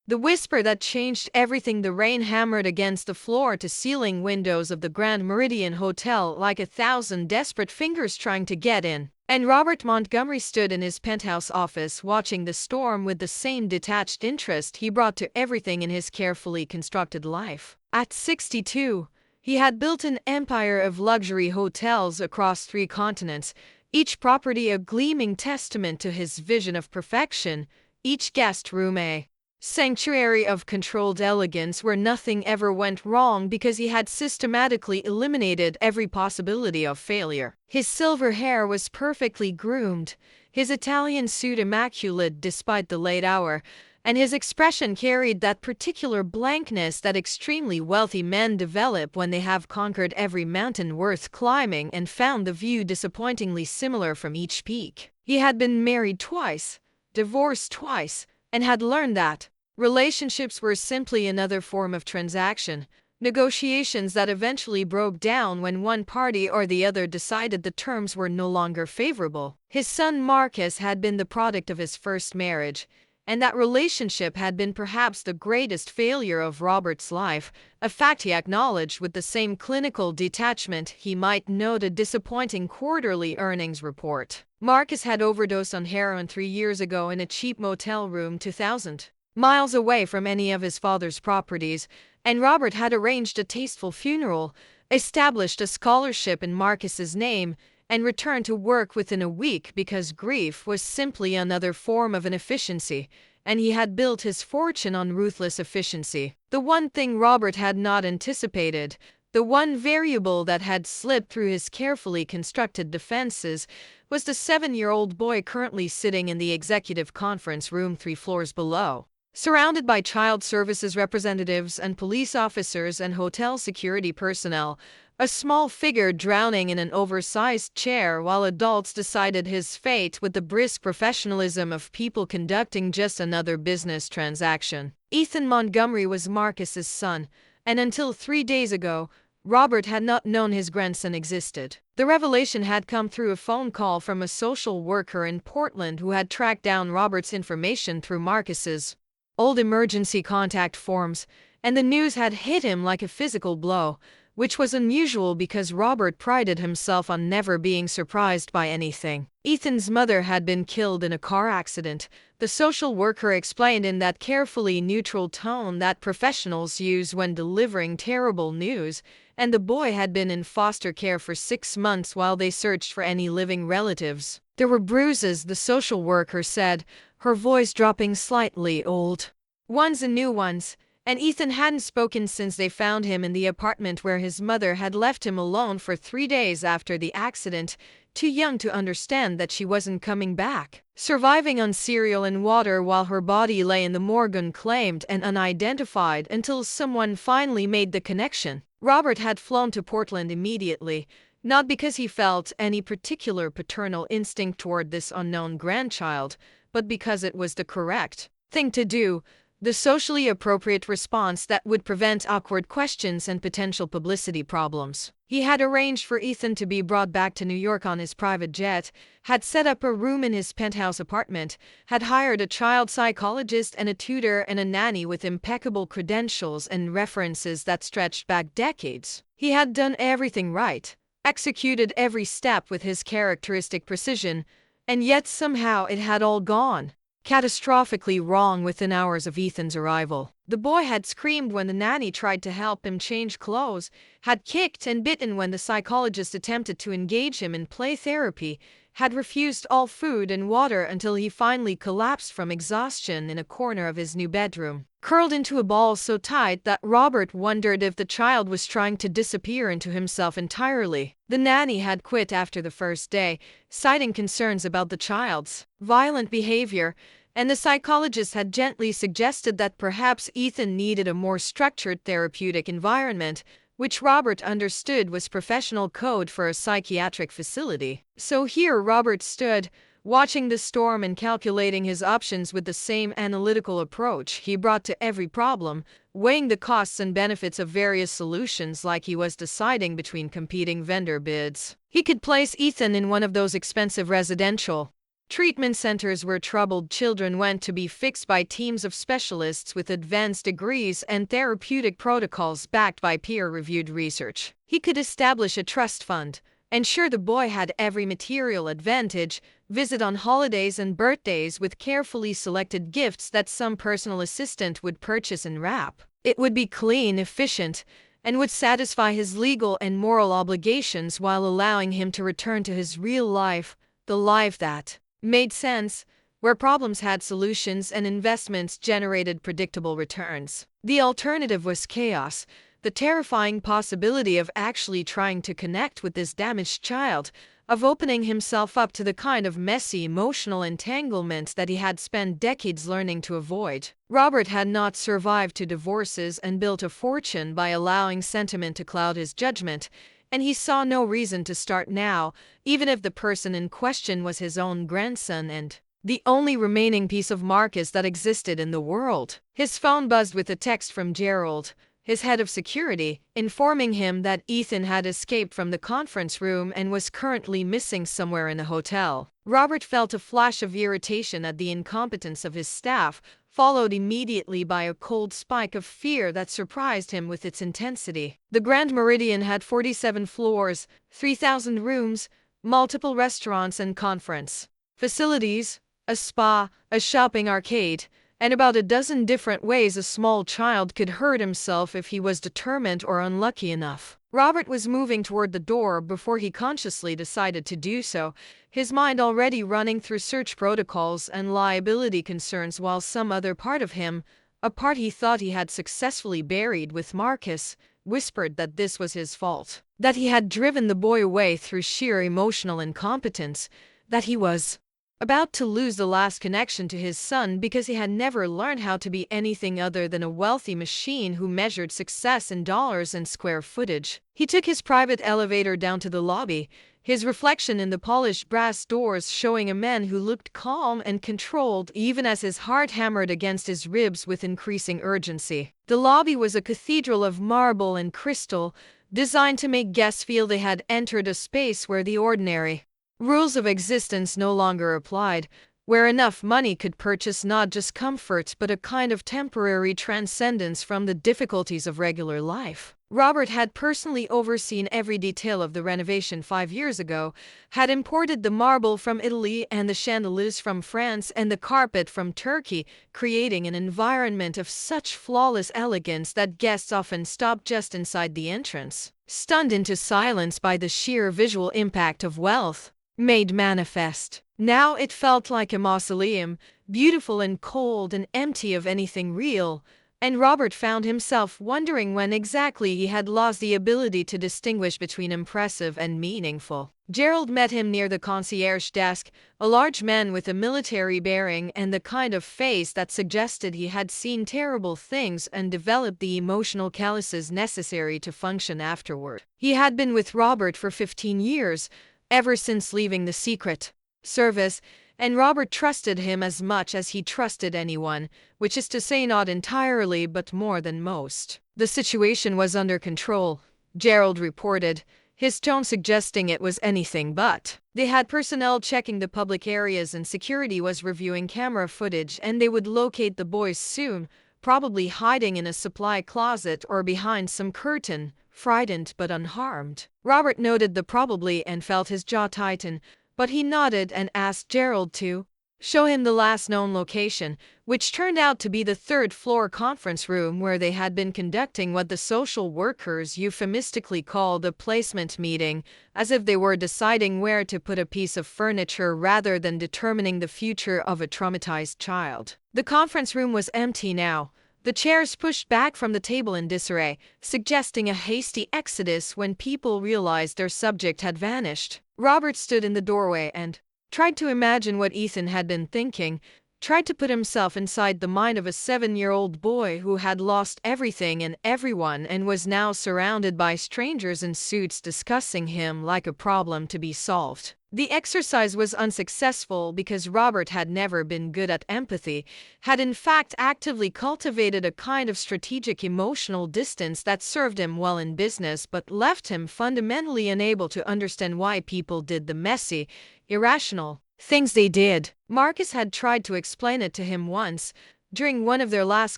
The whisper that changed everything. The rain hammered against the floor-to-ceiling windows of the Grand Meridian Hotel like 1,000 desperate fingers trying to get in. And Robert Montgomery stood in his penthouse office watching the storm with the same detached interest he brought to everything in his carefully constructed life. At 62, he had built an empire of luxury hotels across 3 continents, each property a gleaming testament to his vision of perfection, each guest room a sanctuary of controlled elegance where nothing ever went wrong because he had systematically eliminated every possibility of failure. His silver hair was perfectly groomed, his Italian suit immaculate despite the late hour, and his expression carried that particular blankness that extremely wealthy men develop when they have conquered every mountain worth climbing and found the view disappointingly similar from each peak. He had been married twice, divorced twice, and had learned that relationships were simply another form of transaction, negotiations that eventually broke down when one party or the other decided the terms were no longer favorable. His son Marcus had been the product of his first marriage, and that relationship had been perhaps the greatest failure of Robert's life, a fact he acknowledged with the same clinical detachment he might note a disappointing quarterly earnings report. Marcus had overdosed on heroin 3 years ago in a cheap motel room 2,000 miles away from any of his father's properties, and Robert had arranged a tasteful funeral, established a scholarship in Marcus's name, and returned to work within a week because grief was simply another form of inefficiency, and he had built his fortune on ruthless efficiency. The one thing Robert had not anticipated, the one variable that had slipped through his carefully constructed defenses, was the 7-year-old boy currently sitting in the executive conference room 3 floors below. Surrounded by child services representatives and police officers and hotel security personnel, a small figure drowning in an oversized chair while adults decided his fate with the brisk professionalism of people conducting just another business transaction. Ethan Montgomery was Marcus's son, and until 3 days ago, Robert had not known his grandson existed. The revelation had come through a phone call from a social worker in Portland who had tracked down Robert's information through Marcus's old emergency contact forms, and the news had hit him like a physical blow, which was unusual because Robert prided himself on never being surprised by anything. Ethan's mother had been killed in a car accident, the social worker explained in that carefully neutral tone that professionals use when delivering terrible news, and the boy had been in foster care for 6 months while they searched for any living relatives. There were bruises, the social worker said, her voice dropping slightly, old ones and new ones, and Ethan hadn't spoken since they found him in the apartment where his mother had left him alone for 3 days after the accident, too young to understand that she wasn't coming back. Surviving on cereal and water while her body lay in the morgue unclaimed and unidentified until someone finally made the connection. Robert had flown to Portland immediately, not because he felt any particular paternal instinct toward this unknown grandchild, but because it was the correct thing to do, the socially appropriate response that would prevent awkward questions and potential publicity problems. He had arranged for Ethan to be brought back to New York on his private jet, had set up a room in his penthouse apartment, had hired a child psychologist and a tutor and a nanny with impeccable credentials and references that stretched back decades. He had done everything right, executed every step with his characteristic precision, and yet somehow it had all gone catastrophically wrong within hours of Ethan's arrival. The boy had screamed when the nanny tried to help him change clothes, had kicked and bitten when the psychologist attempted to engage him in play therapy, had refused all food and water until he finally collapsed from exhaustion in a corner of his new bedroom, curled into a ball so tight that Robert wondered if the child was trying to disappear into himself entirely. The nanny had quit after the first day, citing concerns about the child's violent behavior, and the psychologist had gently suggested that perhaps Ethan needed a more structured therapeutic environment, which Robert understood was professional code for a psychiatric facility. So here Robert stood, watching the storm and calculating his options with the same analytical approach he brought to every problem, weighing the costs and benefits of various solutions like he was deciding between competing vendor bids. He could place Ethan in one of those expensive residential Treatment centers where troubled children went to be fixed by teams of specialists with advanced degrees and therapeutic protocols backed by peer-reviewed research. He could establish a trust fund, ensure the boy had every material advantage, visit on holidays and birthdays with carefully selected gifts that some personal assistant would purchase and wrap. It would be clean, efficient, and would satisfy his legal and moral obligations while allowing him to return to his real life, the life that made sense, where problems had solutions and investments generated predictable returns. The alternative was chaos, the terrifying possibility of actually trying to connect with this damaged child, of opening himself up to the kind of messy emotional entanglement that he had spent decades learning to avoid. Robert had not survived 2 divorces and built a fortune by allowing sentiment to cloud his judgment, and he saw no reason to start now, even if the person in question was his own grandson and the only remaining piece of Marcus that existed in the world. His phone buzzed with a text from Gerald, his head of security, informing him that Ethan had escaped from the conference room and was currently missing somewhere in a hotel. Robert felt a flash of irritation at the incompetence of his staff, followed immediately by a cold spike of fear that surprised him with its intensity. The Grand Meridian had 47 floors, 3,000 rooms, multiple restaurants and conference facilities, a spa, a shopping arcade, and about a dozen different ways a small child could hurt himself if he was determined or unlucky enough. Robert was moving toward the door before he consciously decided to do so, his mind already running through search protocols and liability concerns, while some other part of him, a part he thought he had successfully buried with Marcus, whispered that this was his fault, that he had driven the boy away through sheer emotional incompetence, that he was about to lose the last connection to his son because he had never learned how to be anything other than a wealthy machine who measured success in dollars and square footage. He took his private elevator down to the lobby, his reflection in the polished brass doors showing a man who looked calm and controlled even as his heart hammered against his ribs with increasing urgency. The lobby was a cathedral of marble and crystal, designed to make guests feel they had entered a space where the ordinary rules of existence no longer applied, where enough money could purchase not just comfort but a kind of temporary transcendence from the difficulties of regular life. Robert had personally overseen every detail of the renovation 5 years ago, had imported the marble from Italy and the chandeliers from France and the carpet from Turkey, creating an environment of such flawless elegance that guests often stopped just inside the entrance, stunned into silence by the sheer visual impact of wealth made manifest. Now it felt like a mausoleum, beautiful and cold and empty of anything real, and Robert found himself wondering when exactly he had lost the ability to distinguish between impressive and meaningful. Gerald met him near the concierge desk, a large man with a military bearing and the kind of face that suggested he had seen terrible things and developed the emotional calluses necessary to function afterward. He had been with Robert for 15 years, ever since leaving the Secret Service, and Robert trusted him as much as he trusted anyone, which is to say not entirely but more than most. The situation was under control, Gerald reported, his tone suggesting it was anything but. They had personnel checking the public areas and security was reviewing camera footage, and they would locate the boys soon, probably hiding in a supply closet or behind some curtain, frightened but unharmed. Robert noted the probably and felt his jaw tighten, but he nodded and asked Gerald to show him the last known location, which turned out to be the 3rd-floor conference room where they had been conducting what the social workers euphemistically called a placement meeting, as if they were deciding where to put a piece of furniture rather than determining the future of a traumatized child. The conference room was empty now, the chairs pushed back from the table in disarray, suggesting a hasty exodus when people realized their subject had vanished. Robert stood in the doorway and tried to imagine what Ethan had been thinking, tried to put himself inside the mind of a 7-year-old boy who had lost everything and everyone and was now surrounded by strangers in suits discussing him like a problem to be solved. The exercise was unsuccessful because Robert had never been good at empathy, had in fact actively cultivated a kind of strategic emotional distance that served him well in business but left him fundamentally unable to understand why people did the messy, irrational, things they did. Marcus had tried to explain it to him once, during one of their last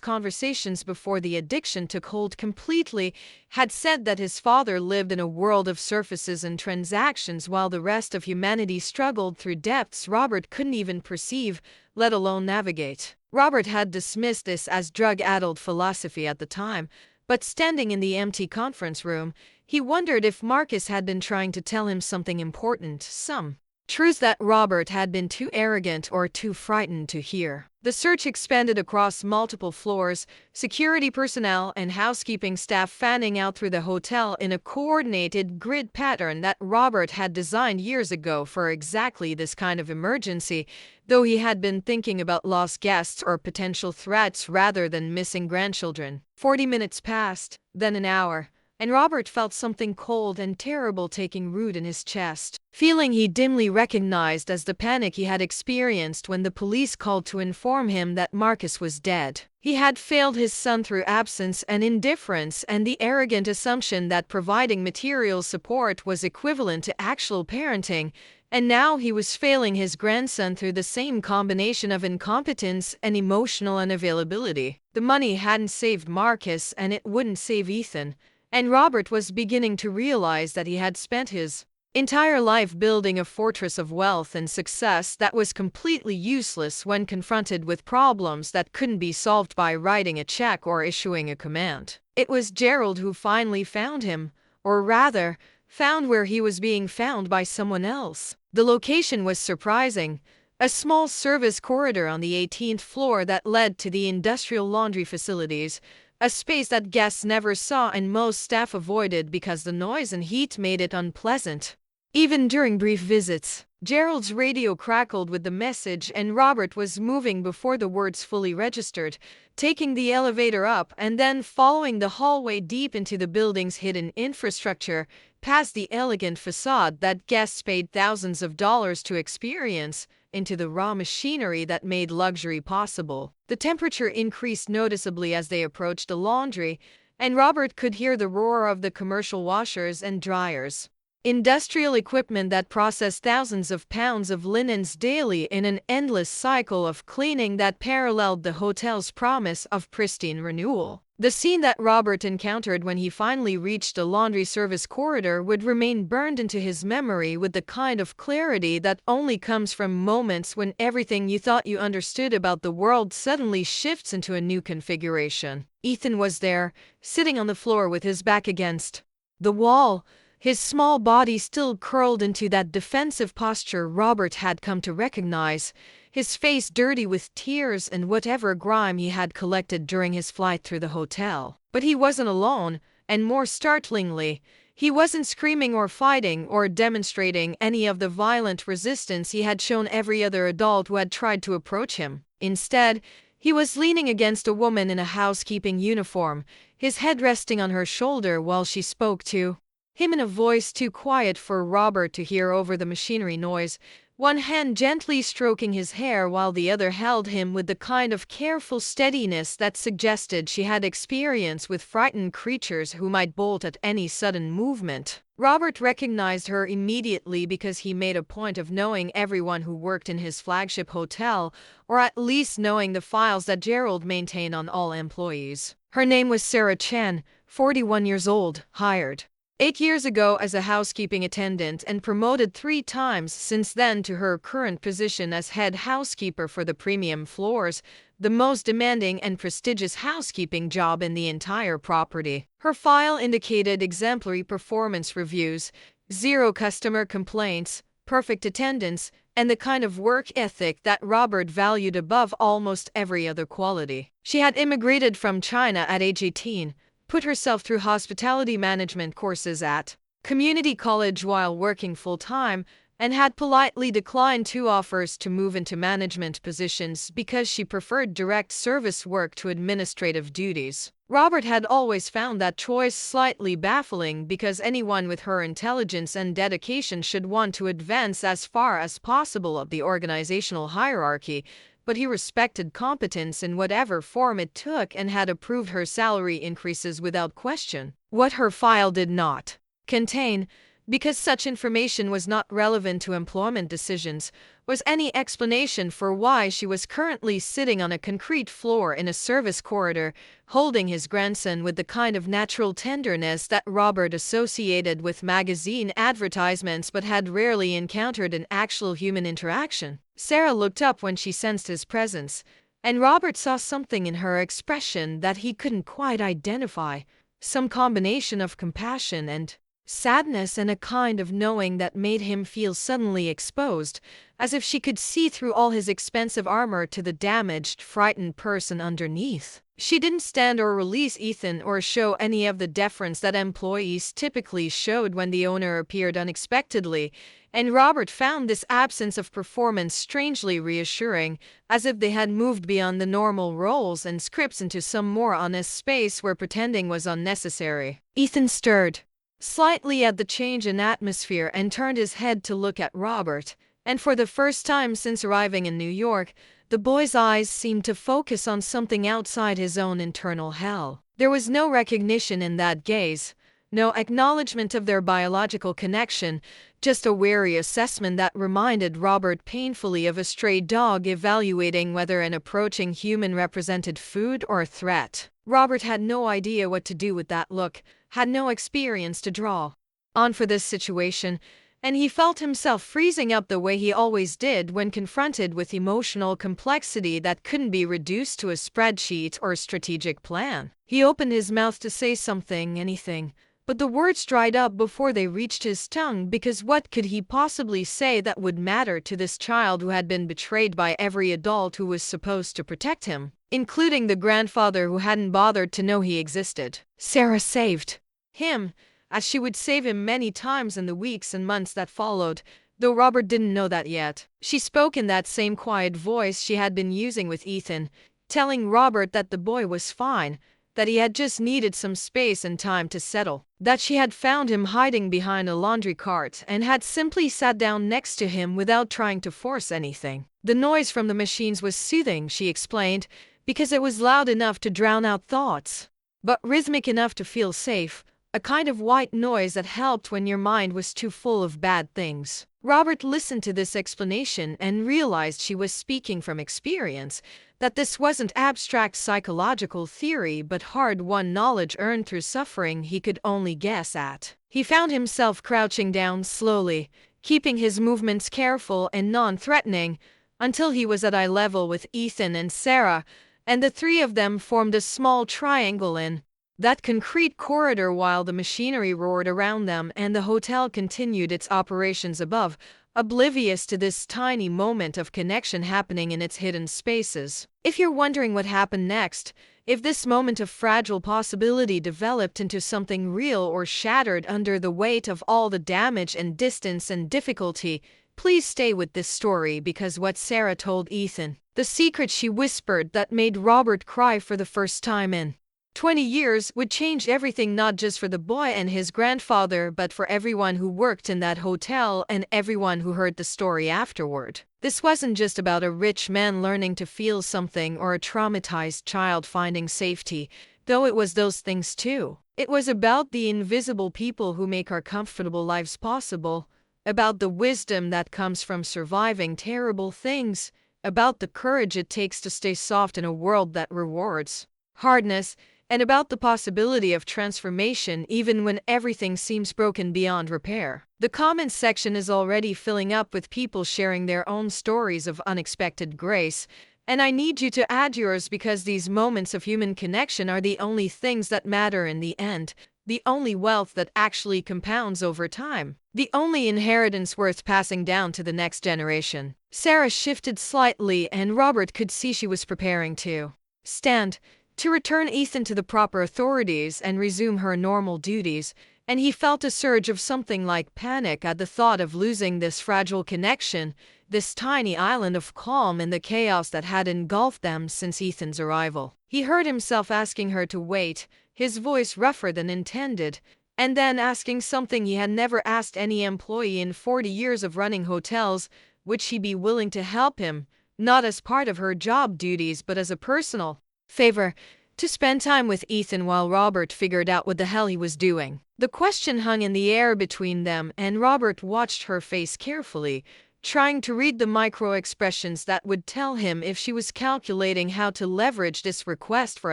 conversations before the addiction took hold completely, had said that his father lived in a world of surfaces and transactions while the rest of humanity struggled through depths Robert couldn't even perceive, let alone navigate. Robert had dismissed this as drug-addled philosophy at the time, but standing in the empty conference room, he wondered if Marcus had been trying to tell him something important, some truths that Robert had been too arrogant or too frightened to hear. The search expanded across multiple floors, security personnel and housekeeping staff fanning out through the hotel in a coordinated grid pattern that Robert had designed years ago for exactly this kind of emergency, though he had been thinking about lost guests or potential threats rather than missing grandchildren. 40 minutes passed, then an hour, and Robert felt something cold and terrible taking root in his chest, feeling he dimly recognized as the panic he had experienced when the police called to inform him that Marcus was dead. He had failed his son through absence and indifference and the arrogant assumption that providing material support was equivalent to actual parenting, and now he was failing his grandson through the same combination of incompetence and emotional unavailability. The money hadn't saved Marcus and it wouldn't save Ethan, and Robert was beginning to realize that he had spent his entire life building a fortress of wealth and success that was completely useless when confronted with problems that couldn't be solved by writing a check or issuing a command. It was Gerald who finally found him, or rather, found where he was being found by someone else. The location was surprising. A small service corridor on the 18th floor that led to the industrial laundry facilities, a space that guests never saw and most staff avoided because the noise and heat made it unpleasant. Even during brief visits, Gerald's radio crackled with the message and Robert was moving before the words fully registered, taking the elevator up and then following the hallway deep into the building's hidden infrastructure, past the elegant facade that guests paid thousands of dollars to experience, into the raw machinery that made luxury possible. The temperature increased noticeably as they approached the laundry, and Robert could hear the roar of the commercial washers and dryers. Industrial equipment that processed thousands of pounds of linens daily in an endless cycle of cleaning that paralleled the hotel's promise of pristine renewal. The scene that Robert encountered when he finally reached the laundry service corridor would remain burned into his memory with the kind of clarity that only comes from moments when everything you thought you understood about the world suddenly shifts into a new configuration. Ethan was there, sitting on the floor with his back against the wall, his small body still curled into that defensive posture Robert had come to recognize, his face dirty with tears and whatever grime he had collected during his flight through the hotel. But he wasn't alone, and more startlingly, he wasn't screaming or fighting or demonstrating any of the violent resistance he had shown every other adult who had tried to approach him. Instead, he was leaning against a woman in a housekeeping uniform, his head resting on her shoulder while she spoke to him in a voice too quiet for Robert to hear over the machinery noise, one hand gently stroking his hair while the other held him with the kind of careful steadiness that suggested she had experience with frightened creatures who might bolt at any sudden movement. Robert recognized her immediately because he made a point of knowing everyone who worked in his flagship hotel, or at least knowing the files that Gerald maintained on all employees. Her name was Sarah Chen, 41 years old, hired 8 years ago as a housekeeping attendant and promoted 3 times since then to her current position as head housekeeper for the premium floors, the most demanding and prestigious housekeeping job in the entire property. Her file indicated exemplary performance reviews, 0 customer complaints, perfect attendance, and the kind of work ethic that Robert valued above almost every other quality. She had immigrated from China at age 18, put herself through hospitality management courses at community college while working full-time, and had politely declined 2 offers to move into management positions because she preferred direct service work to administrative duties. Robert had always found that choice slightly baffling because anyone with her intelligence and dedication should want to advance as far as possible up the organizational hierarchy, but he respected competence in whatever form it took and had approved her salary increases without question. What her file did not contain, because such information was not relevant to employment decisions, was any explanation for why she was currently sitting on a concrete floor in a service corridor, holding his grandson with the kind of natural tenderness that Robert associated with magazine advertisements but had rarely encountered in actual human interaction. Sarah looked up when she sensed his presence, and Robert saw something in her expression that he couldn't quite identify, some combination of compassion and sadness and a kind of knowing that made him feel suddenly exposed, as if she could see through all his expensive armor to the damaged, frightened person underneath. She didn't stand or release Ethan or show any of the deference that employees typically showed when the owner appeared unexpectedly, and Robert found this absence of performance strangely reassuring, as if they had moved beyond the normal roles and scripts into some more honest space where pretending was unnecessary. Ethan stirred slightly at the change in atmosphere and turned his head to look at Robert, and for the first time since arriving in New York, the boy's eyes seemed to focus on something outside his own internal hell. There was no recognition in that gaze, no acknowledgement of their biological connection, just a wary assessment that reminded Robert painfully of a stray dog evaluating whether an approaching human represented food or a threat. Robert had no idea what to do with that look, had no experience to draw on for this situation, and he felt himself freezing up the way he always did when confronted with emotional complexity that couldn't be reduced to a spreadsheet or strategic plan. He opened his mouth to say something, anything, but the words dried up before they reached his tongue, because what could he possibly say that would matter to this child who had been betrayed by every adult who was supposed to protect him, including the grandfather who hadn't bothered to know he existed. Sarah saved him, as she would save him many times in the weeks and months that followed, though Robert didn't know that yet. She spoke in that same quiet voice she had been using with Ethan, telling Robert that the boy was fine, that he had just needed some space and time to settle, that she had found him hiding behind a laundry cart and had simply sat down next to him without trying to force anything. The noise from the machines was soothing, she explained, because it was loud enough to drown out thoughts, but rhythmic enough to feel safe, a kind of white noise that helped when your mind was too full of bad things. Robert listened to this explanation and realized she was speaking from experience, that this wasn't abstract psychological theory but hard-won knowledge earned through suffering he could only guess at. He found himself crouching down slowly, keeping his movements careful and non-threatening, until he was at eye level with Ethan and Sarah, and the three of them formed a small triangle in that concrete corridor while the machinery roared around them and the hotel continued its operations above, oblivious to this tiny moment of connection happening in its hidden spaces. If you're wondering what happened next, if this moment of fragile possibility developed into something real or shattered under the weight of all the damage and distance and difficulty, please stay with this story, because what Sarah told Ethan, the secret she whispered that made Robert cry for the first time in 20 years, would change everything, not just for the boy and his grandfather but for everyone who worked in that hotel and everyone who heard the story afterward. This wasn't just about a rich man learning to feel something or a traumatized child finding safety, though it was those things too. It was about the invisible people who make our comfortable lives possible, about the wisdom that comes from surviving terrible things, about the courage it takes to stay soft in a world that rewards hardness, and about the possibility of transformation even when everything seems broken beyond repair. The comments section is already filling up with people sharing their own stories of unexpected grace, and I need you to add yours, because these moments of human connection are the only things that matter in the end, the only wealth that actually compounds over time, the only inheritance worth passing down to the next generation. Sarah shifted slightly, and Robert could see she was preparing to stand, to return Ethan to the proper authorities and resume her normal duties, and he felt a surge of something like panic at the thought of losing this fragile connection, this tiny island of calm in the chaos that had engulfed them since Ethan's arrival. He heard himself asking her to wait, his voice rougher than intended, and then asking something he had never asked any employee in 40 years of running hotels: would she be willing to help him, not as part of her job duties but as a personal favor, to spend time with Ethan while Robert figured out what the hell he was doing. The question hung in the air between them, and Robert watched her face carefully, trying to read the micro-expressions that would tell him if she was calculating how to leverage this request for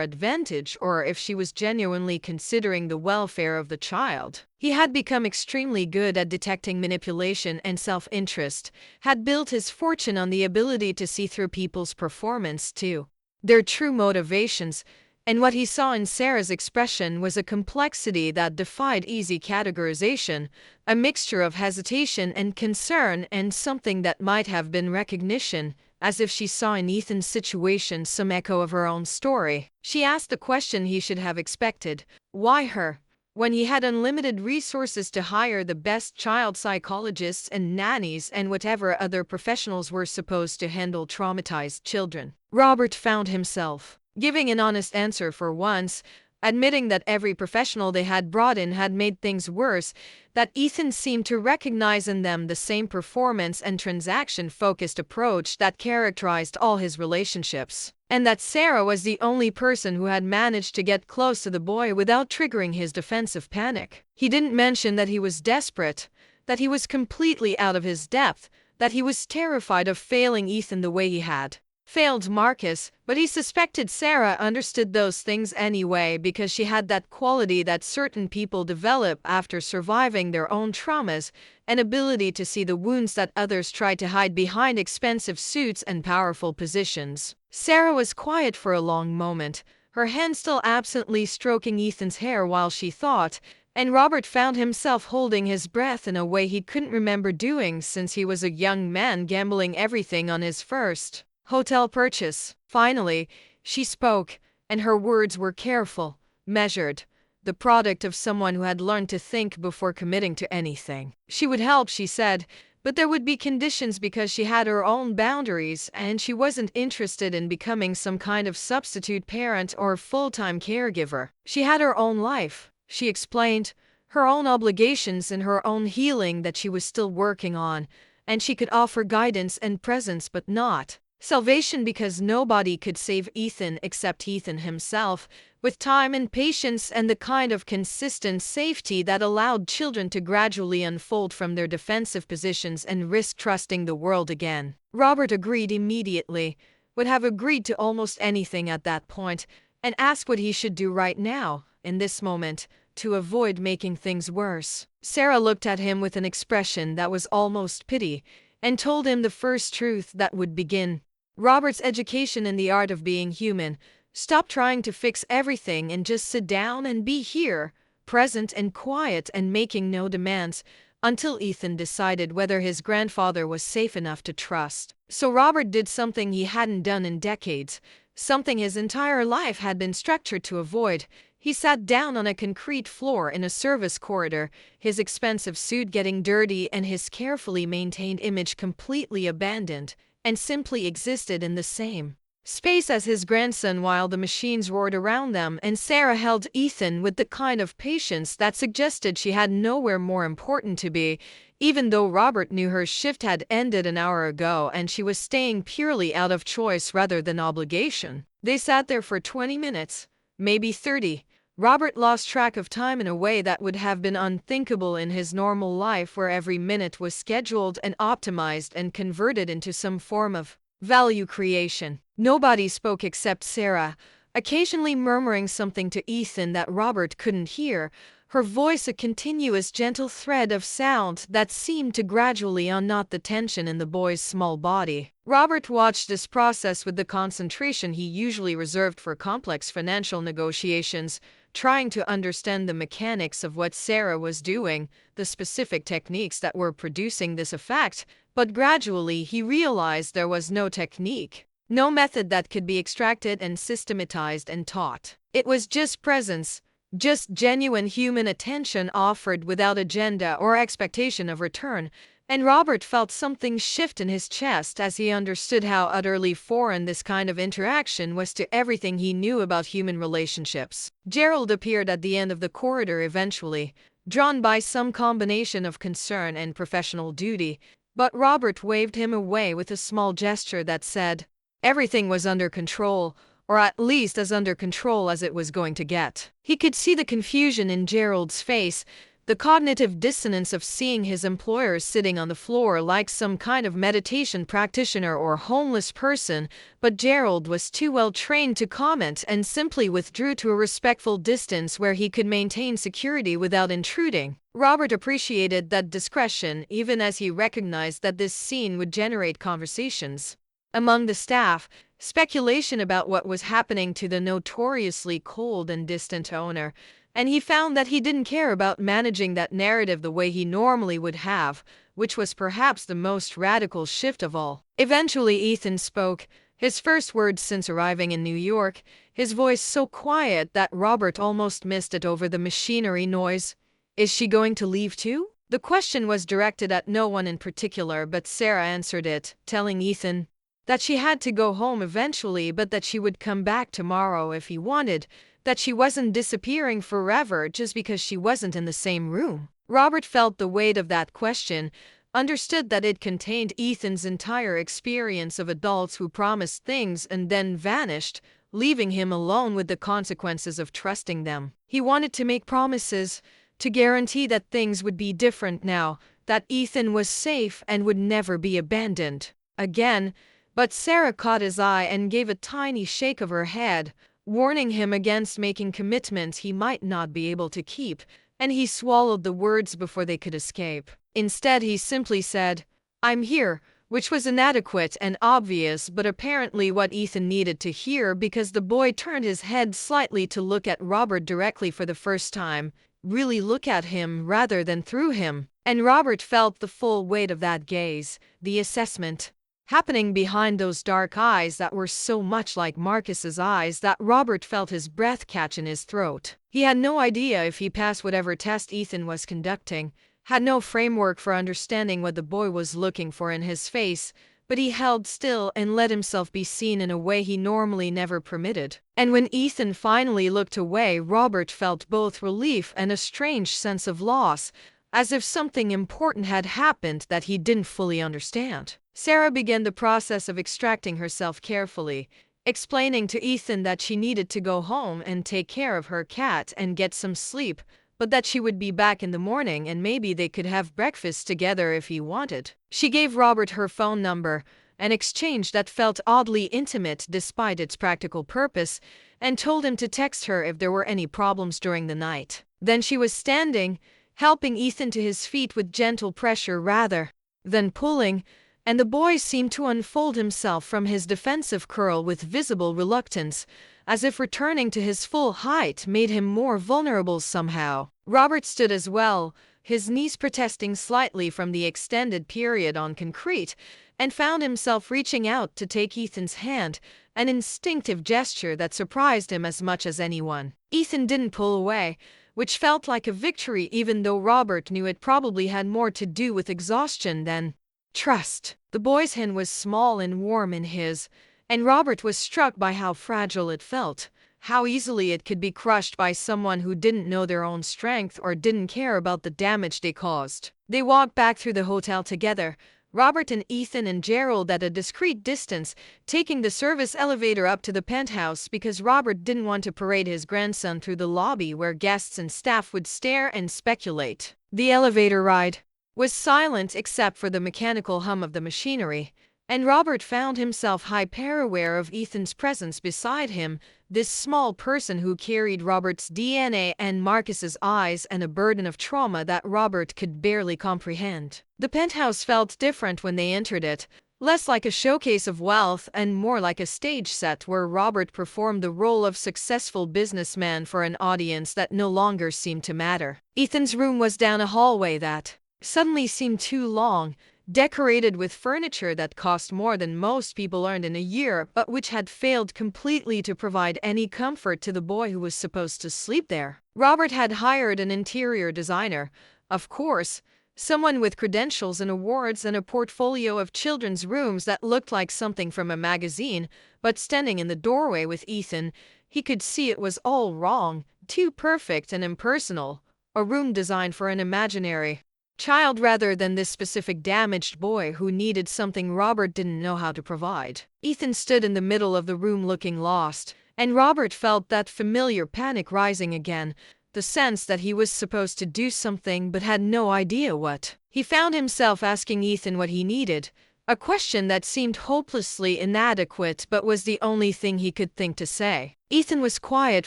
advantage or if she was genuinely considering the welfare of the child. He had become extremely good at detecting manipulation and self-interest, had built his fortune on the ability to see through people's performance too, their true motivations, and what he saw in Sarah's expression was a complexity that defied easy categorization, a mixture of hesitation and concern and something that might have been recognition, as if she saw in Ethan's situation some echo of her own story. She asked the question he should have expected: why her? When he had unlimited resources to hire the best child psychologists and nannies and whatever other professionals were supposed to handle traumatized children. Robert found himself giving an honest answer for once, admitting that every professional they had brought in had made things worse, that Ethan seemed to recognize in them the same performance and transaction-focused approach that characterized all his relationships, and that Sarah was the only person who had managed to get close to the boy without triggering his defensive panic. He didn't mention that he was desperate, that he was completely out of his depth, that he was terrified of failing Ethan the way he had failed Marcus, but he suspected Sarah understood those things anyway because she had that quality that certain people develop after surviving their own traumas, an ability to see the wounds that others try to hide behind expensive suits and powerful positions. Sarah was quiet for a long moment, her hand still absently stroking Ethan's hair while she thought, and Robert found himself holding his breath in a way he couldn't remember doing since he was a young man gambling everything on his first hotel purchase. Finally, she spoke, and her words were careful, measured, the product of someone who had learned to think before committing to anything. She would help, she said, but there would be conditions because she had her own boundaries and she wasn't interested in becoming some kind of substitute parent or full-time caregiver. She had her own life, she explained, her own obligations and her own healing that she was still working on, and she could offer guidance and presence but not salvation, because nobody could save Ethan except Ethan himself, with time and patience and the kind of consistent safety that allowed children to gradually unfold from their defensive positions and risk trusting the world again. Robert agreed immediately, would have agreed to almost anything at that point, and asked what he should do right now, in this moment, to avoid making things worse. Sarah looked at him with an expression that was almost pity, and told him the first truth that would begin Robert's education in the art of being human. Stop trying to fix everything and just sit down and be here, present and quiet and making no demands, until Ethan decided whether his grandfather was safe enough to trust. So Robert did something he hadn't done in decades, something his entire life had been structured to avoid. He sat down on a concrete floor in a service corridor, his expensive suit getting dirty and his carefully maintained image completely abandoned, and simply existed in the same space as his grandson while the machines roared around them, and Sarah held Ethan with the kind of patience that suggested she had nowhere more important to be, even though Robert knew her shift had ended an hour ago and she was staying purely out of choice rather than obligation. They sat there for 20 minutes, maybe 30. Robert lost track of time in a way that would have been unthinkable in his normal life, where every minute was scheduled and optimized and converted into some form of value creation. Nobody spoke except Sarah, occasionally murmuring something to Ethan that Robert couldn't hear, her voice a continuous gentle thread of sound that seemed to gradually unknot the tension in the boy's small body. Robert watched this process with the concentration he usually reserved for complex financial negotiations, trying to understand the mechanics of what Sarah was doing, the specific techniques that were producing this effect, but gradually he realized there was no technique, no method that could be extracted and systematized and taught. It was just presence, just genuine human attention offered without agenda or expectation of return, and Robert felt something shift in his chest as he understood how utterly foreign this kind of interaction was to everything he knew about human relationships. Gerald appeared at the end of the corridor eventually, drawn by some combination of concern and professional duty, but Robert waved him away with a small gesture that said, everything was under control, or at least as under control as it was going to get. He could see the confusion in Gerald's face, the cognitive dissonance of seeing his employer sitting on the floor like some kind of meditation practitioner or homeless person, but Gerald was too well trained to comment and simply withdrew to a respectful distance where he could maintain security without intruding. Robert appreciated that discretion, even as he recognized that this scene would generate conversations among the staff, speculation about what was happening to the notoriously cold and distant owner, and he found that he didn't care about managing that narrative the way he normally would have, which was perhaps the most radical shift of all. Eventually Ethan spoke, his first words since arriving in New York, his voice so quiet that Robert almost missed it over the machinery noise. "Is she going to leave too?" The question was directed at no one in particular, but Sarah answered it, telling Ethan that she had to go home eventually, but that she would come back tomorrow if he wanted, that she wasn't disappearing forever just because she wasn't in the same room. Robert felt the weight of that question, understood that it contained Ethan's entire experience of adults who promised things and then vanished, leaving him alone with the consequences of trusting them. He wanted to make promises, to guarantee that things would be different now, that Ethan was safe and would never be abandoned again, but Sarah caught his eye and gave a tiny shake of her head, warning him against making commitments he might not be able to keep, and he swallowed the words before they could escape. Instead, he simply said, "I'm here," which was inadequate and obvious, but apparently what Ethan needed to hear because the boy turned his head slightly to look at Robert directly for the first time, really look at him rather than through him, and Robert felt the full weight of that gaze, the assessment happening behind those dark eyes that were so much like Marcus's eyes that Robert felt his breath catch in his throat. He had no idea if he passed whatever test Ethan was conducting, had no framework for understanding what the boy was looking for in his face, but he held still and let himself be seen in a way he normally never permitted. And when Ethan finally looked away, Robert felt both relief and a strange sense of loss, as if something important had happened that he didn't fully understand. Sarah began the process of extracting herself carefully, explaining to Ethan that she needed to go home and take care of her cat and get some sleep, but that she would be back in the morning and maybe they could have breakfast together if he wanted. She gave Robert her phone number, an exchange that felt oddly intimate despite its practical purpose, and told him to text her if there were any problems during the night. Then she was standing, helping Ethan to his feet with gentle pressure rather than pulling, and the boy seemed to unfold himself from his defensive curl with visible reluctance, as if returning to his full height made him more vulnerable somehow. Robert stood as well, his knees protesting slightly from the extended period on concrete, and found himself reaching out to take Ethan's hand, an instinctive gesture that surprised him as much as anyone. Ethan didn't pull away, which felt like a victory even though Robert knew it probably had more to do with exhaustion than trust. The boy's hand was small and warm in his, and Robert was struck by how fragile it felt, how easily it could be crushed by someone who didn't know their own strength or didn't care about the damage they caused. They walked back through the hotel together, Robert and Ethan and Gerald at a discreet distance, taking the service elevator up to the penthouse because Robert didn't want to parade his grandson through the lobby where guests and staff would stare and speculate. The elevator ride was silent except for the mechanical hum of the machinery, and Robert found himself hyper-aware of Ethan's presence beside him, this small person who carried Robert's DNA and Marcus's eyes and a burden of trauma that Robert could barely comprehend. The penthouse felt different when they entered it, less like a showcase of wealth and more like a stage set where Robert performed the role of successful businessman for an audience that no longer seemed to matter. Ethan's room was down a hallway that suddenly seemed too long, decorated with furniture that cost more than most people earned in a year, but which had failed completely to provide any comfort to the boy who was supposed to sleep there. Robert had hired an interior designer, of course, someone with credentials and awards and a portfolio of children's rooms that looked like something from a magazine, but standing in the doorway with Ethan, he could see it was all wrong, too perfect and impersonal, a room designed for an imaginary child rather than this specific damaged boy who needed something Robert didn't know how to provide. Ethan stood in the middle of the room looking lost, and Robert felt that familiar panic rising again, the sense that he was supposed to do something but had no idea what. He found himself asking Ethan what he needed, a question that seemed hopelessly inadequate but was the only thing he could think to say. Ethan was quiet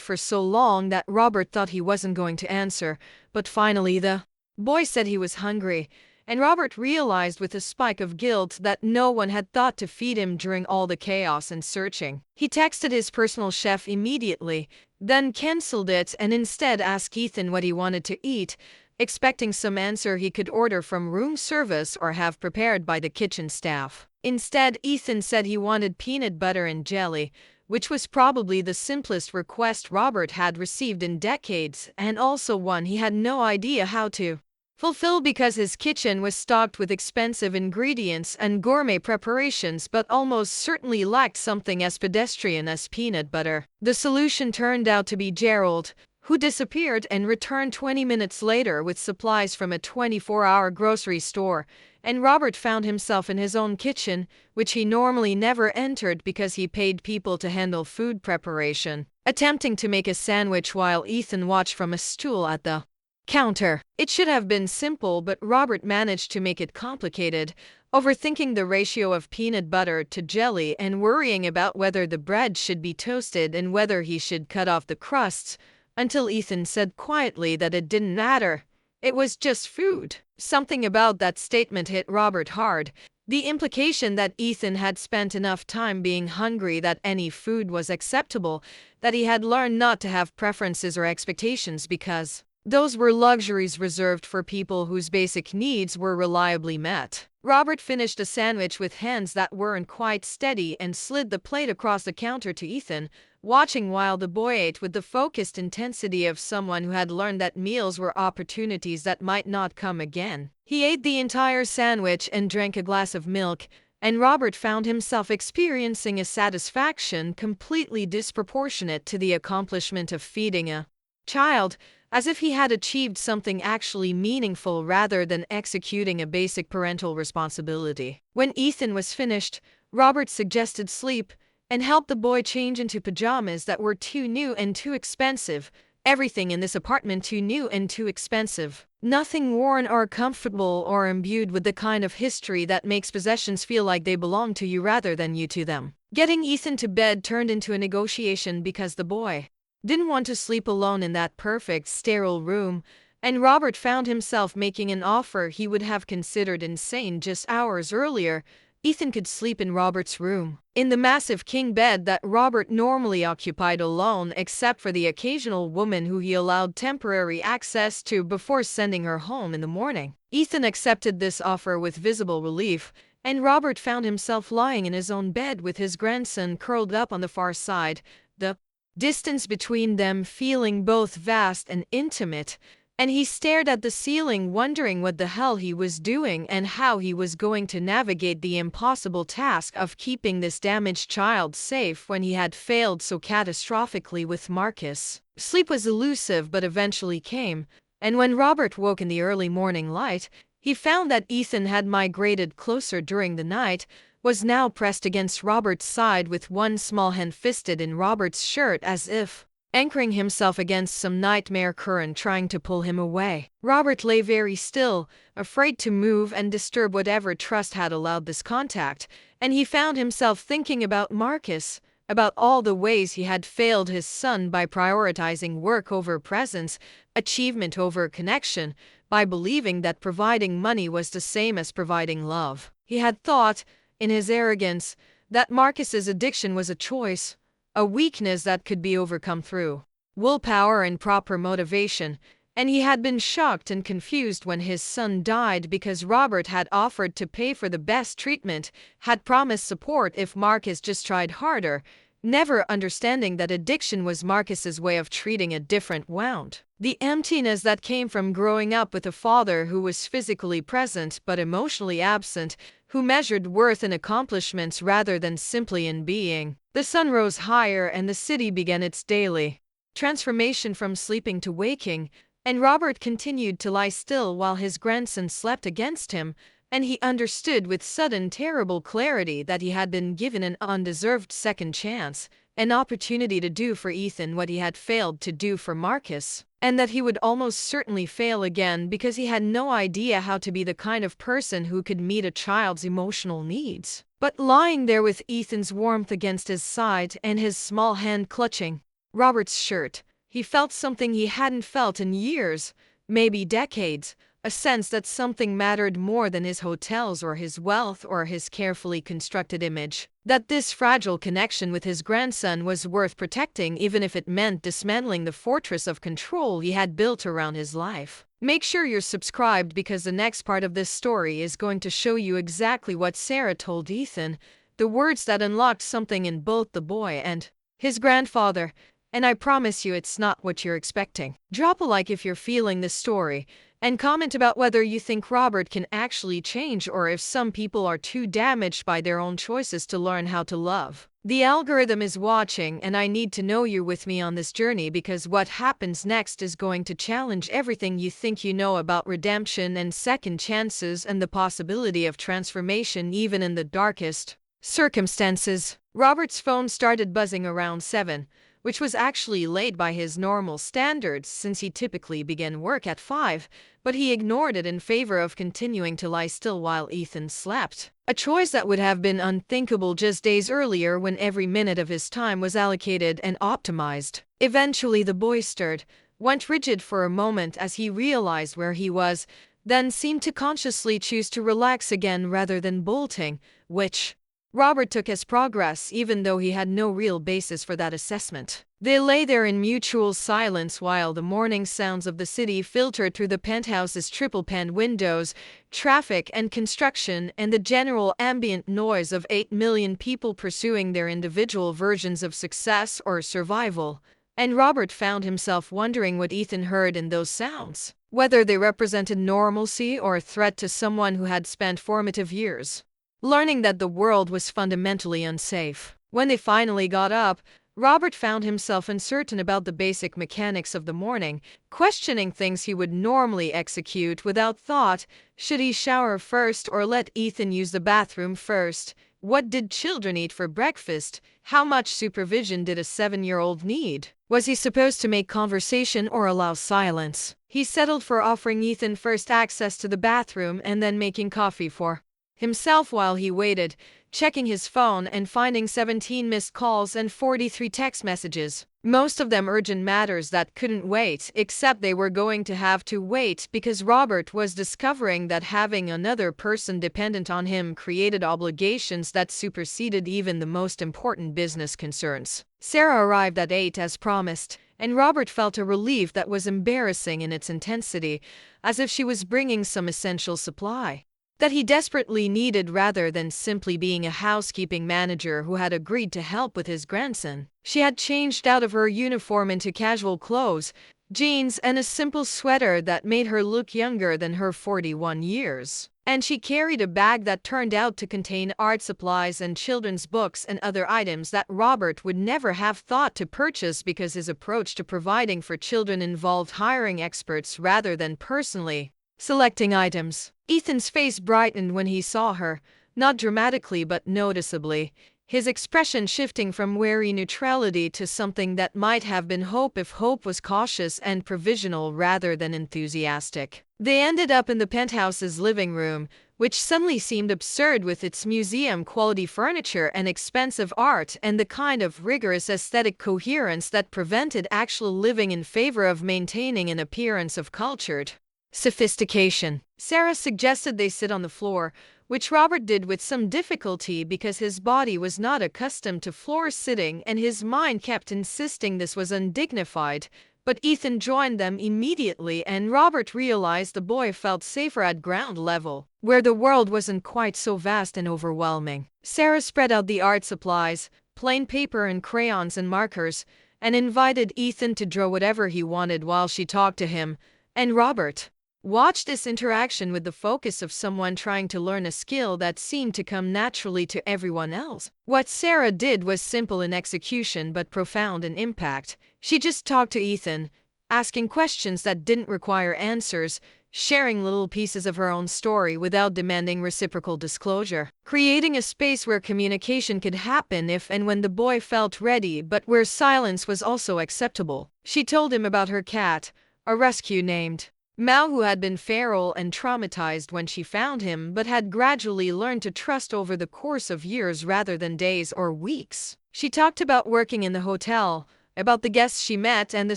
for so long that Robert thought he wasn't going to answer, but finally the boy said he was hungry, and Robert realized with a spike of guilt that no one had thought to feed him during all the chaos and searching. He texted his personal chef immediately, then canceled it and instead asked Ethan what he wanted to eat, expecting some answer he could order from room service or have prepared by the kitchen staff. Instead, Ethan said he wanted peanut butter and jelly, which was probably the simplest request Robert had received in decades and also one he had no idea how to fulfill because his kitchen was stocked with expensive ingredients and gourmet preparations but almost certainly lacked something as pedestrian as peanut butter. The solution turned out to be Gerald, who disappeared and returned 20 minutes later with supplies from a 24-hour grocery store, and Robert found himself in his own kitchen, which he normally never entered because he paid people to handle food preparation, attempting to make a sandwich while Ethan watched from a stool at the counter. It should have been simple, but Robert managed to make it complicated, overthinking the ratio of peanut butter to jelly and worrying about whether the bread should be toasted and whether he should cut off the crusts, until Ethan said quietly that it didn't matter. It was just food. Something about that statement hit Robert hard. The implication that Ethan had spent enough time being hungry that any food was acceptable, that he had learned not to have preferences or expectations because those were luxuries reserved for people whose basic needs were reliably met. Robert finished a sandwich with hands that weren't quite steady and slid the plate across the counter to Ethan, watching while the boy ate with the focused intensity of someone who had learned that meals were opportunities that might not come again. He ate the entire sandwich and drank a glass of milk, and Robert found himself experiencing a satisfaction completely disproportionate to the accomplishment of feeding a child, as if he had achieved something actually meaningful rather than executing a basic parental responsibility. When Ethan was finished, Robert suggested sleep and helped the boy change into pajamas that were too new and too expensive. Everything in this apartment too new and too expensive. Nothing worn or comfortable or imbued with the kind of history that makes possessions feel like they belong to you rather than you to them. Getting Ethan to bed turned into a negotiation because the boy didn't want to sleep alone in that perfect, sterile room, and Robert found himself making an offer he would have considered insane just hours earlier. Ethan could sleep in Robert's room, in the massive king bed that Robert normally occupied alone except for the occasional woman who he allowed temporary access to before sending her home in the morning. Ethan accepted this offer with visible relief, and Robert found himself lying in his own bed with his grandson curled up on the far side, the distance between them feeling both vast and intimate, and he stared at the ceiling wondering what the hell he was doing and how he was going to navigate the impossible task of keeping this damaged child safe when he had failed so catastrophically with Marcus. Sleep was elusive but eventually came, and when Robert woke in the early morning light, he found that Ethan had migrated closer during the night, was now pressed against Robert's side with one small hand fisted in Robert's shirt as if anchoring himself against some nightmare current trying to pull him away. Robert lay very still, afraid to move and disturb whatever trust had allowed this contact, and he found himself thinking about Marcus, about all the ways he had failed his son by prioritizing work over presence, achievement over connection, by believing that providing money was the same as providing love. He had thought, in his arrogance, that Marcus's addiction was a choice, a weakness that could be overcome through willpower and proper motivation, and he had been shocked and confused when his son died because Robert had offered to pay for the best treatment, had promised support if Marcus just tried harder, never understanding that addiction was Marcus's way of treating a different wound. The emptiness that came from growing up with a father who was physically present but emotionally absent, who measured worth in accomplishments rather than simply in being. The sun rose higher and the city began its daily transformation from sleeping to waking, And Robert continued to lie still while his grandson slept against him, and he understood with sudden terrible clarity that he had been given an undeserved second chance, an opportunity to do for Ethan what he had failed to do for Marcus, and that he would almost certainly fail again because he had no idea how to be the kind of person who could meet a child's emotional needs. But lying there with Ethan's warmth against his side and his small hand clutching Robert's shirt, he felt something he hadn't felt in years, maybe decades, a sense that something mattered more than his hotels or his wealth or his carefully constructed image. That this fragile connection with his grandson was worth protecting even if it meant dismantling the fortress of control he had built around his life. Make sure you're subscribed because the next part of this story is going to show you exactly what Sarah told Ethan, the words that unlocked something in both the boy and his grandfather. And I promise you it's not what you're expecting. Drop a like if you're feeling this story, and comment about whether you think Robert can actually change or if some people are too damaged by their own choices to learn how to love. The algorithm is watching, and I need to know you're with me on this journey because what happens next is going to challenge everything you think you know about redemption and second chances and the possibility of transformation even in the darkest circumstances. Robert's phone started buzzing around 7, which was actually late by his normal standards since he typically began work at 5, but he ignored it in favor of continuing to lie still while Ethan slept. A choice that would have been unthinkable just days earlier when every minute of his time was allocated and optimized. Eventually the boy stirred, went rigid for a moment as he realized where he was, then seemed to consciously choose to relax again rather than bolting, which Robert took as progress even though he had no real basis for that assessment. They lay there in mutual silence while the morning sounds of the city filtered through the penthouse's triple-paned windows, traffic and construction, and the general ambient noise of 8 million people pursuing their individual versions of success or survival. And Robert found himself wondering what Ethan heard in those sounds, whether they represented normalcy or a threat to someone who had spent formative years learning that the world was fundamentally unsafe. When they finally got up, Robert found himself uncertain about the basic mechanics of the morning, questioning things he would normally execute without thought. Should he shower first or let Ethan use the bathroom first? What did children eat for breakfast? How much supervision did a 7-year-old need? Was he supposed to make conversation or allow silence? He settled for offering Ethan first access to the bathroom and then making coffee for himself while he waited, checking his phone and finding 17 missed calls and 43 text messages. Most of them urgent matters that couldn't wait, except they were going to have to wait because Robert was discovering that having another person dependent on him created obligations that superseded even the most important business concerns. Sarah arrived at 8 as promised, and Robert felt a relief that was embarrassing in its intensity, as if she was bringing some essential supply that he desperately needed rather than simply being a housekeeping manager who had agreed to help with his grandson. She had changed out of her uniform into casual clothes, jeans and a simple sweater that made her look younger than her 41 years. And she carried a bag that turned out to contain art supplies and children's books and other items that Robert would never have thought to purchase because his approach to providing for children involved hiring experts rather than personally selecting items. Ethan's face brightened when he saw her, not dramatically but noticeably, his expression shifting from wary neutrality to something that might have been hope if hope was cautious and provisional rather than enthusiastic. They ended up in the penthouse's living room, which suddenly seemed absurd with its museum-quality furniture and expensive art and the kind of rigorous aesthetic coherence that prevented actual living in favor of maintaining an appearance of cultured sophistication. Sarah suggested they sit on the floor, which Robert did with some difficulty because his body was not accustomed to floor sitting and his mind kept insisting this was undignified. But Ethan joined them immediately and Robert realized the boy felt safer at ground level, where the world wasn't quite so vast and overwhelming. Sarah spread out the art supplies, plain paper and crayons and markers, and invited Ethan to draw whatever he wanted while she talked to him, and Robert watched this interaction with the focus of someone trying to learn a skill that seemed to come naturally to everyone else. What Sarah did was simple in execution but profound in impact. She just talked to Ethan, asking questions that didn't require answers, sharing little pieces of her own story without demanding reciprocal disclosure, creating a space where communication could happen if and when the boy felt ready, but where silence was also acceptable. She told him about her cat, a rescue named Mao, who had been feral and traumatized when she found him, but had gradually learned to trust over the course of years rather than days or weeks. She talked about working in the hotel, about the guests she met and the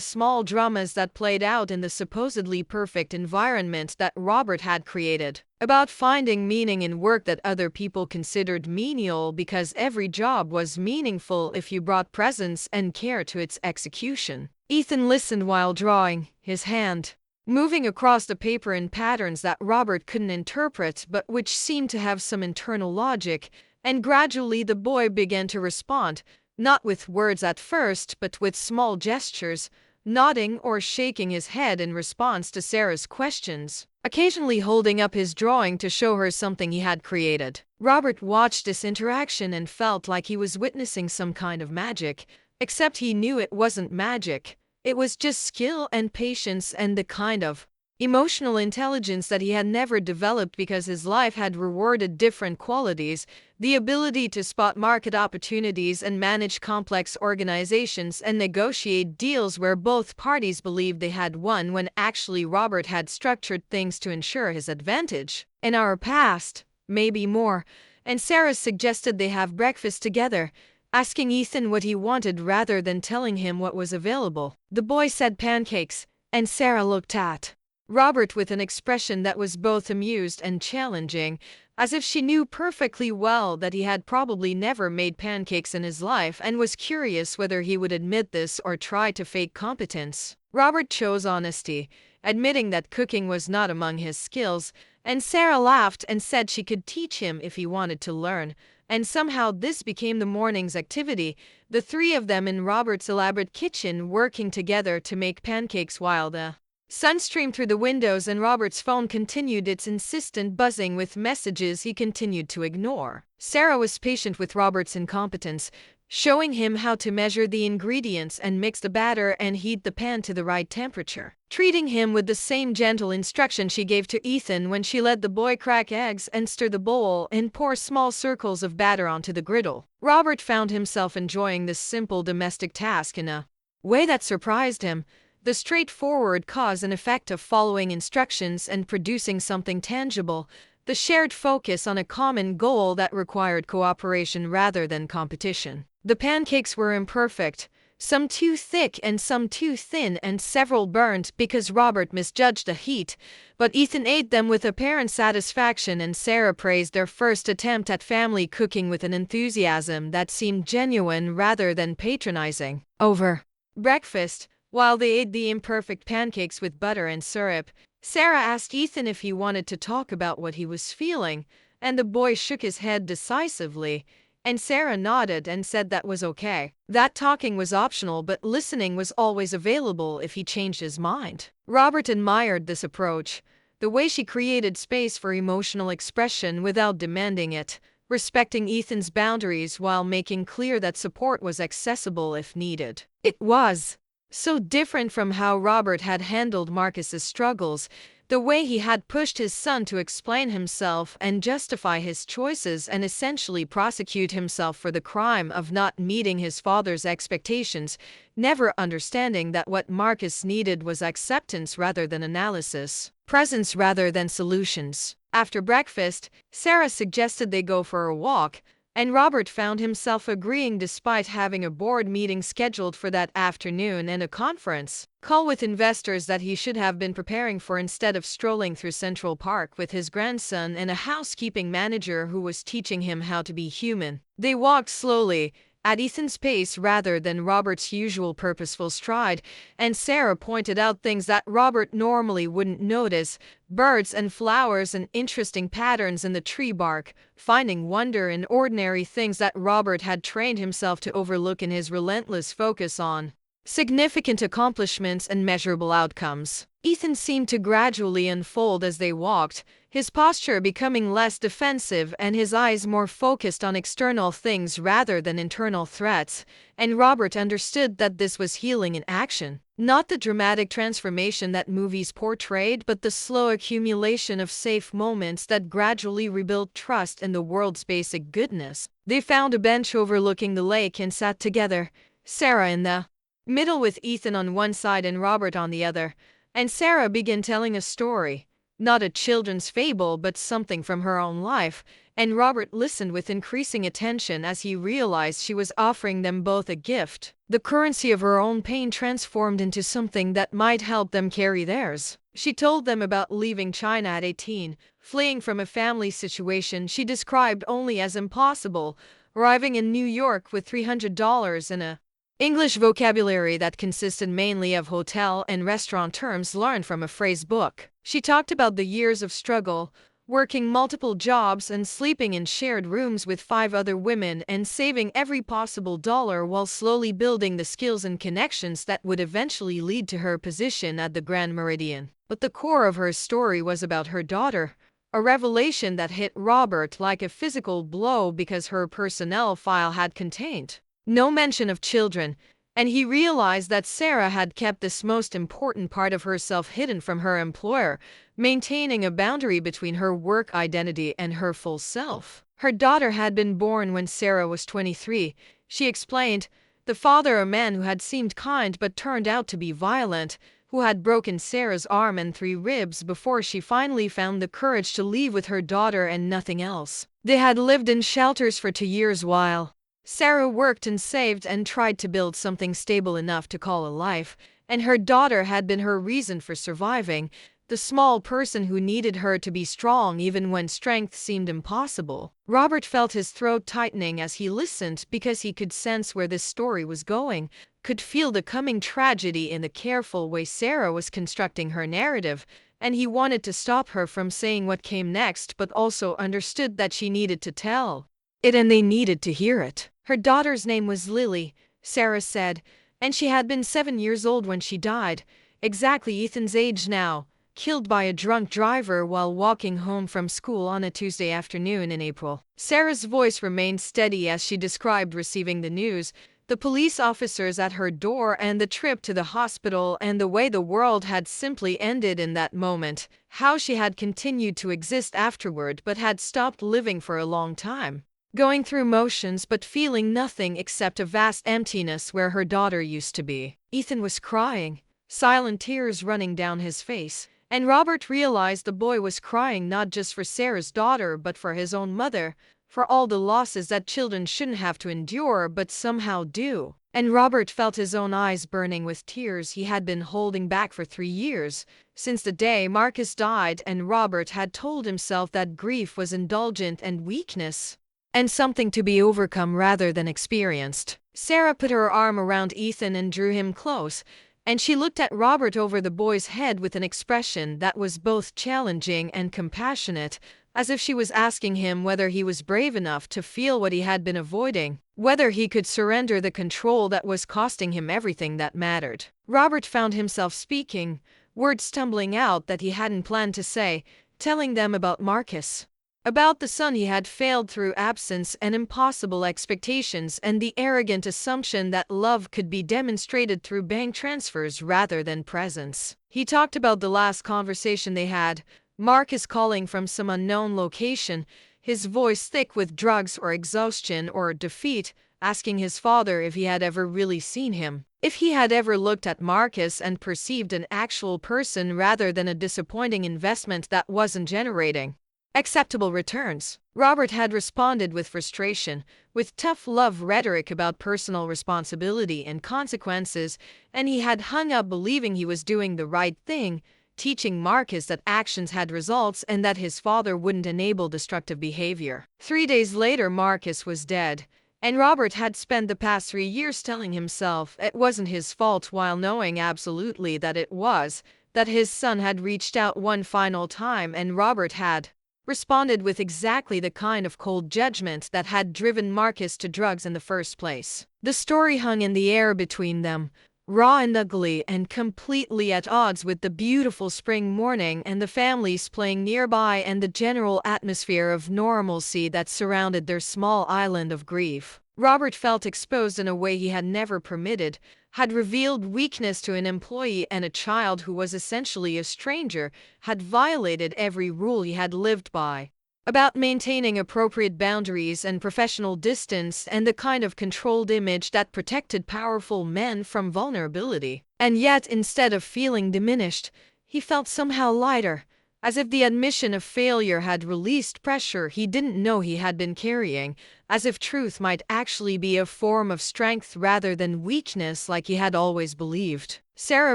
small dramas that played out in the supposedly perfect environment that Robert had created, about finding meaning in work that other people considered menial because every job was meaningful if you brought presence and care to its execution. Ethan listened while drawing, his hand moving across the paper in patterns that Robert couldn't interpret but which seemed to have some internal logic, and gradually the boy began to respond, not with words at first, but with small gestures, nodding or shaking his head in response to Sarah's questions, occasionally holding up his drawing to show her something he had created. Robert watched this interaction and felt like he was witnessing some kind of magic, except he knew it wasn't magic. It was just skill and patience and the kind of emotional intelligence that he had never developed because his life had rewarded different qualities, the ability to spot market opportunities and manage complex organizations and negotiate deals where both parties believed they had won when actually Robert had structured things to ensure his advantage. In our past, maybe more, and Sarah suggested they have breakfast together, asking Ethan what he wanted rather than telling him what was available. The boy said pancakes, and Sarah looked at Robert with an expression that was both amused and challenging, as if she knew perfectly well that he had probably never made pancakes in his life and was curious whether he would admit this or try to fake competence. Robert chose honesty, admitting that cooking was not among his skills, and Sarah laughed and said she could teach him if he wanted to learn, and somehow this became the morning's activity, the three of them in Robert's elaborate kitchen working together to make pancakes while the sun streamed through the windows and Robert's phone continued its insistent buzzing with messages he continued to ignore. Sarah was patient with Robert's incompetence, showing him how to measure the ingredients and mix the batter and heat the pan to the right temperature, treating him with the same gentle instruction she gave to Ethan when she let the boy crack eggs and stir the bowl and pour small circles of batter onto the griddle. Robert found himself enjoying this simple domestic task in a way that surprised him. The straightforward cause and effect of following instructions and producing something tangible, the shared focus on a common goal that required cooperation rather than competition. The pancakes were imperfect, some too thick and some too thin and several burned because Robert misjudged the heat, but Ethan ate them with apparent satisfaction and Sarah praised their first attempt at family cooking with an enthusiasm that seemed genuine rather than patronizing. Over breakfast, while they ate the imperfect pancakes with butter and syrup, Sarah asked Ethan if he wanted to talk about what he was feeling, and the boy shook his head decisively, and Sarah nodded and said that was okay. That talking was optional, but listening was always available if he changed his mind. Robert admired this approach, the way she created space for emotional expression without demanding it, respecting Ethan's boundaries while making clear that support was accessible if needed. It was so different from how Robert had handled Marcus's struggles, the way he had pushed his son to explain himself and justify his choices and essentially prosecute himself for the crime of not meeting his father's expectations, never understanding that what Marcus needed was acceptance rather than analysis, presence rather than solutions. After breakfast, Sarah suggested they go for a walk, and Robert found himself agreeing despite having a board meeting scheduled for that afternoon and a conference call with investors that he should have been preparing for instead of strolling through Central Park with his grandson and a housekeeping manager who was teaching him how to be human. They walked slowly, at Ethan's pace rather than Robert's usual purposeful stride, and Sarah pointed out things that Robert normally wouldn't notice, birds and flowers and interesting patterns in the tree bark, finding wonder in ordinary things that Robert had trained himself to overlook in his relentless focus on significant accomplishments and measurable outcomes. Ethan seemed to gradually unfold as they walked, his posture becoming less defensive and his eyes more focused on external things rather than internal threats, and Robert understood that this was healing in action. Not the dramatic transformation that movies portrayed, but the slow accumulation of safe moments that gradually rebuilt trust in the world's basic goodness. They found a bench overlooking the lake and sat together, Sarah in the middle with Ethan on one side and Robert on the other, and Sarah began telling a story. Not a children's fable, but something from her own life, and Robert listened with increasing attention as he realized she was offering them both a gift. The currency of her own pain transformed into something that might help them carry theirs. She told them about leaving China at 18, fleeing from a family situation she described only as impossible, arriving in New York with $300 in a English vocabulary that consisted mainly of hotel and restaurant terms learned from a phrase book. She talked about the years of struggle, working multiple jobs and sleeping in shared rooms with 5 other women and saving every possible dollar while slowly building the skills and connections that would eventually lead to her position at the Grand Meridian. But the core of her story was about her daughter, a revelation that hit Robert like a physical blow because her personnel file had contained no mention of children, and he realized that Sarah had kept this most important part of herself hidden from her employer, maintaining a boundary between her work identity and her full self. Her daughter had been born when Sarah was 23, she explained, the father a man who had seemed kind but turned out to be violent, who had broken Sarah's arm and 3 ribs before she finally found the courage to leave with her daughter and nothing else. They had lived in shelters for 2 years while Sarah worked and saved and tried to build something stable enough to call a life, and her daughter had been her reason for surviving, the small person who needed her to be strong even when strength seemed impossible. Robert felt his throat tightening as he listened because he could sense where this story was going, could feel the coming tragedy in the careful way Sarah was constructing her narrative, and he wanted to stop her from saying what came next but also understood that she needed to tell it and they needed to hear it. Her daughter's name was Lily, Sarah said, and she had been 7 years old when she died, exactly Ethan's age now, killed by a drunk driver while walking home from school on a Tuesday afternoon in April. Sarah's voice remained steady as she described receiving the news, the police officers at her door and the trip to the hospital and the way the world had simply ended in that moment, how she had continued to exist afterward but had stopped living for a long time, going through motions but feeling nothing except a vast emptiness where her daughter used to be. Ethan was crying, silent tears running down his face, and Robert realized the boy was crying not just for Sarah's daughter but for his own mother, for all the losses that children shouldn't have to endure but somehow do. And Robert felt his own eyes burning with tears he had been holding back for 3 years, since the day Marcus died, and Robert had told himself that grief was indulgent and weakness, and something to be overcome rather than experienced. Sarah put her arm around Ethan and drew him close, and she looked at Robert over the boy's head with an expression that was both challenging and compassionate, as if she was asking him whether he was brave enough to feel what he had been avoiding, whether he could surrender the control that was costing him everything that mattered. Robert found himself speaking, words stumbling out that he hadn't planned to say, telling them about Marcus, about the son he had failed through absence and impossible expectations and the arrogant assumption that love could be demonstrated through bank transfers rather than presence. He talked about the last conversation they had, Marcus calling from some unknown location, his voice thick with drugs or exhaustion or defeat, asking his father if he had ever really seen him, if he had ever looked at Marcus and perceived an actual person rather than a disappointing investment that wasn't generating acceptable returns. Robert had responded with frustration, with tough love rhetoric about personal responsibility and consequences, and he had hung up believing he was doing the right thing, teaching Marcus that actions had results and that his father wouldn't enable destructive behavior. 3 days later, Marcus was dead, and Robert had spent the past 3 years telling himself it wasn't his fault while knowing absolutely that it was, that his son had reached out one final time and Robert had responded with exactly the kind of cold judgment that had driven Marcus to drugs in the first place. The story hung in the air between them, raw and ugly and completely at odds with the beautiful spring morning and the families playing nearby and the general atmosphere of normalcy that surrounded their small island of grief. Robert felt exposed in a way he had never permitted, had revealed weakness to an employee, and a child who was essentially a stranger had violated every rule he had lived by. About maintaining appropriate boundaries and professional distance and the kind of controlled image that protected powerful men from vulnerability. And yet, instead of feeling diminished, he felt somehow lighter, as if the admission of failure had released pressure he didn't know he had been carrying, as if truth might actually be a form of strength rather than weakness like he had always believed. Sarah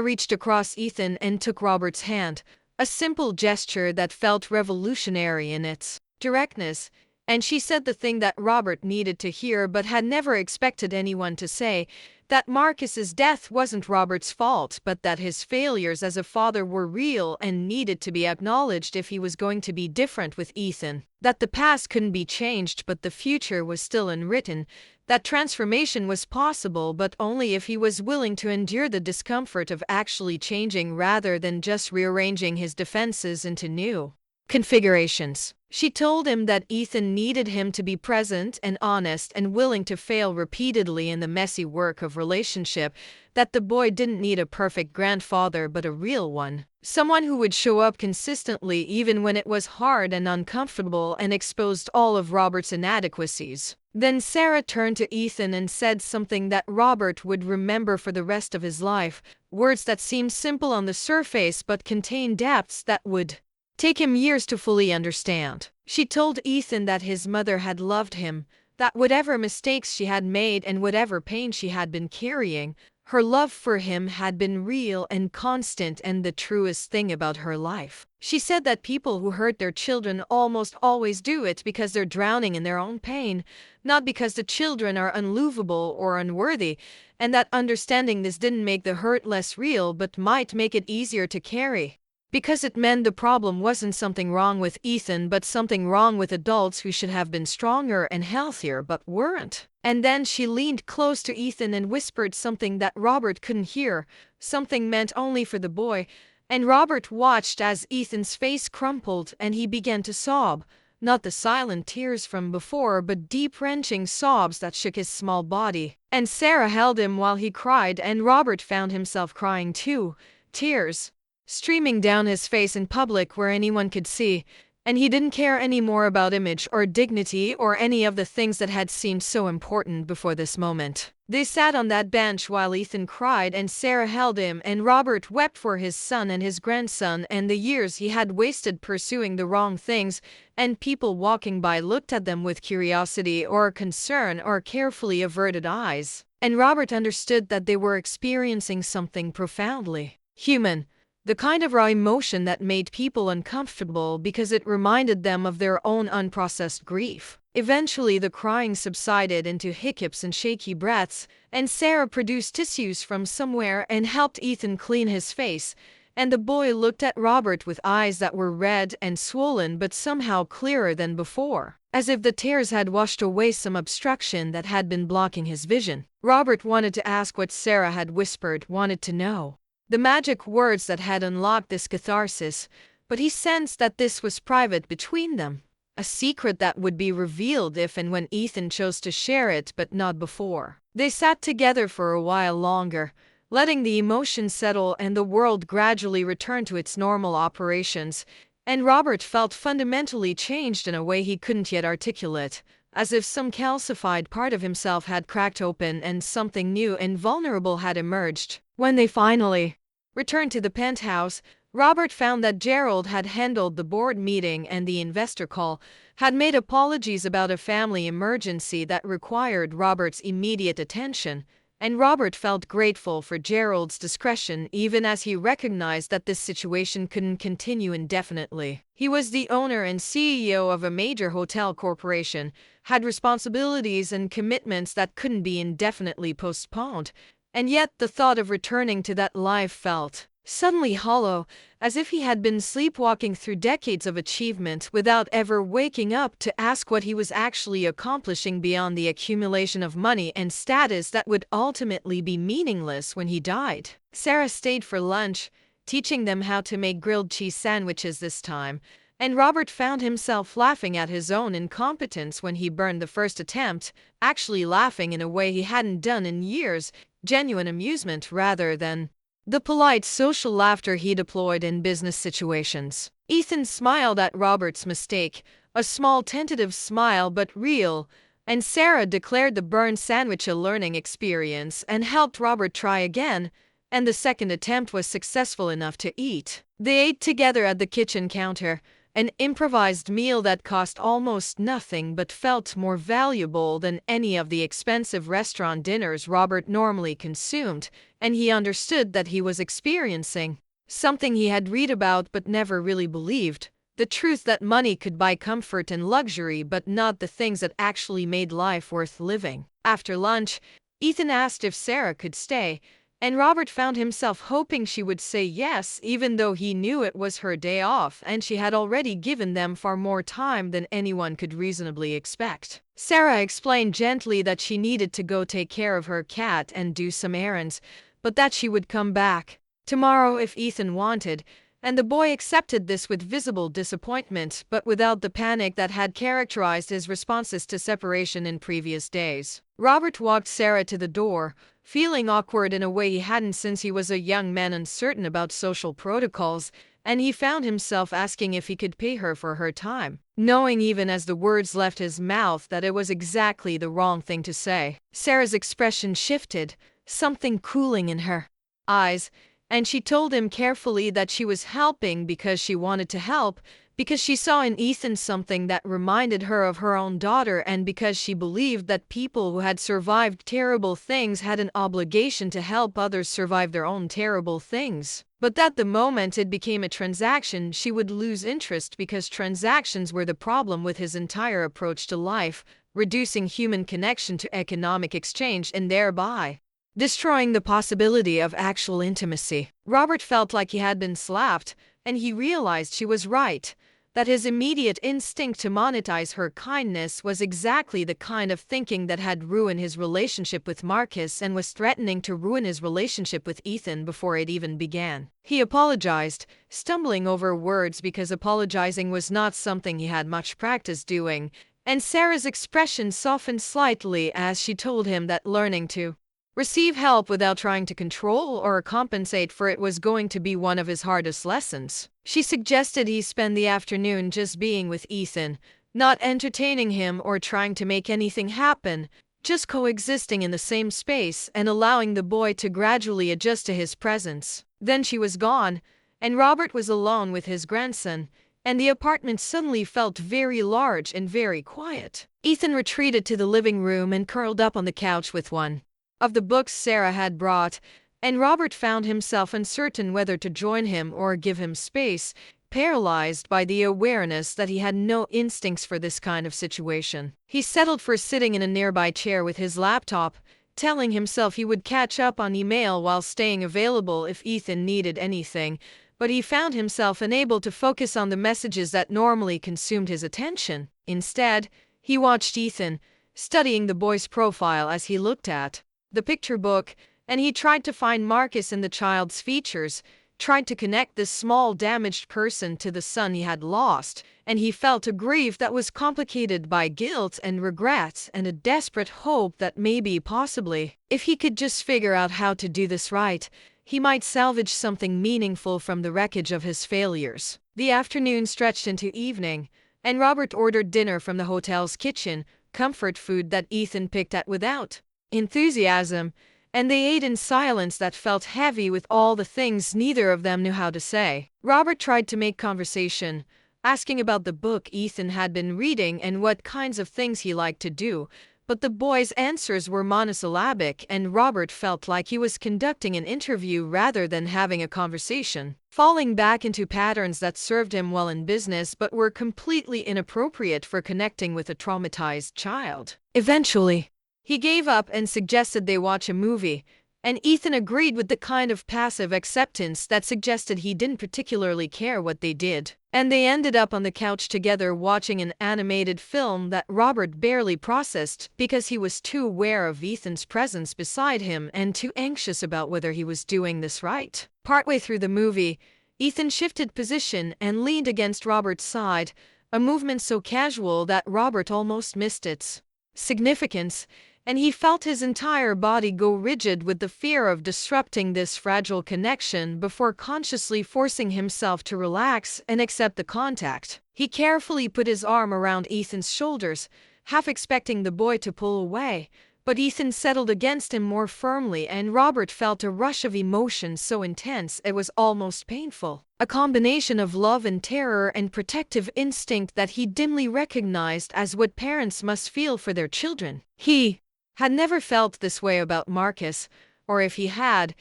reached across Ethan and took Robert's hand, a simple gesture that felt revolutionary in its directness, and she said the thing that Robert needed to hear but had never expected anyone to say, that Marcus's death wasn't Robert's fault, but that his failures as a father were real and needed to be acknowledged if he was going to be different with Ethan. That the past couldn't be changed, but the future was still unwritten. That transformation was possible, but only if he was willing to endure the discomfort of actually changing rather than just rearranging his defenses into new configurations. She told him that Ethan needed him to be present and honest and willing to fail repeatedly in the messy work of relationship, that the boy didn't need a perfect grandfather but a real one. Someone who would show up consistently even when it was hard and uncomfortable and exposed all of Robert's inadequacies. Then Sarah turned to Ethan and said something that Robert would remember for the rest of his life, words that seemed simple on the surface but contained depths that would take him years to fully understand. She told Ethan that his mother had loved him, that whatever mistakes she had made and whatever pain she had been carrying, her love for him had been real and constant and the truest thing about her life. She said that people who hurt their children almost always do it because they're drowning in their own pain, not because the children are unlovable or unworthy, and that understanding this didn't make the hurt less real but might make it easier to carry. Because it meant the problem wasn't something wrong with Ethan but something wrong with adults who should have been stronger and healthier but weren't. And then she leaned close to Ethan and whispered something that Robert couldn't hear, something meant only for the boy, and Robert watched as Ethan's face crumpled and he began to sob, not the silent tears from before but deep wrenching sobs that shook his small body. And Sarah held him while he cried, and Robert found himself crying too, tears streaming down his face in public where anyone could see, and he didn't care any more about image or dignity or any of the things that had seemed so important before this moment. They sat on that bench while Ethan cried and Sarah held him, and Robert wept for his son and his grandson and the years he had wasted pursuing the wrong things, and people walking by looked at them with curiosity or concern or carefully averted eyes. And Robert understood that they were experiencing something profoundly human, the kind of raw emotion that made people uncomfortable because it reminded them of their own unprocessed grief. Eventually, the crying subsided into hiccups and shaky breaths, and Sarah produced tissues from somewhere and helped Ethan clean his face, and the boy looked at Robert with eyes that were red and swollen but somehow clearer than before, as if the tears had washed away some obstruction that had been blocking his vision. Robert wanted to ask what Sarah had whispered, wanted to know the magic words that had unlocked this catharsis, but he sensed that this was private between them, a secret that would be revealed if and when Ethan chose to share it, but not before. They sat together for a while longer, letting the emotion settle and the world gradually return to its normal operations, and Robert felt fundamentally changed in a way he couldn't yet articulate, as if some calcified part of himself had cracked open and something new and vulnerable had emerged. When they finally returned to the penthouse, Robert found that Gerald had handled the board meeting and the investor call, had made apologies about a family emergency that required Robert's immediate attention, and Robert felt grateful for Gerald's discretion even as he recognized that this situation couldn't continue indefinitely. He was the owner and CEO of a major hotel corporation, had responsibilities and commitments that couldn't be indefinitely postponed, and yet the thought of returning to that life felt suddenly hollow, as if he had been sleepwalking through decades of achievement without ever waking up to ask what he was actually accomplishing beyond the accumulation of money and status that would ultimately be meaningless when he died. Sarah stayed for lunch, teaching them how to make grilled cheese sandwiches this time, and Robert found himself laughing at his own incompetence when he burned the first attempt, actually laughing in a way he hadn't done in years, genuine amusement rather than the polite social laughter he deployed in business situations. Ethan smiled at Robert's mistake, a small tentative smile but real, and Sarah declared the burn sandwich a learning experience and helped Robert try again, and the second attempt was successful enough to eat. They ate together at the kitchen counter, an improvised meal that cost almost nothing but felt more valuable than any of the expensive restaurant dinners Robert normally consumed, and he understood that he was experiencing something he had read about but never really believed, the truth that money could buy comfort and luxury but not the things that actually made life worth living. After lunch, Ethan asked if Sarah could stay, and Robert found himself hoping she would say yes, even though he knew it was her day off and she had already given them far more time than anyone could reasonably expect. Sarah explained gently that she needed to go take care of her cat and do some errands, but that she would come back tomorrow if Ethan wanted, and the boy accepted this with visible disappointment, but without the panic that had characterized his responses to separation in previous days. Robert walked Sarah to the door, feeling awkward in a way he hadn't since he was a young man uncertain about social protocols, and he found himself asking if he could pay her for her time, knowing even as the words left his mouth that it was exactly the wrong thing to say. Sarah's expression shifted, something cooling in her eyes, and she told him carefully that she was helping because she wanted to help, because she saw in Ethan something that reminded her of her own daughter, and because she believed that people who had survived terrible things had an obligation to help others survive their own terrible things. But that the moment it became a transaction, she would lose interest because transactions were the problem with his entire approach to life, reducing human connection to economic exchange and thereby destroying the possibility of actual intimacy. Robert felt like he had been slapped, and he realized she was right, that his immediate instinct to monetize her kindness was exactly the kind of thinking that had ruined his relationship with Marcus and was threatening to ruin his relationship with Ethan before it even began. He apologized, stumbling over words because apologizing was not something he had much practice doing, and Sarah's expression softened slightly as she told him that learning to receive help without trying to control or compensate for it was going to be one of his hardest lessons. She suggested he spend the afternoon just being with Ethan, not entertaining him or trying to make anything happen, just coexisting in the same space and allowing the boy to gradually adjust to his presence. Then she was gone, and Robert was alone with his grandson, and the apartment suddenly felt very large and very quiet. Ethan retreated to the living room and curled up on the couch with one of the books Sarah had brought, and Robert found himself uncertain whether to join him or give him space, paralyzed by the awareness that he had no instincts for this kind of situation. He settled for sitting in a nearby chair with his laptop, telling himself he would catch up on email while staying available if Ethan needed anything, but he found himself unable to focus on the messages that normally consumed his attention. Instead, he watched Ethan, studying the boy's profile as he looked at the picture book, and he tried to find Marcus in the child's features, tried to connect this small damaged person to the son he had lost, and he felt a grief that was complicated by guilt and regret and a desperate hope that maybe, possibly, if he could just figure out how to do this right, he might salvage something meaningful from the wreckage of his failures. The afternoon stretched into evening, and Robert ordered dinner from the hotel's kitchen, comfort food that Ethan picked at without enthusiasm, and they ate in silence that felt heavy with all the things neither of them knew how to say. Robert tried to make conversation, asking about the book Ethan had been reading and what kinds of things he liked to do, but the boy's answers were monosyllabic, and Robert felt like he was conducting an interview rather than having a conversation, falling back into patterns that served him well in business but were completely inappropriate for connecting with a traumatized child. Eventually, he gave up and suggested they watch a movie, and Ethan agreed with the kind of passive acceptance that suggested he didn't particularly care what they did. And they ended up on the couch together watching an animated film that Robert barely processed because he was too aware of Ethan's presence beside him and too anxious about whether he was doing this right. Partway through the movie, Ethan shifted position and leaned against Robert's side, a movement so casual that Robert almost missed its significance, and he felt his entire body go rigid with the fear of disrupting this fragile connection before consciously forcing himself to relax and accept the contact. He carefully put his arm around Ethan's shoulders, half expecting the boy to pull away, but Ethan settled against him more firmly, and Robert felt a rush of emotion so intense it was almost painful. A combination of love and terror and protective instinct that he dimly recognized as what parents must feel for their children. He had never felt this way about Marcus, or if he had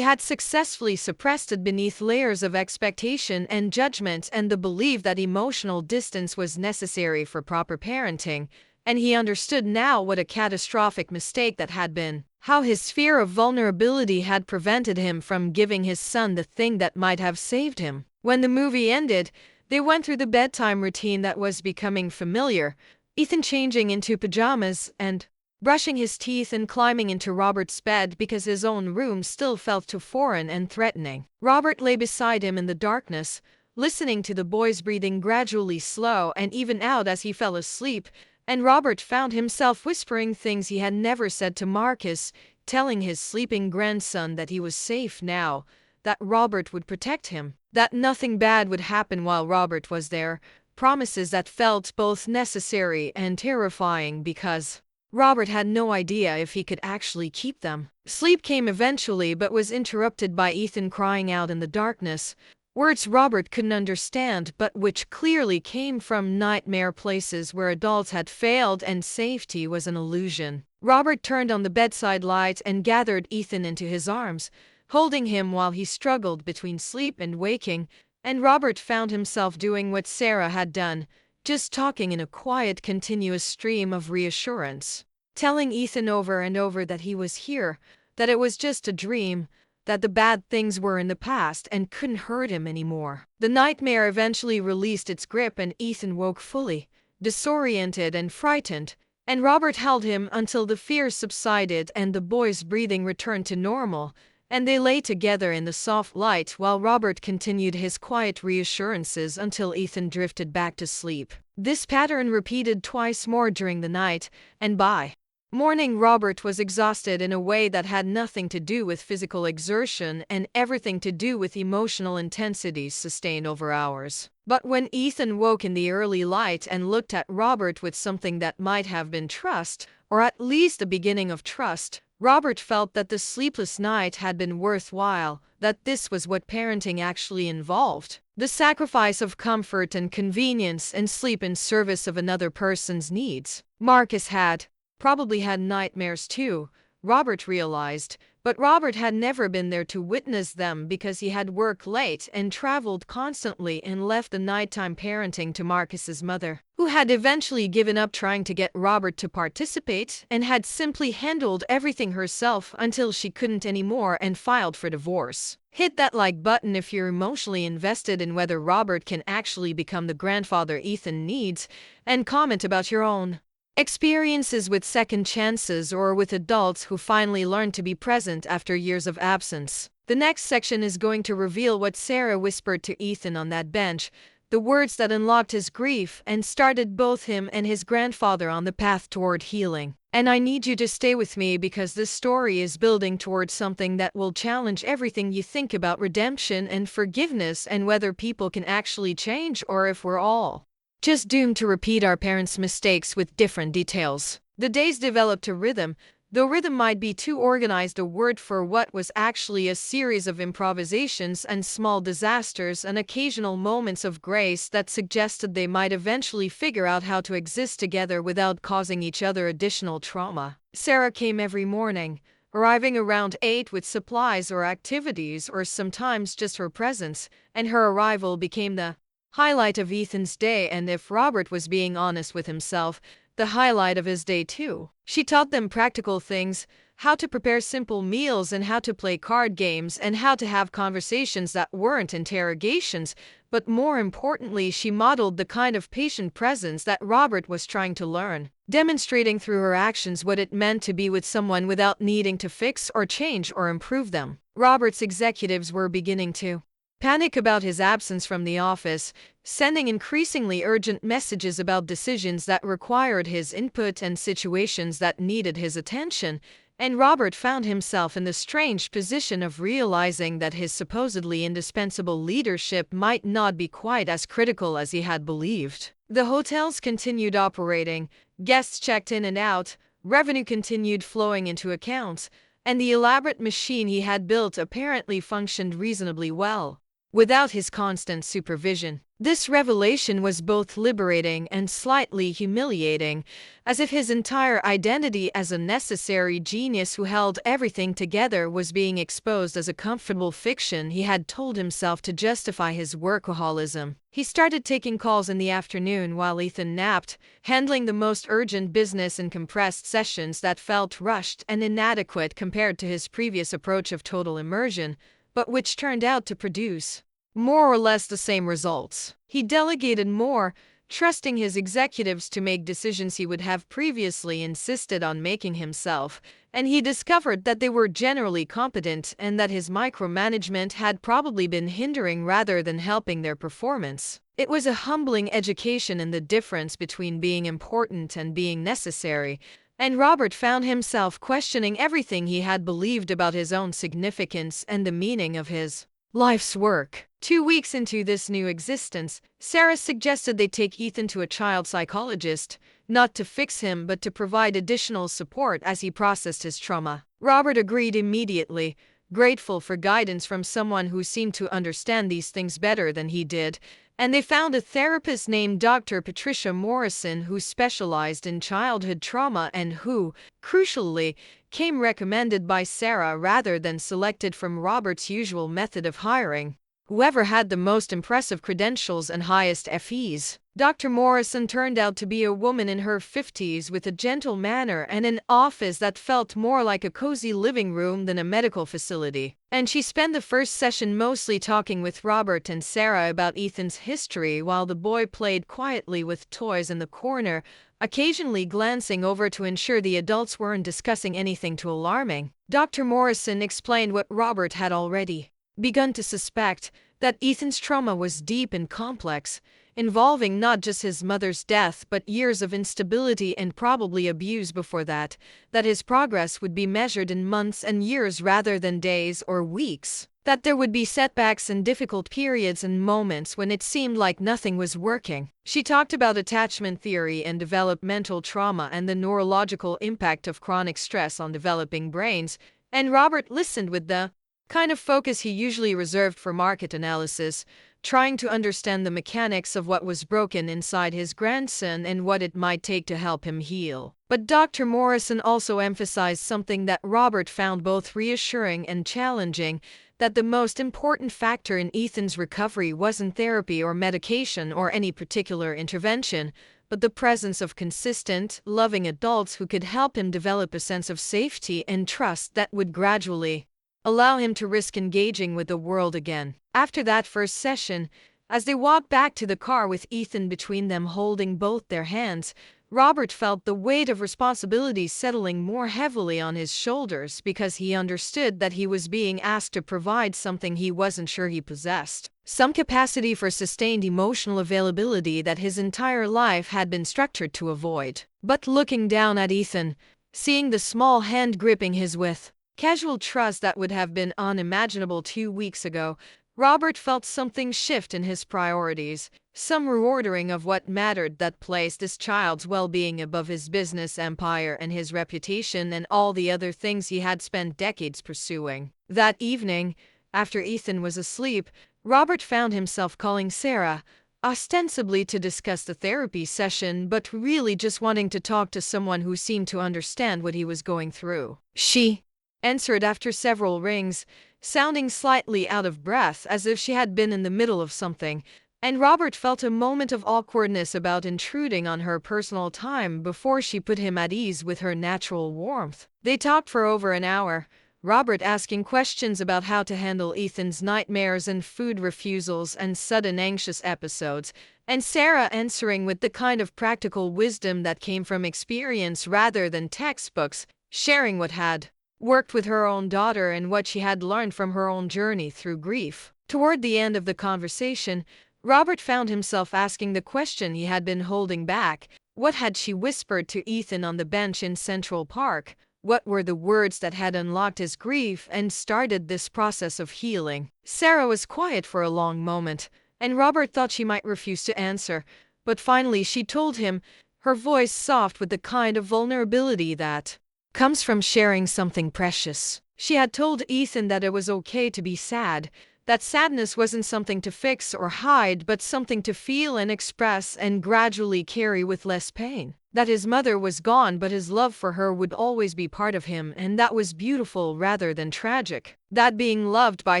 successfully suppressed it beneath layers of expectation and judgment and the belief that emotional distance was necessary for proper parenting. And he understood now what a catastrophic mistake that had been. How his fear of vulnerability had prevented him from giving his son the thing that might have saved him. When the movie ended, they went through the bedtime routine that was becoming familiar, Ethan changing into pajamas and brushing his teeth and climbing into Robert's bed because his own room still felt too foreign and threatening. Robert lay beside him in the darkness, listening to the boy's breathing gradually slow and even out as he fell asleep, and Robert found himself whispering things he had never said to Marcus, telling his sleeping grandson that he was safe now, that Robert would protect him, that nothing bad would happen while Robert was there, promises that felt both necessary and terrifying because Robert had no idea if he could actually keep them. Sleep came eventually but was interrupted by Ethan crying out in the darkness, words Robert couldn't understand but which clearly came from nightmare places where adults had failed and safety was an illusion. Robert turned on the bedside light and gathered Ethan into his arms, holding him while he struggled between sleep and waking, and Robert found himself doing what Sarah had done, just talking in a quiet, continuous stream of reassurance, telling Ethan over and over that he was here, that it was just a dream, that the bad things were in the past and couldn't hurt him anymore. The nightmare eventually released its grip and Ethan woke fully, disoriented and frightened, and Robert held him until the fear subsided and the boy's breathing returned to normal, and they lay together in the soft light while Robert continued his quiet reassurances until Ethan drifted back to sleep. This pattern repeated twice more during the night, and by morning Robert was exhausted in a way that had nothing to do with physical exertion and everything to do with emotional intensity sustained over hours. But when Ethan woke in the early light and looked at Robert with something that might have been trust, or at least the beginning of trust, Robert felt that the sleepless night had been worthwhile, that this was what parenting actually involved. The sacrifice of comfort and convenience and sleep in service of another person's needs. Marcus had probably had nightmares too, Robert realized, but Robert had never been there to witness them because he had worked late and traveled constantly and left the nighttime parenting to Marcus's mother, who had eventually given up trying to get Robert to participate and had simply handled everything herself until she couldn't anymore and filed for divorce. Hit that like button if you're emotionally invested in whether Robert can actually become the grandfather Ethan needs, and comment about your own experiences with second chances or with adults who finally learn to be present after years of absence. The next section is going to reveal what Sarah whispered to Ethan on that bench, the words that unlocked his grief and started both him and his grandfather on the path toward healing. And I need you to stay with me because this story is building towards something that will challenge everything you think about redemption and forgiveness and whether people can actually change or if we're all just doomed to repeat our parents' mistakes with different details. The days developed a rhythm, though rhythm might be too organized a word for what was actually a series of improvisations and small disasters and occasional moments of grace that suggested they might eventually figure out how to exist together without causing each other additional trauma. Sarah came every morning, arriving around 8 with supplies or activities or sometimes just her presence, and her arrival became the highlight of Ethan's day and, if Robert was being honest with himself, the highlight of his day too. She taught them practical things, how to prepare simple meals and how to play card games and how to have conversations that weren't interrogations, but more importantly she modeled the kind of patient presence that Robert was trying to learn, demonstrating through her actions what it meant to be with someone without needing to fix or change or improve them. Robert's executives were beginning to panic about his absence from the office, sending increasingly urgent messages about decisions that required his input and situations that needed his attention, and Robert found himself in the strange position of realizing that his supposedly indispensable leadership might not be quite as critical as he had believed. The hotels continued operating, guests checked in and out, revenue continued flowing into accounts, and the elaborate machine he had built apparently functioned reasonably well. Without his constant supervision, this revelation was both liberating and slightly humiliating, as if his entire identity as a necessary genius who held everything together was being exposed as a comfortable fiction he had told himself to justify his workaholism. He started taking calls in the afternoon while Ethan napped, handling the most urgent business in compressed sessions that felt rushed and inadequate compared to his previous approach of total immersion, but which turned out to produce more or less the same results. He delegated more, trusting his executives to make decisions he would have previously insisted on making himself, and he discovered that they were generally competent and that his micromanagement had probably been hindering rather than helping their performance. It was a humbling education in the difference between being important and being necessary, and Robert found himself questioning everything he had believed about his own significance and the meaning of his life's work. 2 weeks into this new existence, Sarah suggested they take Ethan to a child psychologist, not to fix him but to provide additional support as he processed his trauma. Robert agreed immediately, grateful for guidance from someone who seemed to understand these things better than he did, and they found a therapist named Dr. Patricia Morrison who specialized in childhood trauma and who, crucially, came recommended by Sarah rather than selected from Robert's usual method of hiring whoever had the most impressive credentials and highest FEs. Dr. Morrison turned out to be a woman in her 50s with a gentle manner and an office that felt more like a cozy living room than a medical facility. And she spent the first session mostly talking with Robert and Sarah about Ethan's history while the boy played quietly with toys in the corner, occasionally glancing over to ensure the adults weren't discussing anything too alarming. Dr. Morrison explained what Robert had already begun to suspect, that Ethan's trauma was deep and complex, involving not just his mother's death but years of instability and probably abuse before that his progress would be measured in months and years rather than days or weeks, that there would be setbacks and difficult periods and moments when it seemed like nothing was working. She talked about attachment theory and developmental trauma and the neurological impact of chronic stress on developing brains, and Robert listened with the kind of focus he usually reserved for market analysis, trying to understand the mechanics of what was broken inside his grandson and what it might take to help him heal. But Dr. Morrison also emphasized something that Robert found both reassuring and challenging, that the most important factor in Ethan's recovery wasn't therapy or medication or any particular intervention, but the presence of consistent, loving adults who could help him develop a sense of safety and trust that would gradually allow him to risk engaging with the world again. After that first session, as they walked back to the car with Ethan between them holding both their hands, Robert felt the weight of responsibility settling more heavily on his shoulders because he understood that he was being asked to provide something he wasn't sure he possessed. Some capacity for sustained emotional availability that his entire life had been structured to avoid. But looking down at Ethan, seeing the small hand gripping his with casual trust that would have been unimaginable 2 weeks ago, Robert felt something shift in his priorities, some reordering of what mattered that placed his child's well-being above his business empire and his reputation and all the other things he had spent decades pursuing. That evening, after Ethan was asleep, Robert found himself calling Sarah, ostensibly to discuss the therapy session, but really just wanting to talk to someone who seemed to understand what he was going through. She answered after several rings, sounding slightly out of breath as if she had been in the middle of something, and Robert felt a moment of awkwardness about intruding on her personal time before she put him at ease with her natural warmth. They talked for over an hour, Robert asking questions about how to handle Ethan's nightmares and food refusals and sudden anxious episodes, and Sarah answering with the kind of practical wisdom that came from experience rather than textbooks, sharing what had worked with her own daughter and what she had learned from her own journey through grief. Toward the end of the conversation, Robert found himself asking the question he had been holding back. What had she whispered to Ethan on the bench in Central Park? What were the words that had unlocked his grief and started this process of healing? Sarah was quiet for a long moment, and Robert thought she might refuse to answer. But finally she told him, her voice soft with the kind of vulnerability that comes from sharing something precious. She had told Ethan that it was okay to be sad, that sadness wasn't something to fix or hide, but something to feel and express and gradually carry with less pain. That his mother was gone, but his love for her would always be part of him, and that was beautiful rather than tragic. That being loved by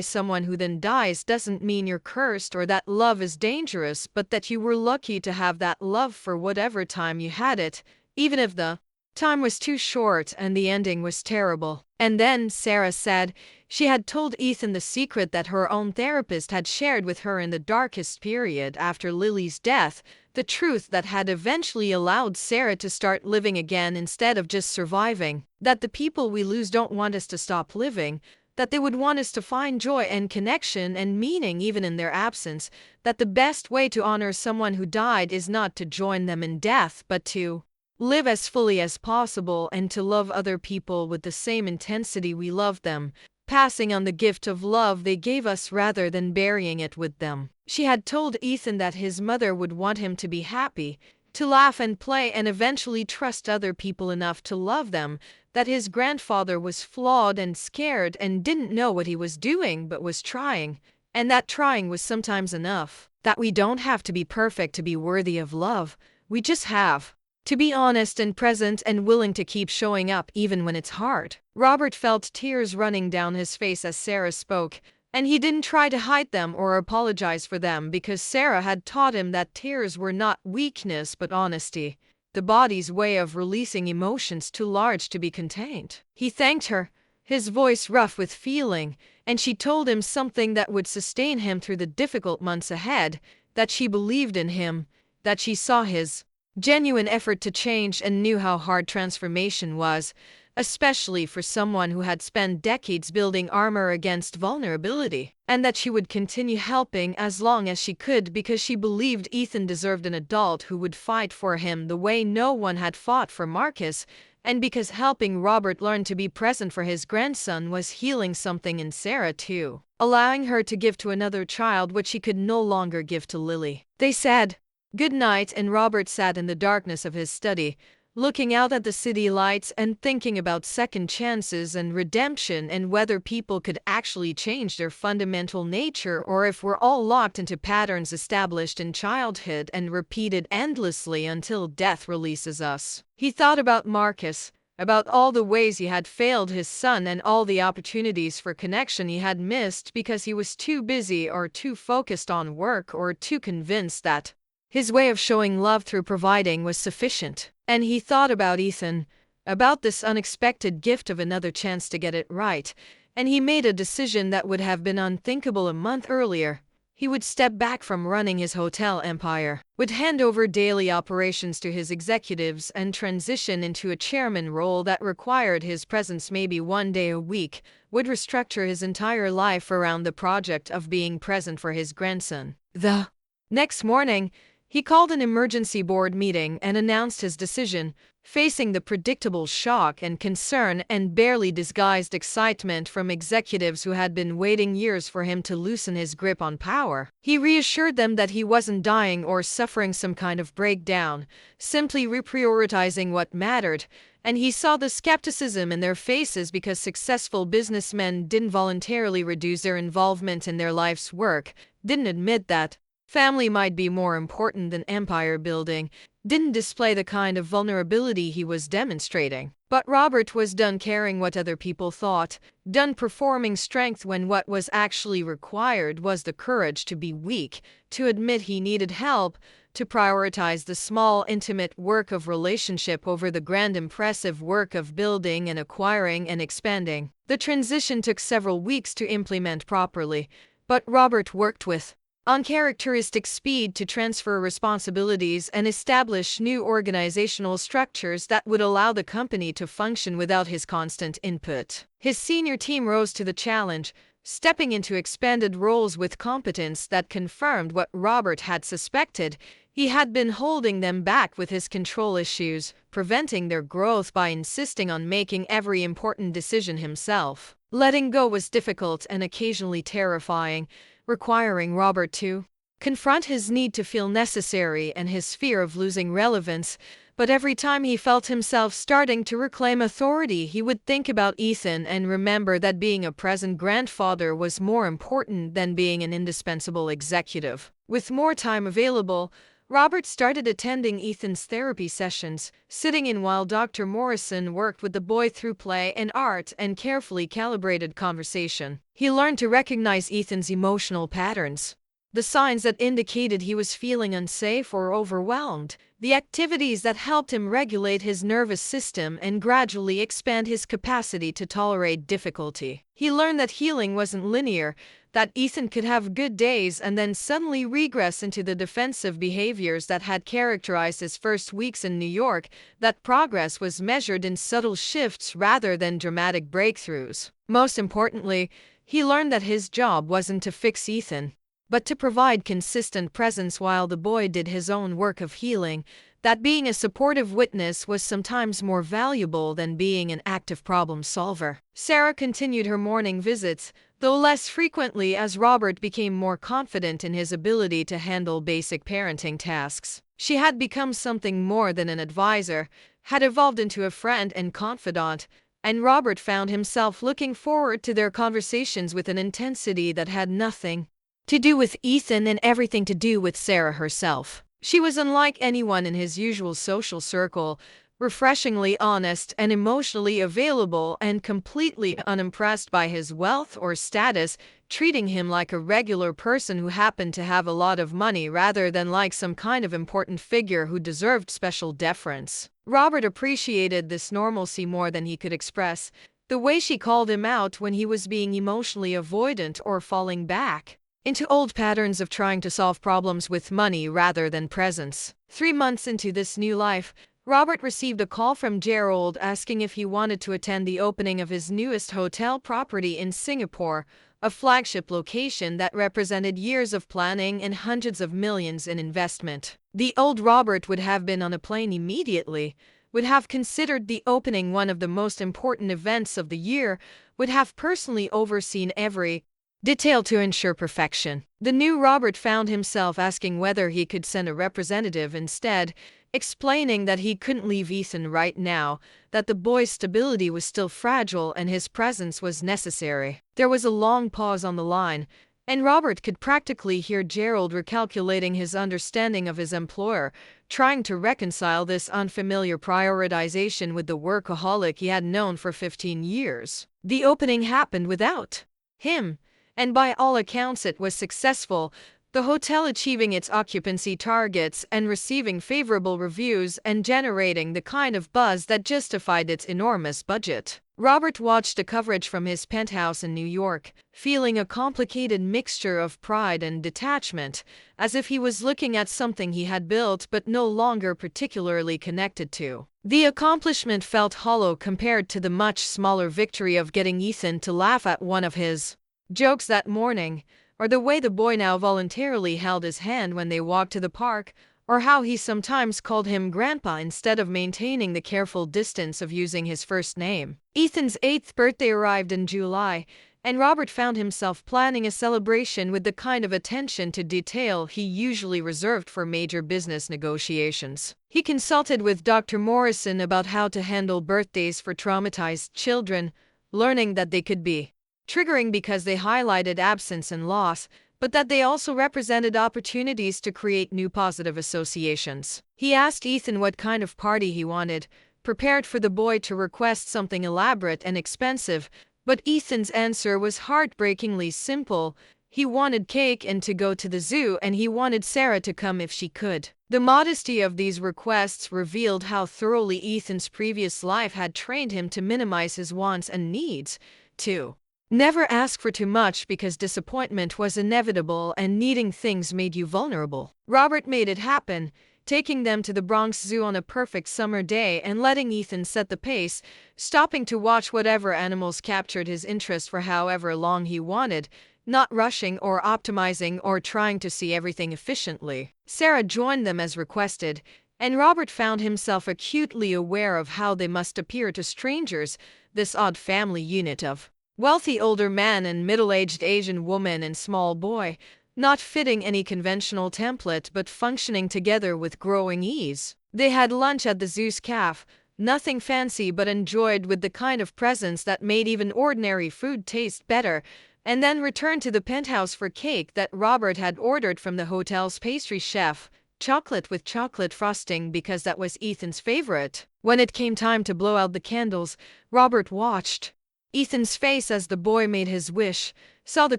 someone who then dies doesn't mean you're cursed or that love is dangerous, but that you were lucky to have that love for whatever time you had it, even if the time was too short and the ending was terrible. And then, Sarah said, she had told Ethan the secret that her own therapist had shared with her in the darkest period after Lily's death, the truth that had eventually allowed Sarah to start living again instead of just surviving, that the people we lose don't want us to stop living, that they would want us to find joy and connection and meaning even in their absence, that the best way to honor someone who died is not to join them in death, but to live as fully as possible and to love other people with the same intensity we love them, passing on the gift of love they gave us rather than burying it with them. She had told Ethan that his mother would want him to be happy, to laugh and play and eventually trust other people enough to love them, that his grandfather was flawed and scared and didn't know what he was doing but was trying, and that trying was sometimes enough, that we don't have to be perfect to be worthy of love, we just have to be honest and present and willing to keep showing up even when it's hard. Robert felt tears running down his face as Sarah spoke, and he didn't try to hide them or apologize for them because Sarah had taught him that tears were not weakness but honesty, the body's way of releasing emotions too large to be contained. He thanked her, his voice rough with feeling, and she told him something that would sustain him through the difficult months ahead, that she believed in him, that she saw his genuine effort to change and knew how hard transformation was, especially for someone who had spent decades building armor against vulnerability, and that she would continue helping as long as she could because she believed Ethan deserved an adult who would fight for him the way no one had fought for Marcus, and because helping Robert learn to be present for his grandson was healing something in Sarah too, allowing her to give to another child what she could no longer give to Lily. They said good night, and Robert sat in the darkness of his study, looking out at the city lights and thinking about second chances and redemption and whether people could actually change their fundamental nature or if we're all locked into patterns established in childhood and repeated endlessly until death releases us. He thought about Marcus, about all the ways he had failed his son and all the opportunities for connection he had missed because he was too busy or too focused on work or too convinced that his way of showing love through providing was sufficient. And he thought about Ethan, about this unexpected gift of another chance to get it right, and he made a decision that would have been unthinkable a month earlier. He would step back from running his hotel empire, would hand over daily operations to his executives and transition into a chairman role that required his presence maybe one day a week, would restructure his entire life around the project of being present for his grandson. The next morning, he called an emergency board meeting and announced his decision, facing the predictable shock and concern and barely disguised excitement from executives who had been waiting years for him to loosen his grip on power. He reassured them that he wasn't dying or suffering some kind of breakdown, simply reprioritizing what mattered, and he saw the skepticism in their faces because successful businessmen didn't voluntarily reduce their involvement in their life's work, didn't admit that family might be more important than empire building, didn't display the kind of vulnerability he was demonstrating. But Robert was done caring what other people thought, done performing strength when what was actually required was the courage to be weak, to admit he needed help, to prioritize the small, intimate work of relationship over the grand, impressive work of building and acquiring and expanding. The transition took several weeks to implement properly, but Robert worked with uncharacteristic speed to transfer responsibilities and establish new organizational structures that would allow the company to function without his constant input. His senior team rose to the challenge, stepping into expanded roles with competence that confirmed what Robert had suspected. He had been holding them back with his control issues, preventing their growth by insisting on making every important decision himself. Letting go was difficult and occasionally terrifying, requiring Robert to confront his need to feel necessary and his fear of losing relevance. But every time he felt himself starting to reclaim authority, he would think about Ethan and remember that being a present grandfather was more important than being an indispensable executive. With more time available, Robert started attending Ethan's therapy sessions, sitting in while Dr. Morrison worked with the boy through play and art and carefully calibrated conversation. He learned to recognize Ethan's emotional patterns, the signs that indicated he was feeling unsafe or overwhelmed, the activities that helped him regulate his nervous system and gradually expand his capacity to tolerate difficulty. He learned that healing wasn't linear, that Ethan could have good days and then suddenly regress into the defensive behaviors that had characterized his first weeks in New York, that progress was measured in subtle shifts rather than dramatic breakthroughs. Most importantly, he learned that his job wasn't to fix Ethan, but to provide consistent presence while the boy did his own work of healing, that being a supportive witness was sometimes more valuable than being an active problem solver. Sarah continued her morning visits, though less frequently as Robert became more confident in his ability to handle basic parenting tasks. She had become something more than an advisor, had evolved into a friend and confidant, and Robert found himself looking forward to their conversations with an intensity that had nothing to do with Ethan and everything to do with Sarah herself. She was unlike anyone in his usual social circle, refreshingly honest and emotionally available and completely unimpressed by his wealth or status, treating him like a regular person who happened to have a lot of money rather than like some kind of important figure who deserved special deference. Robert appreciated this normalcy more than he could express, the way she called him out when he was being emotionally avoidant or falling back into old patterns of trying to solve problems with money rather than presence. 3 months into this new life, Robert received a call from Gerald asking if he wanted to attend the opening of his newest hotel property in Singapore, a flagship location that represented years of planning and hundreds of millions in investment. The old Robert would have been on a plane immediately, would have considered the opening one of the most important events of the year, would have personally overseen every detail to ensure perfection. The new Robert found himself asking whether he could send a representative instead, explaining that he couldn't leave Ethan right now, that the boy's stability was still fragile and his presence was necessary. There was a long pause on the line, and Robert could practically hear Gerald recalculating his understanding of his employer, trying to reconcile this unfamiliar prioritization with the workaholic he had known for 15 years. The opening happened without him, and by all accounts it was successful, the hotel achieving its occupancy targets and receiving favorable reviews and generating the kind of buzz that justified its enormous budget. Robert watched the coverage from his penthouse in New York, feeling a complicated mixture of pride and detachment, as if he was looking at something he had built but no longer particularly connected to. The accomplishment felt hollow compared to the much smaller victory of getting Ethan to laugh at one of his jokes that morning, or the way the boy now voluntarily held his hand when they walked to the park, or how he sometimes called him Grandpa instead of maintaining the careful distance of using his first name. Ethan's 8th birthday arrived in July, and Robert found himself planning a celebration with the kind of attention to detail he usually reserved for major business negotiations. He consulted with Dr. Morrison about how to handle birthdays for traumatized children, learning that they could be triggering because they highlighted absence and loss, but that they also represented opportunities to create new positive associations. He asked Ethan what kind of party he wanted, prepared for the boy to request something elaborate and expensive, but Ethan's answer was heartbreakingly simple. He wanted cake and to go to the zoo, and he wanted Sarah to come if she could. The modesty of these requests revealed how thoroughly Ethan's previous life had trained him to minimize his wants and needs, to never ask for too much because disappointment was inevitable and needing things made you vulnerable. Robert made it happen, taking them to the Bronx Zoo on a perfect summer day and letting Ethan set the pace, stopping to watch whatever animals captured his interest for however long he wanted, not rushing or optimizing or trying to see everything efficiently. Sarah joined them as requested, and Robert found himself acutely aware of how they must appear to strangers, this odd family unit of wealthy older man and middle-aged Asian woman and small boy, not fitting any conventional template but functioning together with growing ease. They had lunch at the Zoo's Cafe, nothing fancy but enjoyed with the kind of presence that made even ordinary food taste better, and then returned to the penthouse for cake that Robert had ordered from the hotel's pastry chef, chocolate with chocolate frosting because that was Ethan's favorite. When it came time to blow out the candles, Robert watched Ethan's face as the boy made his wish, saw the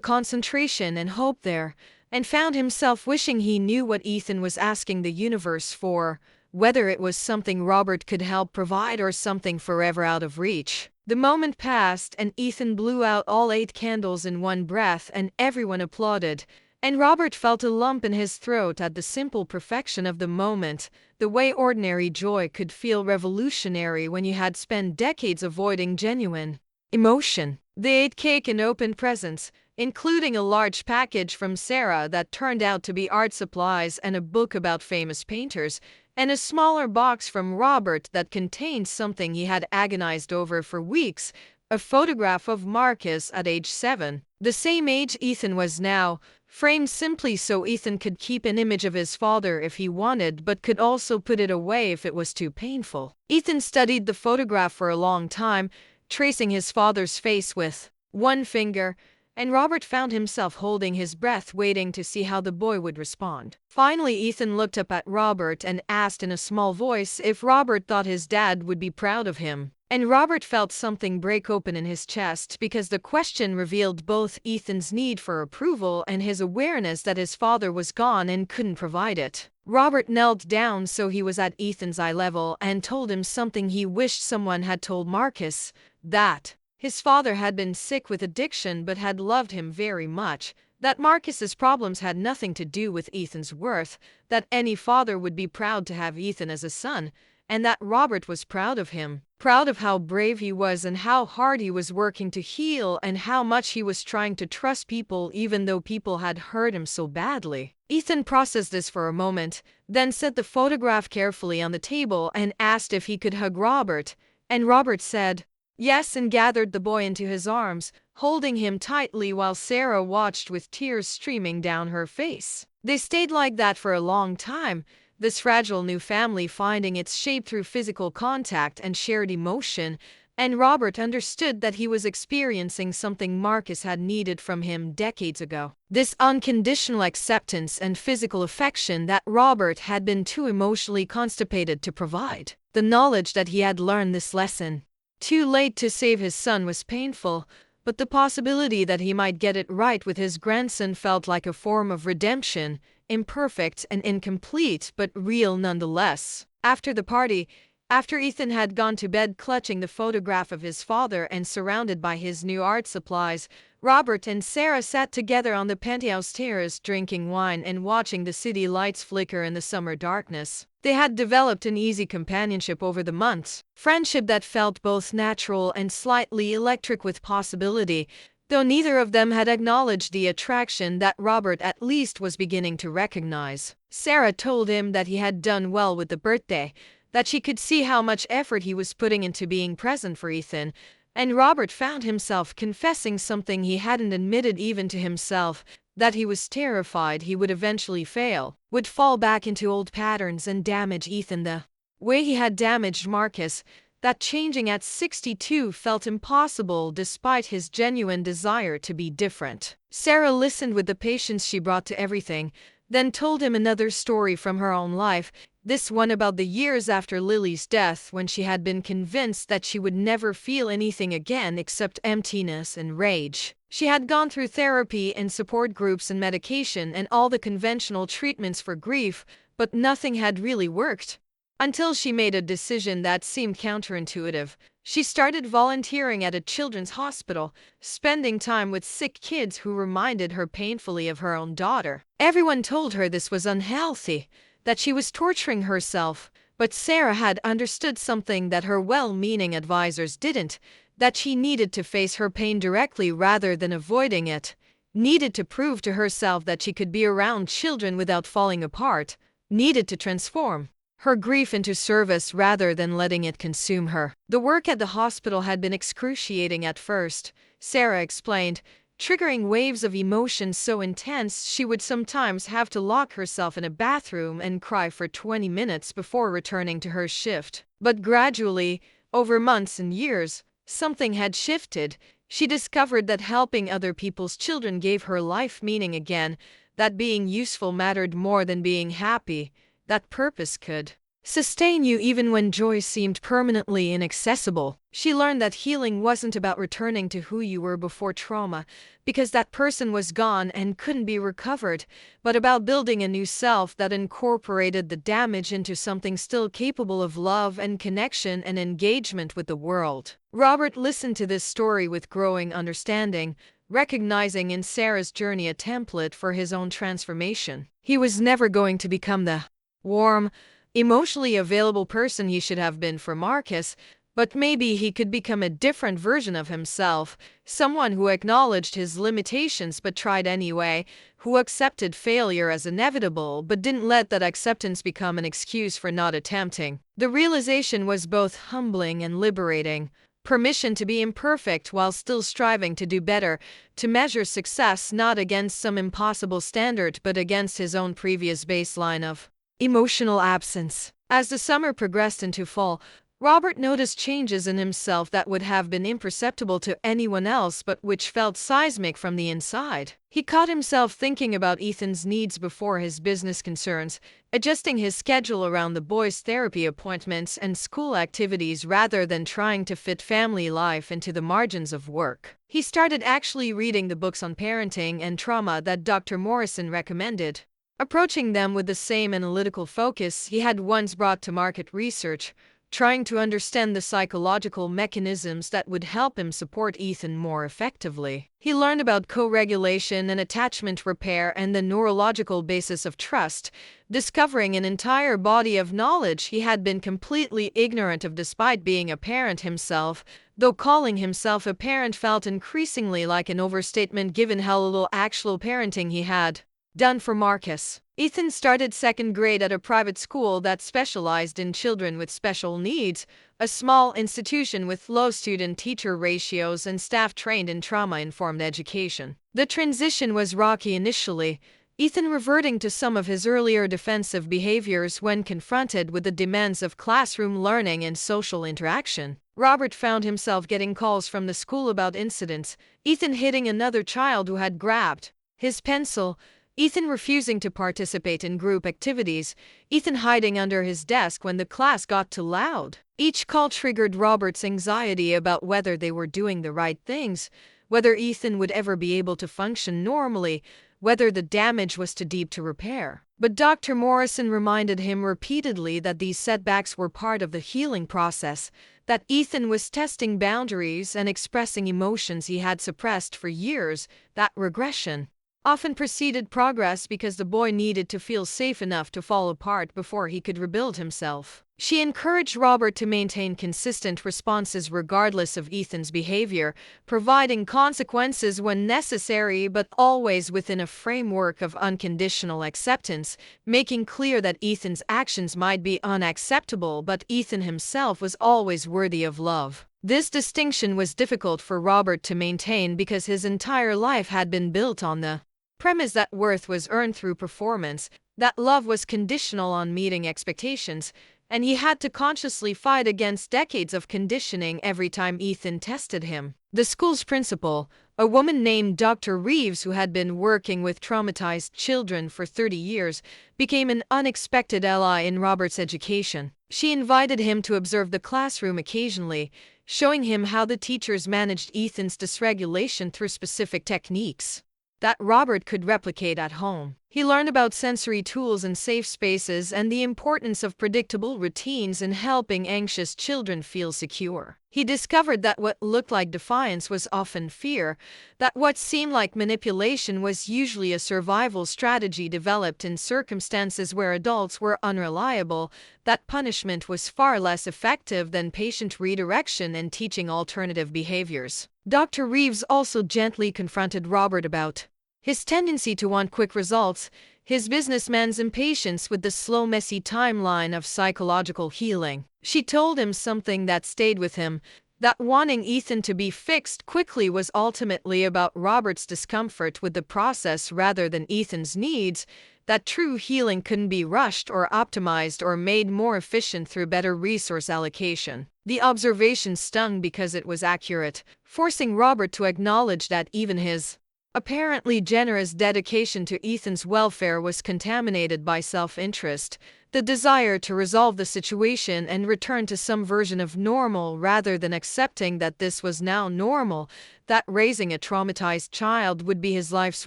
concentration and hope there, and found himself wishing he knew what Ethan was asking the universe for, whether it was something Robert could help provide or something forever out of reach. The moment passed and Ethan blew out all 8 candles in one breath and everyone applauded, and Robert felt a lump in his throat at the simple perfection of the moment, the way ordinary joy could feel revolutionary when you had spent decades avoiding genuine emotion. They ate cake and opened presents, including a large package from Sarah that turned out to be art supplies and a book about famous painters, and a smaller box from Robert that contained something he had agonized over for weeks, a photograph of Marcus at age 7, the same age Ethan was now, framed simply so Ethan could keep an image of his father if he wanted but could also put it away if it was too painful. Ethan studied the photograph for a long time, tracing his father's face with one finger, and Robert found himself holding his breath waiting to see how the boy would respond. Finally, Ethan looked up at Robert and asked in a small voice if Robert thought his dad would be proud of him. And Robert felt something break open in his chest because the question revealed both Ethan's need for approval and his awareness that his father was gone and couldn't provide it. Robert knelt down so he was at Ethan's eye level and told him something he wished someone had told Marcus, that his father had been sick with addiction but had loved him very much, that Marcus's problems had nothing to do with Ethan's worth, that any father would be proud to have Ethan as a son, and that Robert was proud of him, proud of how brave he was and how hard he was working to heal and how much he was trying to trust people even though people had hurt him so badly. Ethan processed this for a moment, then set the photograph carefully on the table and asked if he could hug Robert, and Robert said yes and gathered the boy into his arms, holding him tightly while Sarah watched with tears streaming down her face. They stayed like that for a long time, this fragile new family finding its shape through physical contact and shared emotion, and Robert understood that he was experiencing something Marcus had needed from him decades ago. This unconditional acceptance and physical affection that Robert had been too emotionally constipated to provide. The knowledge that he had learned this lesson too late to save his son was painful, but the possibility that he might get it right with his grandson felt like a form of redemption, imperfect and incomplete but real nonetheless. After the party, after Ethan had gone to bed clutching the photograph of his father and surrounded by his new art supplies, Robert and Sarah sat together on the penthouse terrace drinking wine and watching the city lights flicker in the summer darkness. They had developed an easy companionship over the months, friendship that felt both natural and slightly electric with possibility, though neither of them had acknowledged the attraction that Robert at least was beginning to recognize. Sarah told him that he had done well with the birthday, that she could see how much effort he was putting into being present for Ethan, and Robert found himself confessing something he hadn't admitted even to himself, that he was terrified he would eventually fail, would fall back into old patterns and damage Ethan the way he had damaged Marcus, that changing at 62 felt impossible despite his genuine desire to be different. Sarah listened with the patience she brought to everything, then told him another story from her own life, this one about the years after Lily's death when she had been convinced that she would never feel anything again except emptiness and rage. She had gone through therapy and support groups and medication and all the conventional treatments for grief, but nothing had really worked. Until she made a decision that seemed counterintuitive. She started volunteering at a children's hospital, spending time with sick kids who reminded her painfully of her own daughter. Everyone told her this was unhealthy, that she was torturing herself. But Sarah had understood something that her well-meaning advisors didn't, that she needed to face her pain directly rather than avoiding it, needed to prove to herself that she could be around children without falling apart, needed to transform her grief into service rather than letting it consume her. The work at the hospital had been excruciating at first, Sarah explained, triggering waves of emotion so intense she would sometimes have to lock herself in a bathroom and cry for 20 minutes before returning to her shift. But gradually, over months and years, something had shifted. She discovered that helping other people's children gave her life meaning again, that being useful mattered more than being happy, that purpose could sustain you even when joy seemed permanently inaccessible. She learned that healing wasn't about returning to who you were before trauma, because that person was gone and couldn't be recovered, but about building a new self that incorporated the damage into something still capable of love and connection and engagement with the world. Robert listened to this story with growing understanding, recognizing in Sarah's journey a template for his own transformation. He was never going to become the warm, emotionally available person he should have been for Marcus, but maybe he could become a different version of himself, someone who acknowledged his limitations but tried anyway, who accepted failure as inevitable but didn't let that acceptance become an excuse for not attempting. The realization was both humbling and liberating. Permission to be imperfect while still striving to do better, to measure success not against some impossible standard but against his own previous baseline of emotional absence. As the summer progressed into fall, Robert noticed changes in himself that would have been imperceptible to anyone else but which felt seismic from the inside. He caught himself thinking about Ethan's needs before his business concerns, adjusting his schedule around the boys' therapy appointments and school activities rather than trying to fit family life into the margins of work. He started actually reading the books on parenting and trauma that Dr. Morrison recommended, approaching them with the same analytical focus he had once brought to market research, trying to understand the psychological mechanisms that would help him support Ethan more effectively. He learned about co-regulation and attachment repair and the neurological basis of trust, discovering an entire body of knowledge he had been completely ignorant of despite being a parent himself, though calling himself a parent felt increasingly like an overstatement given how little actual parenting he had done for Marcus. Ethan started second grade at a private school that specialized in children with special needs, a small institution with low student-teacher ratios and staff trained in trauma-informed education. The transition was rocky initially, Ethan reverting to some of his earlier defensive behaviors when confronted with the demands of classroom learning and social interaction. Robert found himself getting calls from the school about incidents, Ethan hitting another child who had grabbed his pencil, Ethan refusing to participate in group activities, Ethan hiding under his desk when the class got too loud. Each call triggered Robert's anxiety about whether they were doing the right things, whether Ethan would ever be able to function normally, whether the damage was too deep to repair. But Dr. Morrison reminded him repeatedly that these setbacks were part of the healing process, that Ethan was testing boundaries and expressing emotions he had suppressed for years, that regression often preceded progress because the boy needed to feel safe enough to fall apart before he could rebuild himself. She encouraged Robert to maintain consistent responses regardless of Ethan's behavior, providing consequences when necessary but always within a framework of unconditional acceptance, making clear that Ethan's actions might be unacceptable but Ethan himself was always worthy of love. This distinction was difficult for Robert to maintain because his entire life had been built on the premise that worth was earned through performance, that love was conditional on meeting expectations, and he had to consciously fight against decades of conditioning every time Ethan tested him. The school's principal, a woman named Dr. Reeves who had been working with traumatized children for 30 years, became an unexpected ally in Robert's education. She invited him to observe the classroom occasionally, showing him how the teachers managed Ethan's dysregulation through specific techniques that Robert could replicate at home. He learned about sensory tools and safe spaces and the importance of predictable routines in helping anxious children feel secure. He discovered that what looked like defiance was often fear, that what seemed like manipulation was usually a survival strategy developed in circumstances where adults were unreliable, that punishment was far less effective than patient redirection and teaching alternative behaviors. Dr. Reeves also gently confronted Robert about his tendency to want quick results, his businessman's impatience with the slow, messy timeline of psychological healing. She told him something that stayed with him, that wanting Ethan to be fixed quickly was ultimately about Robert's discomfort with the process rather than Ethan's needs, that true healing couldn't be rushed or optimized or made more efficient through better resource allocation. The observation stung because it was accurate, forcing Robert to acknowledge that even his apparently generous dedication to Ethan's welfare was contaminated by self-interest, the desire to resolve the situation and return to some version of normal rather than accepting that this was now normal, that raising a traumatized child would be his life's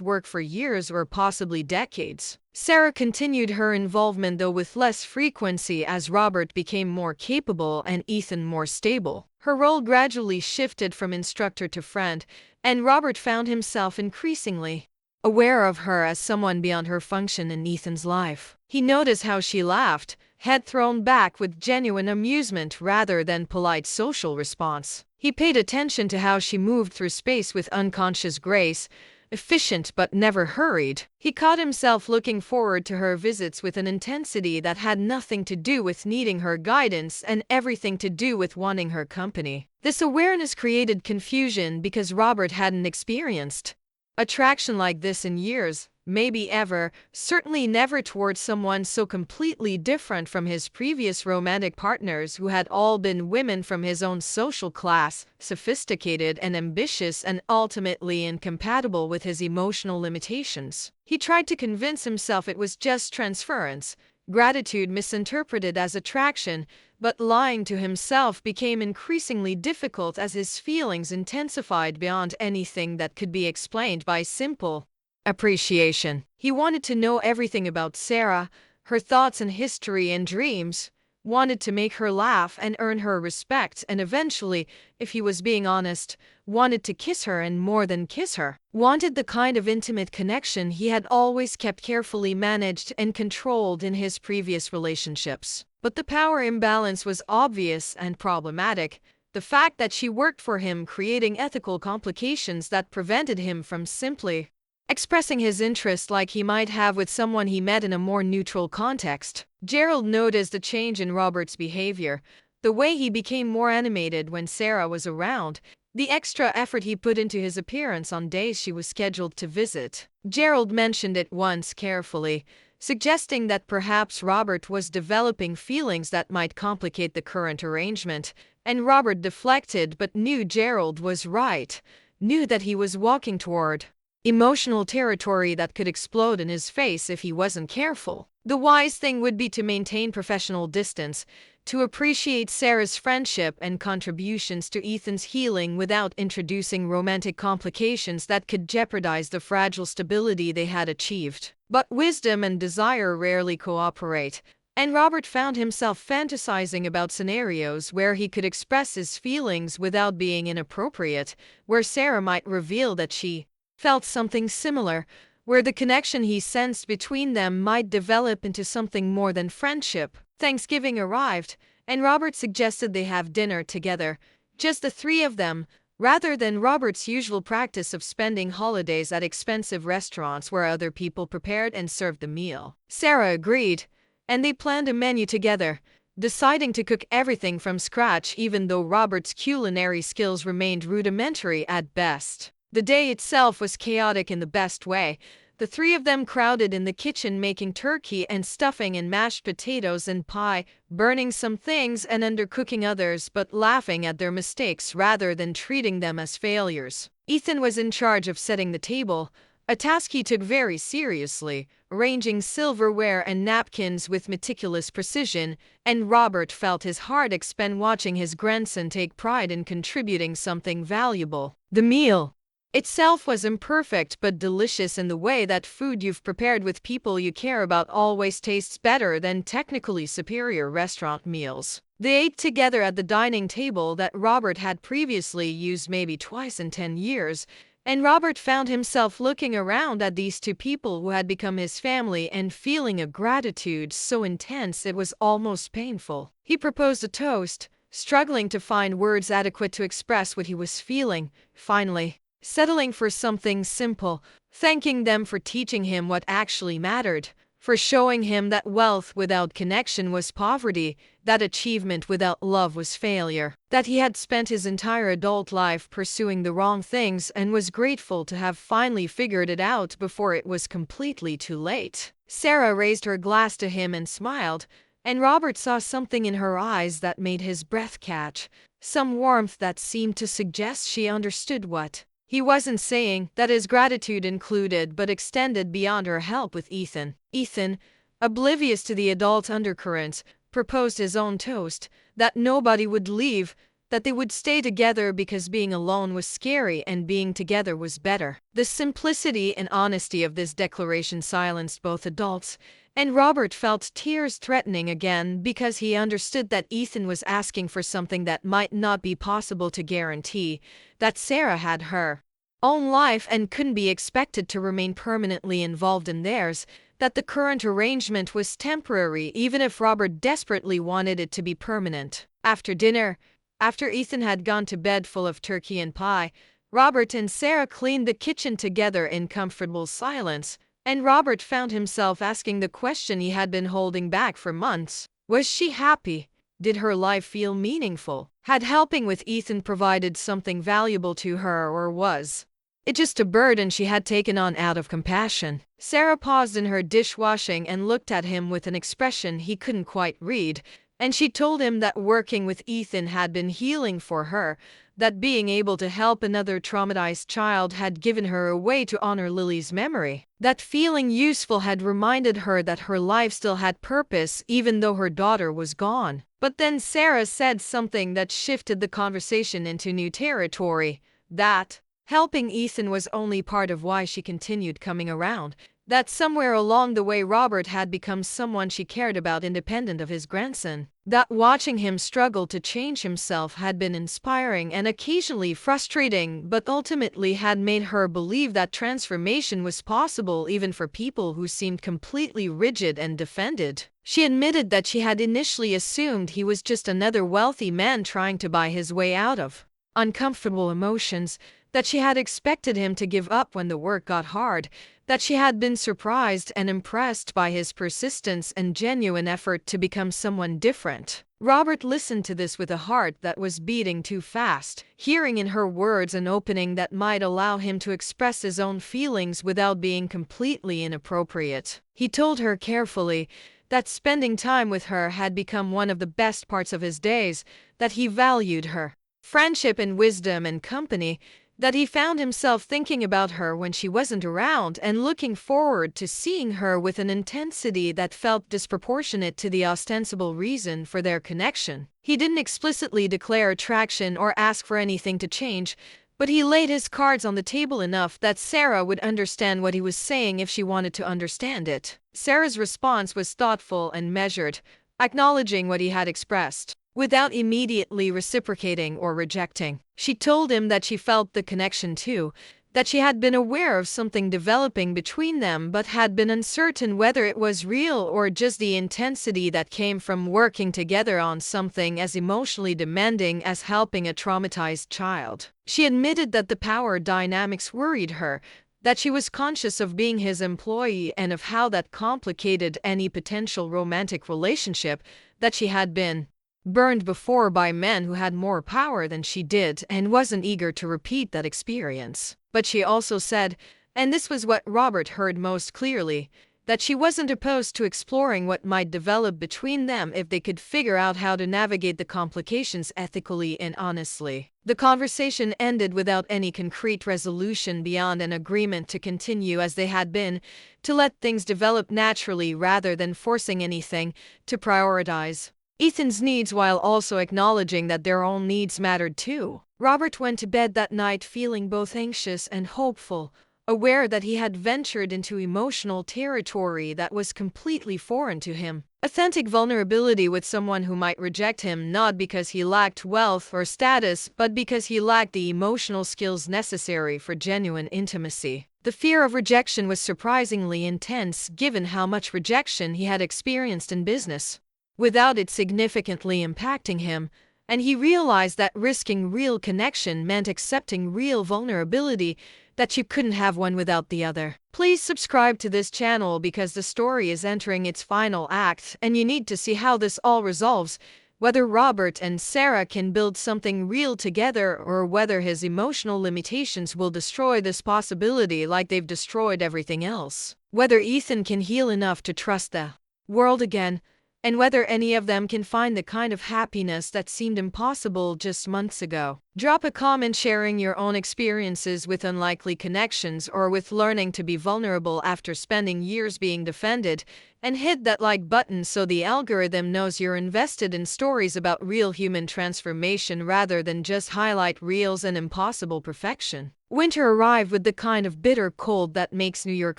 work for years or possibly decades. Sarah continued her involvement, though with less frequency, as Robert became more capable and Ethan more stable. Her role gradually shifted from instructor to friend, and Robert found himself increasingly aware of her as someone beyond her function in Ethan's life. He noticed how she laughed, head thrown back with genuine amusement rather than polite social response. He paid attention to how she moved through space with unconscious grace, efficient but never hurried. He caught himself looking forward to her visits with an intensity that had nothing to do with needing her guidance and everything to do with wanting her company. This awareness created confusion because Robert hadn't experienced attraction like this in years, maybe ever, certainly never towards someone so completely different from his previous romantic partners who had all been women from his own social class, sophisticated and ambitious and ultimately incompatible with his emotional limitations. He tried to convince himself it was just transference, gratitude misinterpreted as attraction, but lying to himself became increasingly difficult as his feelings intensified beyond anything that could be explained by simple appreciation. He wanted to know everything about Sarah, her thoughts and history and dreams, wanted to make her laugh and earn her respect, and eventually, if he was being honest, wanted to kiss her and more than kiss her. Wanted the kind of intimate connection he had always kept carefully managed and controlled in his previous relationships. But the power imbalance was obvious and problematic. The fact that she worked for him creating ethical complications that prevented him from simply expressing his interest like he might have with someone he met in a more neutral context. Gerald noticed a change in Robert's behavior, the way he became more animated when Sarah was around, the extra effort he put into his appearance on days she was scheduled to visit. Gerald mentioned it once carefully, suggesting that perhaps Robert was developing feelings that might complicate the current arrangement, and Robert deflected but knew Gerald was right, knew that he was walking toward emotional territory that could explode in his face if he wasn't careful. The wise thing would be to maintain professional distance, to appreciate Sarah's friendship and contributions to Ethan's healing without introducing romantic complications that could jeopardize the fragile stability they had achieved. But wisdom and desire rarely cooperate, and Robert found himself fantasizing about scenarios where he could express his feelings without being inappropriate, where Sarah might reveal that she felt something similar, where the connection he sensed between them might develop into something more than friendship. Thanksgiving arrived, and Robert suggested they have dinner together, just the three of them, rather than Robert's usual practice of spending holidays at expensive restaurants where other people prepared and served the meal. Sarah agreed, and they planned a menu together, deciding to cook everything from scratch even though Robert's culinary skills remained rudimentary at best. The day itself was chaotic in the best way. The three of them crowded in the kitchen making turkey and stuffing and mashed potatoes and pie, burning some things and undercooking others, but laughing at their mistakes rather than treating them as failures. Ethan was in charge of setting the table, a task he took very seriously, arranging silverware and napkins with meticulous precision, and Robert felt his heart expand watching his grandson take pride in contributing something valuable. The meal itself was imperfect but delicious in the way that food you've prepared with people you care about always tastes better than technically superior restaurant meals. They ate together at the dining table that Robert had previously used maybe twice in 10 years, and Robert found himself looking around at these two people who had become his family and feeling a gratitude so intense it was almost painful. He proposed a toast, struggling to find words adequate to express what he was feeling, finally settling for something simple, thanking them for teaching him what actually mattered, for showing him that wealth without connection was poverty, that achievement without love was failure, that he had spent his entire adult life pursuing the wrong things and was grateful to have finally figured it out before it was completely too late. Sarah raised her glass to him and smiled, and Robert saw something in her eyes that made his breath catch, some warmth that seemed to suggest she understood what he wasn't saying, that his gratitude included but extended beyond her help with Ethan. Ethan, oblivious to the adult undercurrents, proposed his own toast, that nobody would leave, that they would stay together because being alone was scary and being together was better. The simplicity and honesty of this declaration silenced both adults, and Robert felt tears threatening again because he understood that Ethan was asking for something that might not be possible to guarantee, that Sarah had her own life and couldn't be expected to remain permanently involved in theirs, that the current arrangement was temporary even if Robert desperately wanted it to be permanent. After dinner, after Ethan had gone to bed full of turkey and pie, Robert and Sarah cleaned the kitchen together in comfortable silence, and Robert found himself asking the question he had been holding back for months. Was she happy? Did her life feel meaningful? Had helping with Ethan provided something valuable to her, or was it just a burden she had taken on out of compassion? Sarah paused in her dishwashing and looked at him with an expression he couldn't quite read, and she told him that working with Ethan had been healing for her, that being able to help another traumatized child had given her a way to honor Lily's memory, that feeling useful had reminded her that her life still had purpose even though her daughter was gone. But then Sarah said something that shifted the conversation into new territory, that helping Ethan was only part of why she continued coming around, that somewhere along the way Robert had become someone she cared about independent of his grandson, that watching him struggle to change himself had been inspiring and occasionally frustrating, but ultimately had made her believe that transformation was possible even for people who seemed completely rigid and defended. She admitted that she had initially assumed he was just another wealthy man trying to buy his way out of uncomfortable emotions, that she had expected him to give up when the work got hard, that she had been surprised and impressed by his persistence and genuine effort to become someone different. Robert listened to this with a heart that was beating too fast, hearing in her words an opening that might allow him to express his own feelings without being completely inappropriate. He told her carefully that spending time with her had become one of the best parts of his days, that he valued her friendship and wisdom and company, that he found himself thinking about her when she wasn't around and looking forward to seeing her with an intensity that felt disproportionate to the ostensible reason for their connection. He didn't explicitly declare attraction or ask for anything to change, but he laid his cards on the table enough that Sarah would understand what he was saying if she wanted to understand it. Sarah's response was thoughtful and measured, acknowledging what he had expressed without immediately reciprocating or rejecting. She told him that she felt the connection too, that she had been aware of something developing between them but had been uncertain whether it was real or just the intensity that came from working together on something as emotionally demanding as helping a traumatized child. She admitted that the power dynamics worried her, that she was conscious of being his employee and of how that complicated any potential romantic relationship, that she had been burned before by men who had more power than she did and wasn't eager to repeat that experience. But she also said, and this was what Robert heard most clearly, that she wasn't opposed to exploring what might develop between them if they could figure out how to navigate the complications ethically and honestly. The conversation ended without any concrete resolution beyond an agreement to continue as they had been, to let things develop naturally rather than forcing anything, to prioritize Ethan's needs while also acknowledging that their own needs mattered too. Robert went to bed that night feeling both anxious and hopeful, aware that he had ventured into emotional territory that was completely foreign to him. Authentic vulnerability with someone who might reject him not because he lacked wealth or status, but because he lacked the emotional skills necessary for genuine intimacy. The fear of rejection was surprisingly intense given how much rejection he had experienced in business, without it significantly impacting him, and he realized that risking real connection meant accepting real vulnerability, that you couldn't have one without the other. Please subscribe to this channel because the story is entering its final act and you need to see how this all resolves, whether Robert and Sarah can build something real together or whether his emotional limitations will destroy this possibility like they've destroyed everything else. Whether Ethan can heal enough to trust the world again, and whether any of them can find the kind of happiness that seemed impossible just months ago. Drop a comment sharing your own experiences with unlikely connections or with learning to be vulnerable after spending years being defended, and hit that like button so the algorithm knows you're invested in stories about real human transformation rather than just highlight reels and impossible perfection. Winter arrived with the kind of bitter cold that makes New York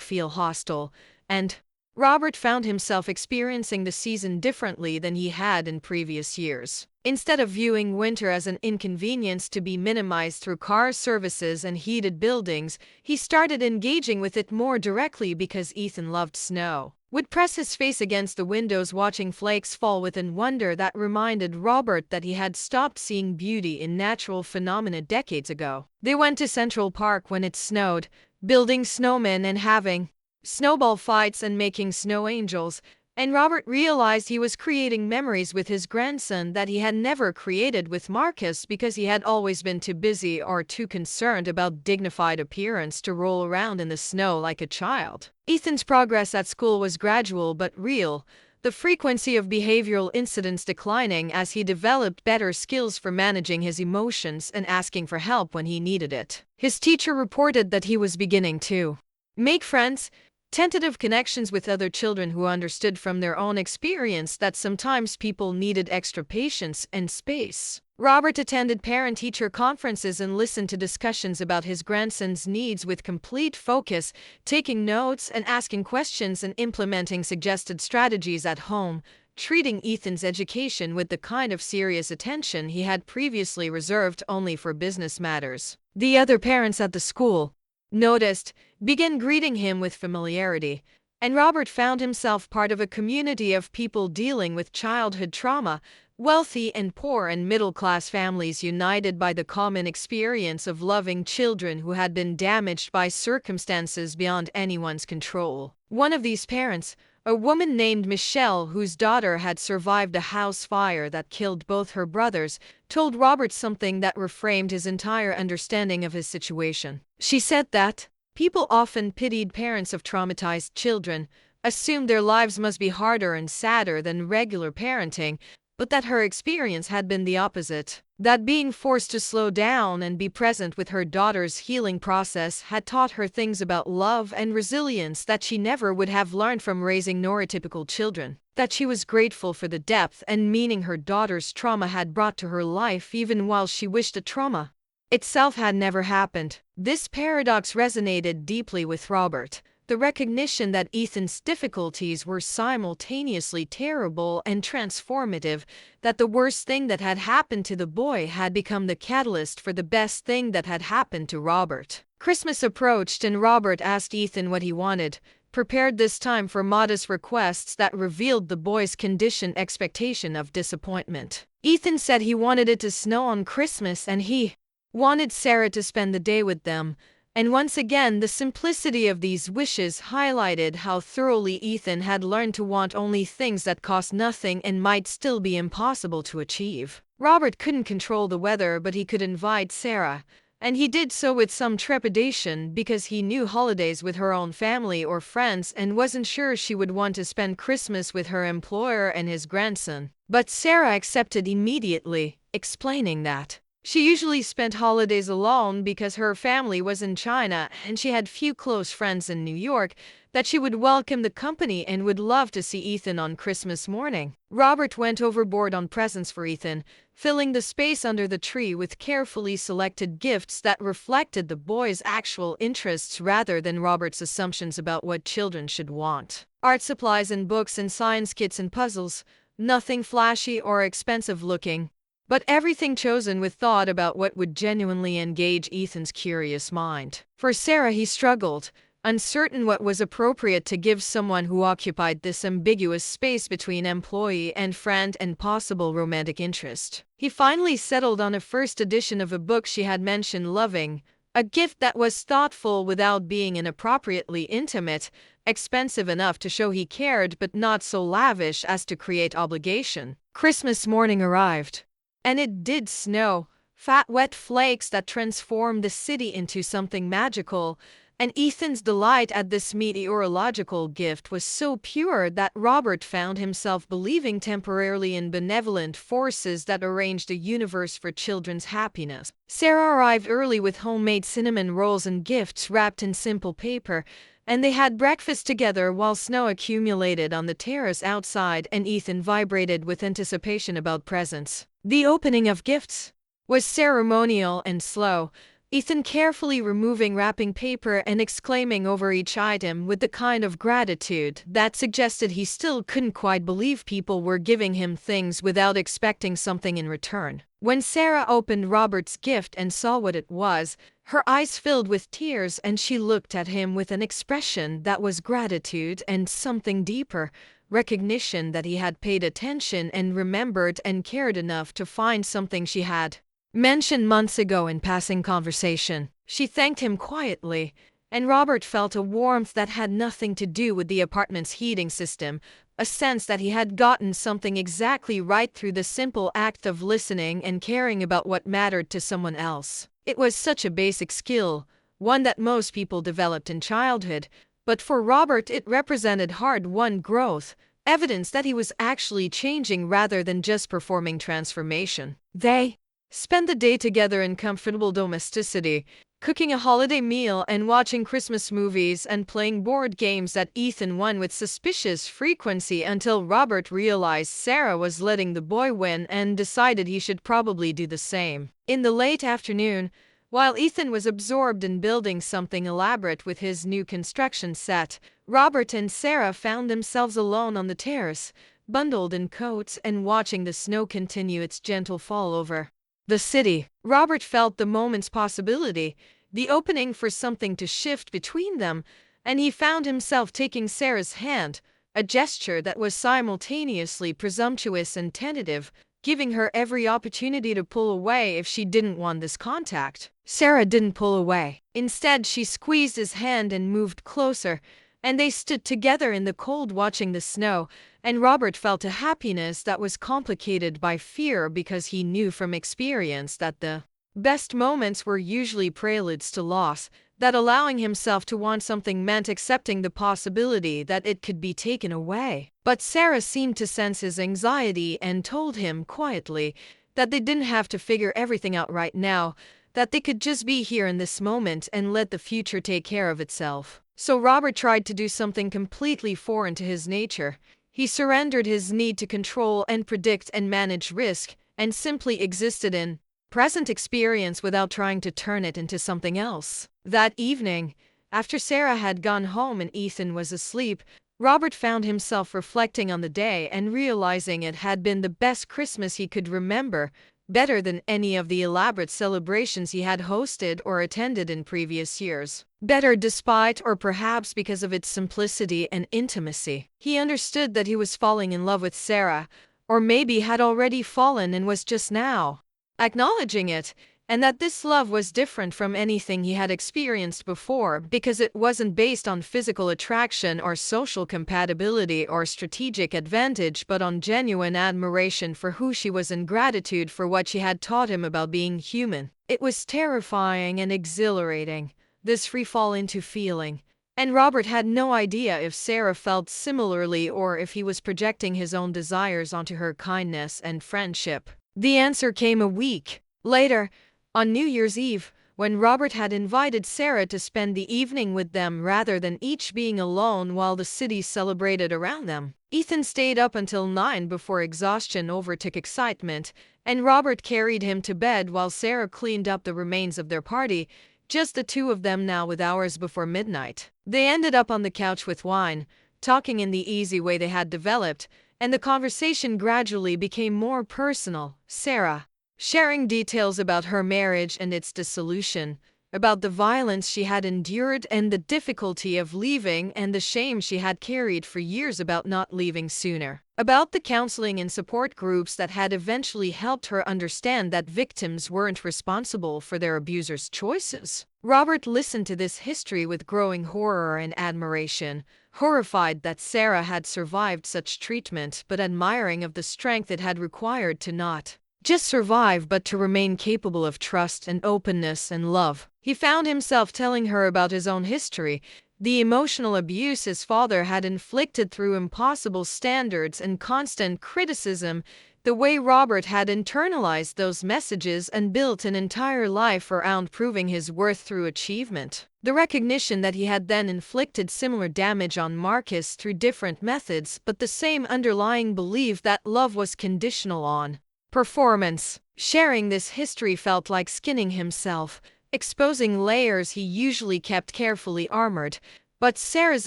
feel hostile, and Robert found himself experiencing the season differently than he had in previous years. Instead of viewing winter as an inconvenience to be minimized through car services and heated buildings, he started engaging with it more directly because Ethan loved snow. Would press his face against the windows watching flakes fall with an wonder that reminded Robert that he had stopped seeing beauty in natural phenomena decades ago. They went to Central Park when it snowed, building snowmen and having snowball fights and making snow angels, and Robert realized he was creating memories with his grandson that he had never created with Marcus because he had always been too busy or too concerned about dignified appearance to roll around in the snow like a child. Ethan's progress at school was gradual but real, the frequency of behavioral incidents declining as he developed better skills for managing his emotions and asking for help when he needed it. His teacher reported that he was beginning to make friends, tentative connections with other children who understood from their own experience that sometimes people needed extra patience and space. Robert attended parent-teacher conferences and listened to discussions about his grandson's needs with complete focus, taking notes and asking questions and implementing suggested strategies at home, treating Ethan's education with the kind of serious attention he had previously reserved only for business matters. The other parents at the school noticed, began greeting him with familiarity, and Robert found himself part of a community of people dealing with childhood trauma, wealthy and poor and middle-class families united by the common experience of loving children who had been damaged by circumstances beyond anyone's control. One of these parents, a woman named Michelle whose daughter had survived a house fire that killed both her brothers, told Robert something that reframed his entire understanding of his situation. She said that people often pitied parents of traumatized children, assumed their lives must be harder and sadder than regular parenting, but that her experience had been the opposite. That being forced to slow down and be present with her daughter's healing process had taught her things about love and resilience that she never would have learned from raising neurotypical children. That she was grateful for the depth and meaning her daughter's trauma had brought to her life even while she wished the trauma itself had never happened. This paradox resonated deeply with Robert. The recognition that Ethan's difficulties were simultaneously terrible and transformative, that the worst thing that had happened to the boy had become the catalyst for the best thing that had happened to Robert. Christmas approached and Robert asked Ethan what he wanted, prepared this time for modest requests that revealed the boy's conditioned expectation of disappointment. Ethan said he wanted it to snow on Christmas and he wanted Sarah to spend the day with them. And once again, the simplicity of these wishes highlighted how thoroughly Ethan had learned to want only things that cost nothing and might still be impossible to achieve. Robert couldn't control the weather, but he could invite Sarah, and he did so with some trepidation because he knew holidays with her own family or friends and wasn't sure she would want to spend Christmas with her employer and his grandson. But Sarah accepted immediately, explaining that She usually spent holidays alone because her family was in China and she had few close friends in New York, that she would welcome the company and would love to see Ethan on Christmas morning. Robert went overboard on presents for Ethan, filling the space under the tree with carefully selected gifts that reflected the boy's actual interests rather than Robert's assumptions about what children should want. Art supplies and books and science kits and puzzles, nothing flashy or expensive looking, but everything chosen with thought about what would genuinely engage Ethan's curious mind. For Sarah, he struggled, uncertain what was appropriate to give someone who occupied this ambiguous space between employee and friend and possible romantic interest. He finally settled on a first edition of a book she had mentioned loving, a gift that was thoughtful without being inappropriately intimate, expensive enough to show he cared but not so lavish as to create obligation. Christmas morning arrived. And it did snow, fat wet flakes that transformed the city into something magical, and Ethan's delight at this meteorological gift was so pure that Robert found himself believing temporarily in benevolent forces that arranged a universe for children's happiness. Sarah arrived early with homemade cinnamon rolls and gifts wrapped in simple paper, and they had breakfast together while snow accumulated on the terrace outside and Ethan vibrated with anticipation about presents. The opening of gifts was ceremonial and slow, Ethan carefully removing wrapping paper and exclaiming over each item with the kind of gratitude that suggested he still couldn't quite believe people were giving him things without expecting something in return. When Sarah opened Robert's gift and saw what it was, her eyes filled with tears and she looked at him with an expression that was gratitude and something deeper, recognition that he had paid attention and remembered and cared enough to find something she had mentioned months ago in passing conversation. She thanked him quietly, and Robert felt a warmth that had nothing to do with the apartment's heating system, a sense that he had gotten something exactly right through the simple act of listening and caring about what mattered to someone else. It was such a basic skill, one that most people developed in childhood, but for Robert it represented hard-won growth, evidence that he was actually changing rather than just performing transformation. They spent the day together in comfortable domesticity, cooking a holiday meal and watching Christmas movies and playing board games that Ethan won with suspicious frequency until Robert realized Sarah was letting the boy win and decided he should probably do the same. In the late afternoon, while Ethan was absorbed in building something elaborate with his new construction set, Robert and Sarah found themselves alone on the terrace, bundled in coats and watching the snow continue its gentle fall over the city. Robert felt the moment's possibility, the opening for something to shift between them, and he found himself taking Sarah's hand, a gesture that was simultaneously presumptuous and tentative, giving her every opportunity to pull away if she didn't want this contact. Sarah didn't pull away. Instead, she squeezed his hand and moved closer, and they stood together in the cold watching the snow, and Robert felt a happiness that was complicated by fear because he knew from experience that the best moments were usually preludes to loss, that allowing himself to want something meant accepting the possibility that it could be taken away. But Sarah seemed to sense his anxiety and told him quietly that they didn't have to figure everything out right now, that they could just be here in this moment and let the future take care of itself. So Robert tried to do something completely foreign to his nature. He surrendered his need to control and predict and manage risk, and simply existed in present experience without trying to turn it into something else. That evening, after Sarah had gone home and Ethan was asleep, Robert found himself reflecting on the day and realizing it had been the best Christmas he could remember, better than any of the elaborate celebrations he had hosted or attended in previous years. Better despite or perhaps because of its simplicity and intimacy. He understood that he was falling in love with Sarah, or maybe had already fallen and was just now acknowledging it, and that this love was different from anything he had experienced before because it wasn't based on physical attraction or social compatibility or strategic advantage but on genuine admiration for who she was and gratitude for what she had taught him about being human. It was terrifying and exhilarating, this free fall into feeling, and Robert had no idea if Sarah felt similarly or if he was projecting his own desires onto her kindness and friendship. The answer came a week Later, on New Year's Eve, when Robert had invited Sarah to spend the evening with them rather than each being alone while the city celebrated around them, Ethan stayed up until 9 before exhaustion overtook excitement, and Robert carried him to bed while Sarah cleaned up the remains of their party, just the two of them now with hours before midnight. They ended up on the couch with wine, talking in the easy way they had developed, and the conversation gradually became more personal. Sarah sharing details about her marriage and its dissolution, about the violence she had endured and the difficulty of leaving and the shame she had carried for years about not leaving sooner, about the counseling and support groups that had eventually helped her understand that victims weren't responsible for their abusers' choices. Robert listened to this history with growing horror and admiration, horrified that Sarah had survived such treatment but admiring of the strength it had required to not just survive but to remain capable of trust and openness and love. He found himself telling her about his own history, the emotional abuse his father had inflicted through impossible standards and constant criticism, the way Robert had internalized those messages and built an entire life around proving his worth through achievement. The recognition that he had then inflicted similar damage on Marcus through different methods, but the same underlying belief that love was conditional on performance. Sharing this history felt like skinning himself, exposing layers he usually kept carefully armored, but Sarah's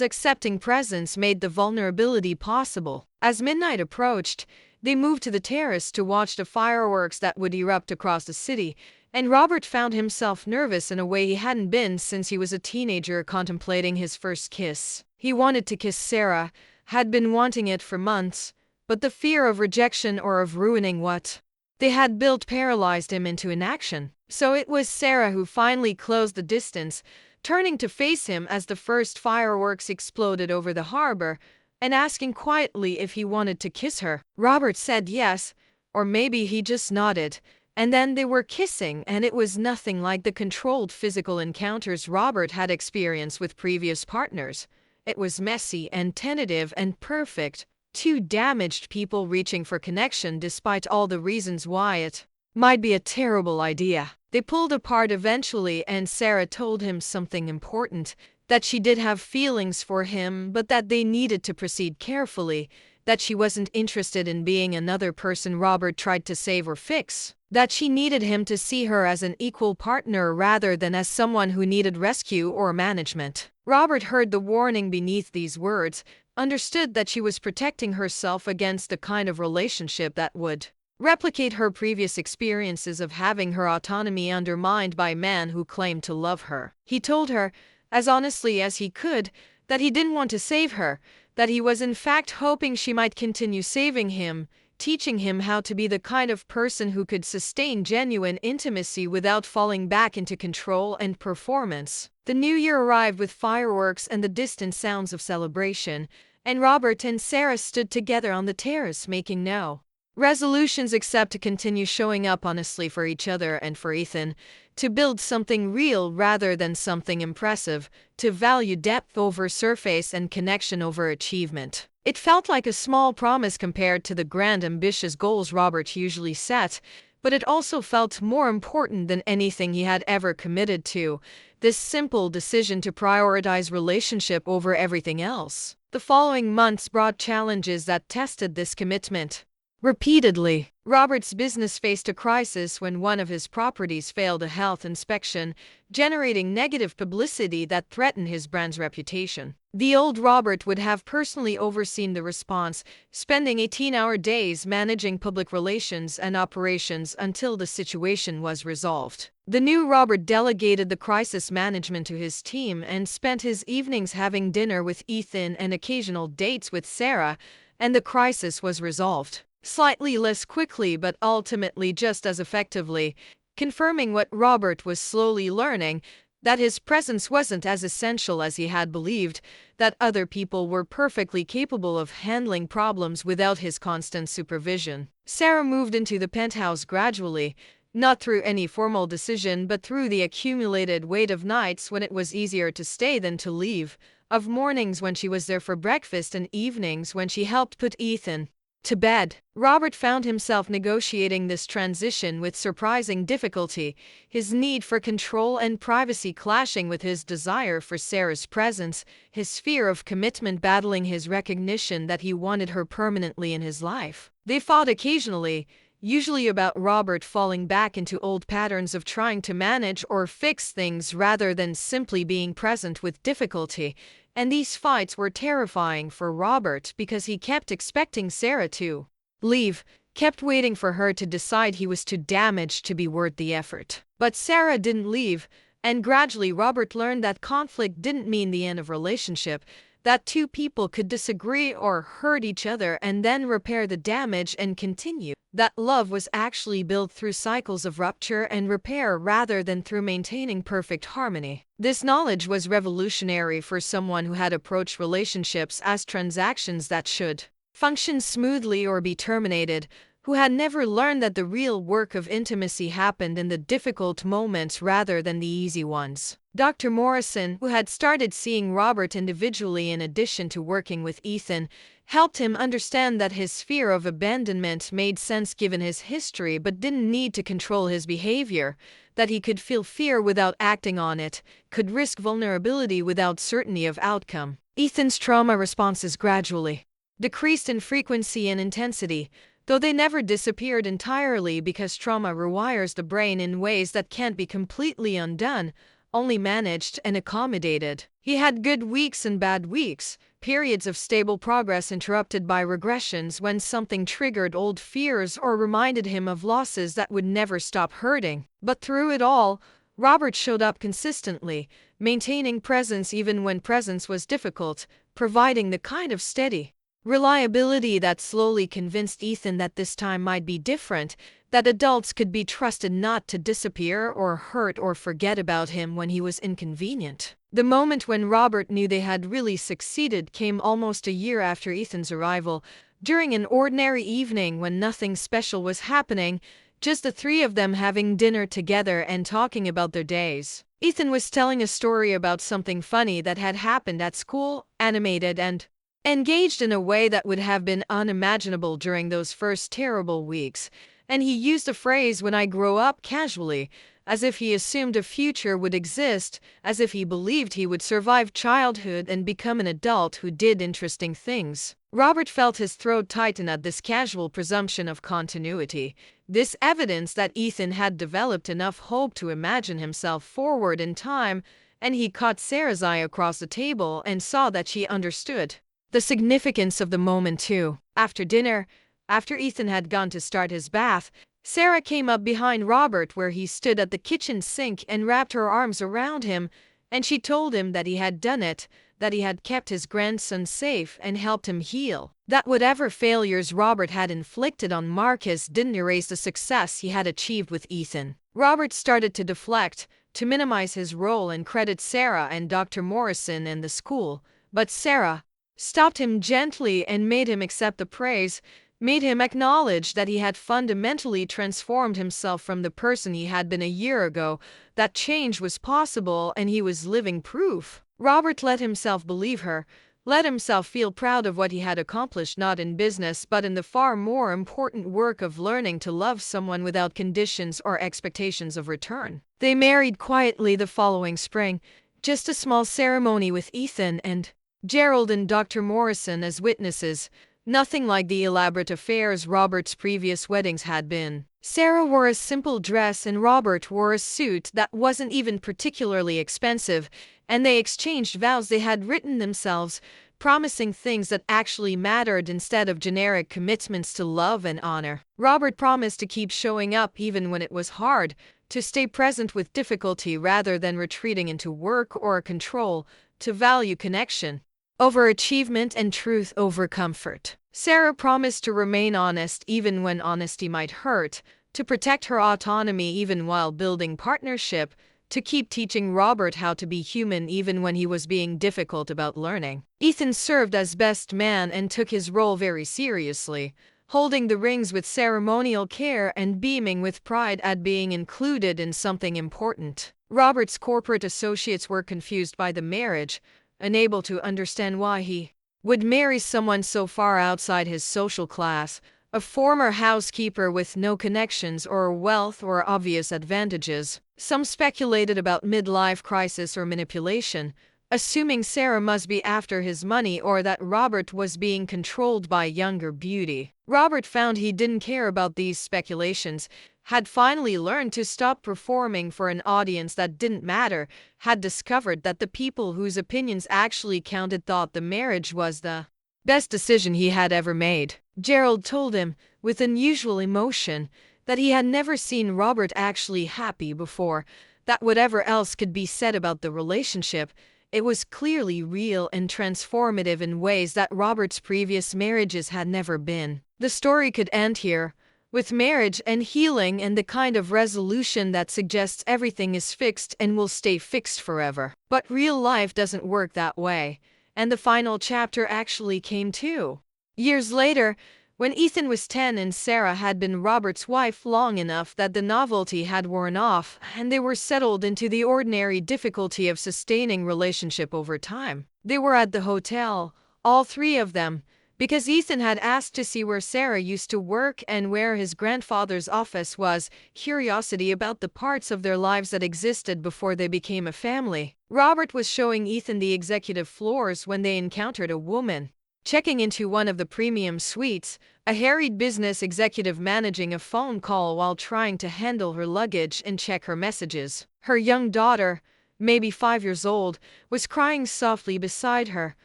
accepting presence made the vulnerability possible. As midnight approached, they moved to the terrace to watch the fireworks that would erupt across the city, and Robert found himself nervous in a way he hadn't been since he was a teenager contemplating his first kiss. He wanted to kiss Sarah, had been wanting it for months, but the fear of rejection or of ruining what they had built paralyzed him into inaction. So it was Sarah who finally closed the distance, turning to face him as the first fireworks exploded over the harbor, and asking quietly if he wanted to kiss her. Robert said yes, or maybe he just nodded, and then they were kissing, and it was nothing like the controlled physical encounters Robert had experienced with previous partners. It was messy and tentative and perfect. Two damaged people reaching for connection despite all the reasons why it might be a terrible idea. They pulled apart eventually, and Sarah told him something important, that she did have feelings for him, but that they needed to proceed carefully, that she wasn't interested in being another person Robert tried to save or fix, that she needed him to see her as an equal partner rather than as someone who needed rescue or management. Robert heard the warning beneath these words, understood that she was protecting herself against the kind of relationship that would replicate her previous experiences of having her autonomy undermined by a man who claimed to love her. He told her, as honestly as he could, that he didn't want to save her, that he was in fact hoping she might continue saving him, teaching him how to be the kind of person who could sustain genuine intimacy without falling back into control and performance. The new year arrived with fireworks and the distant sounds of celebration, and Robert and Sarah stood together on the terrace making no resolutions except to continue showing up honestly for each other and for Ethan, to build something real rather than something impressive, to value depth over surface and connection over achievement. It felt like a small promise compared to the grand ambitious goals Robert usually set, but it also felt more important than anything he had ever committed to, this simple decision to prioritize relationship over everything else. The following months brought challenges that tested this commitment. Repeatedly, Robert's business faced a crisis when one of his properties failed a health inspection, generating negative publicity that threatened his brand's reputation. The old Robert would have personally overseen the response, spending 18-hour days managing public relations and operations until the situation was resolved. The new Robert delegated the crisis management to his team and spent his evenings having dinner with Ethan and occasional dates with Sarah, and the crisis was resolved. Slightly less quickly but ultimately just as effectively, confirming what Robert was slowly learning, that his presence wasn't as essential as he had believed, that other people were perfectly capable of handling problems without his constant supervision. Sarah moved into the penthouse gradually, not through any formal decision but through the accumulated weight of nights when it was easier to stay than to leave, of mornings when she was there for breakfast and evenings when she helped put Ethan to bed. Robert found himself negotiating this transition with surprising difficulty, his need for control and privacy clashing with his desire for Sarah's presence, his fear of commitment battling his recognition that he wanted her permanently in his life. They fought occasionally, usually about Robert falling back into old patterns of trying to manage or fix things rather than simply being present with difficulty. And these fights were terrifying for Robert because he kept expecting Sarah to leave, kept waiting for her to decide he was too damaged to be worth the effort. But Sarah didn't leave, and gradually Robert learned that conflict didn't mean the end of relationship, that two people could disagree or hurt each other and then repair the damage and continue. That love was actually built through cycles of rupture and repair rather than through maintaining perfect harmony. This knowledge was revolutionary for someone who had approached relationships as transactions that should function smoothly or be terminated, who had never learned that the real work of intimacy happened in the difficult moments rather than the easy ones. Dr. Morrison, who had started seeing Robert individually in addition to working with Ethan, helped him understand that his fear of abandonment made sense given his history but didn't need to control his behavior, that he could feel fear without acting on it, could risk vulnerability without certainty of outcome. Ethan's trauma responses gradually decreased in frequency and intensity, though they never disappeared entirely because trauma rewires the brain in ways that can't be completely undone, only managed and accommodated. He had good weeks and bad weeks, periods of stable progress interrupted by regressions when something triggered old fears or reminded him of losses that would never stop hurting. But through it all, Robert showed up consistently, maintaining presence even when presence was difficult, providing the kind of steady reliability that slowly convinced Ethan that this time might be different, that adults could be trusted not to disappear or hurt or forget about him when he was inconvenient. The moment when Robert knew they had really succeeded came almost a year after Ethan's arrival, during an ordinary evening when nothing special was happening, just the three of them having dinner together and talking about their days. Ethan was telling a story about something funny that had happened at school, animated and engaged in a way that would have been unimaginable during those first terrible weeks, and he used the phrase "when I grow up" casually, as if he assumed a future would exist, as if he believed he would survive childhood and become an adult who did interesting things. Robert felt his throat tighten at this casual presumption of continuity, this evidence that Ethan had developed enough hope to imagine himself forward in time, and he caught Sarah's eye across the table and saw that she understood the significance of the moment too. After dinner, after Ethan had gone to start his bath, Sarah came up behind Robert where he stood at the kitchen sink and wrapped her arms around him, and she told him that he had done it, that he had kept his grandson safe and helped him heal, that whatever failures Robert had inflicted on Marcus didn't erase the success he had achieved with Ethan. Robert started to deflect, to minimize his role and credit Sarah and Dr. Morrison and the school, but Sarah stopped him gently and made him accept the praise, made him acknowledge that he had fundamentally transformed himself from the person he had been a year ago, that change was possible and he was living proof. Robert let himself believe her, let himself feel proud of what he had accomplished not in business but in the far more important work of learning to love someone without conditions or expectations of return. They married quietly the following spring, just a small ceremony with Ethan and Gerald and Dr. Morrison as witnesses, nothing like the elaborate affairs Robert's previous weddings had been. Sarah wore a simple dress and Robert wore a suit that wasn't even particularly expensive, and they exchanged vows they had written themselves, promising things that actually mattered instead of generic commitments to love and honor. Robert promised to keep showing up even when it was hard, to stay present with difficulty rather than retreating into work or control, to value connection over achievement and truth over comfort. Sarah promised to remain honest even when honesty might hurt, to protect her autonomy even while building partnership, to keep teaching Robert how to be human even when he was being difficult about learning. Ethan served as best man and took his role very seriously, holding the rings with ceremonial care and beaming with pride at being included in something important. Robert's corporate associates were confused by the marriage, unable to understand why he would marry someone so far outside his social class, a former housekeeper with no connections or wealth or obvious advantages. Some speculated about midlife crisis or manipulation, assuming Sarah must be after his money or that Robert was being controlled by younger beauty. Robert found he didn't care about these speculations, had finally learned to stop performing for an audience that didn't matter, had discovered that the people whose opinions actually counted thought the marriage was the best decision he had ever made. Gerald told him, with unusual emotion, that he had never seen Robert actually happy before, that whatever else could be said about the relationship, it was clearly real and transformative in ways that Robert's previous marriages had never been. The story could end here, with marriage and healing and the kind of resolution that suggests everything is fixed and will stay fixed forever. But real life doesn't work that way, and the final chapter actually came too. Years later, when Ethan was 10 and Sarah had been Robert's wife long enough that the novelty had worn off and they were settled into the ordinary difficulty of sustaining relationship over time. They were at the hotel, all three of them, because Ethan had asked to see where Sarah used to work and where his grandfather's office was, curiosity about the parts of their lives that existed before they became a family. Robert was showing Ethan the executive floors when they encountered a woman checking into one of the premium suites, a harried business executive managing a phone call while trying to handle her luggage and check her messages. Her young daughter, maybe 5 years old, was crying softly beside her,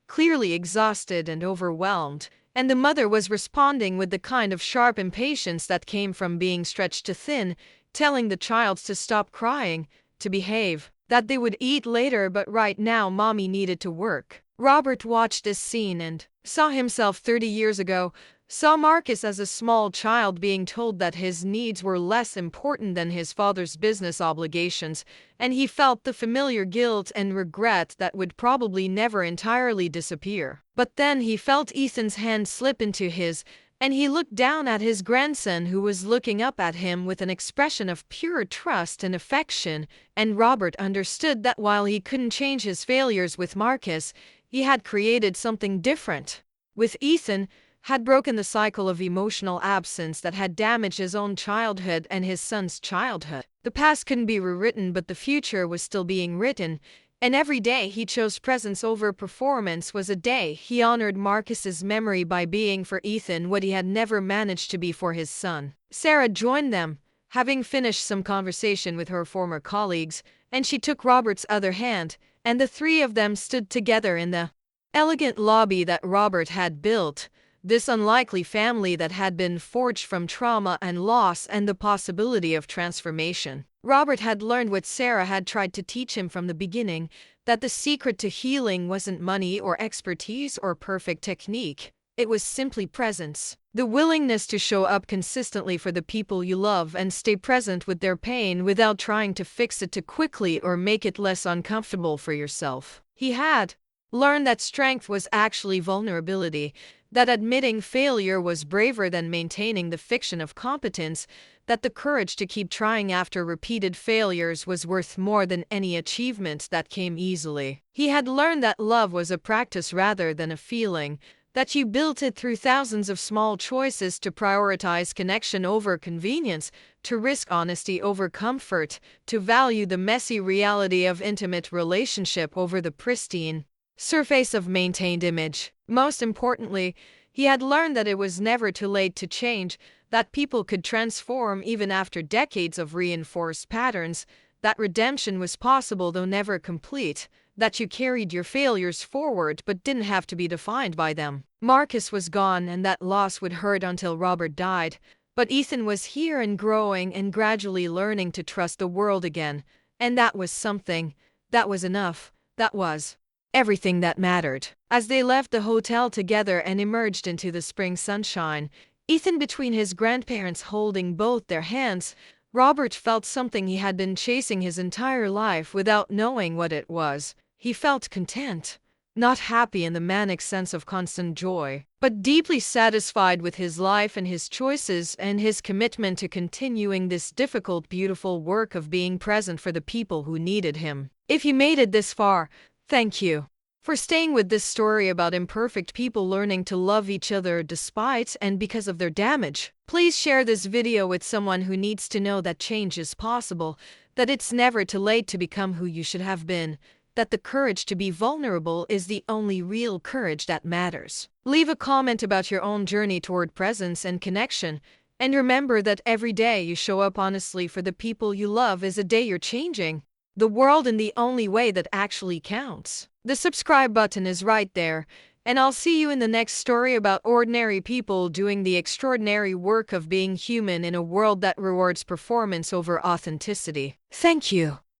clearly exhausted and overwhelmed, and the mother was responding with the kind of sharp impatience that came from being stretched too thin, telling the child to stop crying, to behave, that they would eat later but right now mommy needed to work. Robert watched this scene and saw himself 30 years ago, saw Marcus as a small child being told that his needs were less important than his father's business obligations, and he felt the familiar guilt and regret that would probably never entirely disappear. But then he felt Ethan's hand slip into his, and he looked down at his grandson who was looking up at him with an expression of pure trust and affection, and Robert understood that while he couldn't change his failures with Marcus, he had created something different. With Ethan, had broken the cycle of emotional absence that had damaged his own childhood and his son's childhood. The past couldn't be rewritten, but the future was still being written, and every day he chose presence over performance was a day he honored Marcus's memory by being for Ethan what he had never managed to be for his son. Sarah joined them, having finished some conversation with her former colleagues, and she took Robert's other hand, and the three of them stood together in the elegant lobby that Robert had built, this unlikely family that had been forged from trauma and loss and the possibility of transformation. Robert had learned what Sarah had tried to teach him from the beginning, that the secret to healing wasn't money or expertise or perfect technique. It was simply presence. The willingness to show up consistently for the people you love and stay present with their pain without trying to fix it too quickly or make it less uncomfortable for yourself. He had learned that strength was actually vulnerability, that admitting failure was braver than maintaining the fiction of competence, that the courage to keep trying after repeated failures was worth more than any achievement that came easily. He had learned that love was a practice rather than a feeling, that you built it through thousands of small choices to prioritize connection over convenience, to risk honesty over comfort, to value the messy reality of intimate relationship over the pristine surface of maintained image. Most importantly, he had learned that it was never too late to change, that people could transform even after decades of reinforced patterns, that redemption was possible though never complete, that you carried your failures forward but didn't have to be defined by them. Marcus was gone and that loss would hurt until Robert died, but Ethan was here and growing and gradually learning to trust the world again, and that was something, that was enough, that was everything that mattered. As they left the hotel together and emerged into the spring sunshine, Ethan between his grandparents holding both their hands, Robert felt something he had been chasing his entire life without knowing what it was. He felt content, not happy in the manic sense of constant joy, but deeply satisfied with his life and his choices and his commitment to continuing this difficult, beautiful work of being present for the people who needed him. If you made it this far, thank you. for staying with this story about imperfect people learning to love each other despite and because of their damage. Please share this video with someone who needs to know that change is possible, that it's never too late to become who you should have been, that the courage to be vulnerable is the only real courage that matters. Leave a comment about your own journey toward presence and connection, and remember that every day you show up honestly for the people you love is a day you're changing the world in the only way that actually counts. The subscribe button is right there, and I'll see you in the next story about ordinary people doing the extraordinary work of being human in a world that rewards performance over authenticity. Thank you.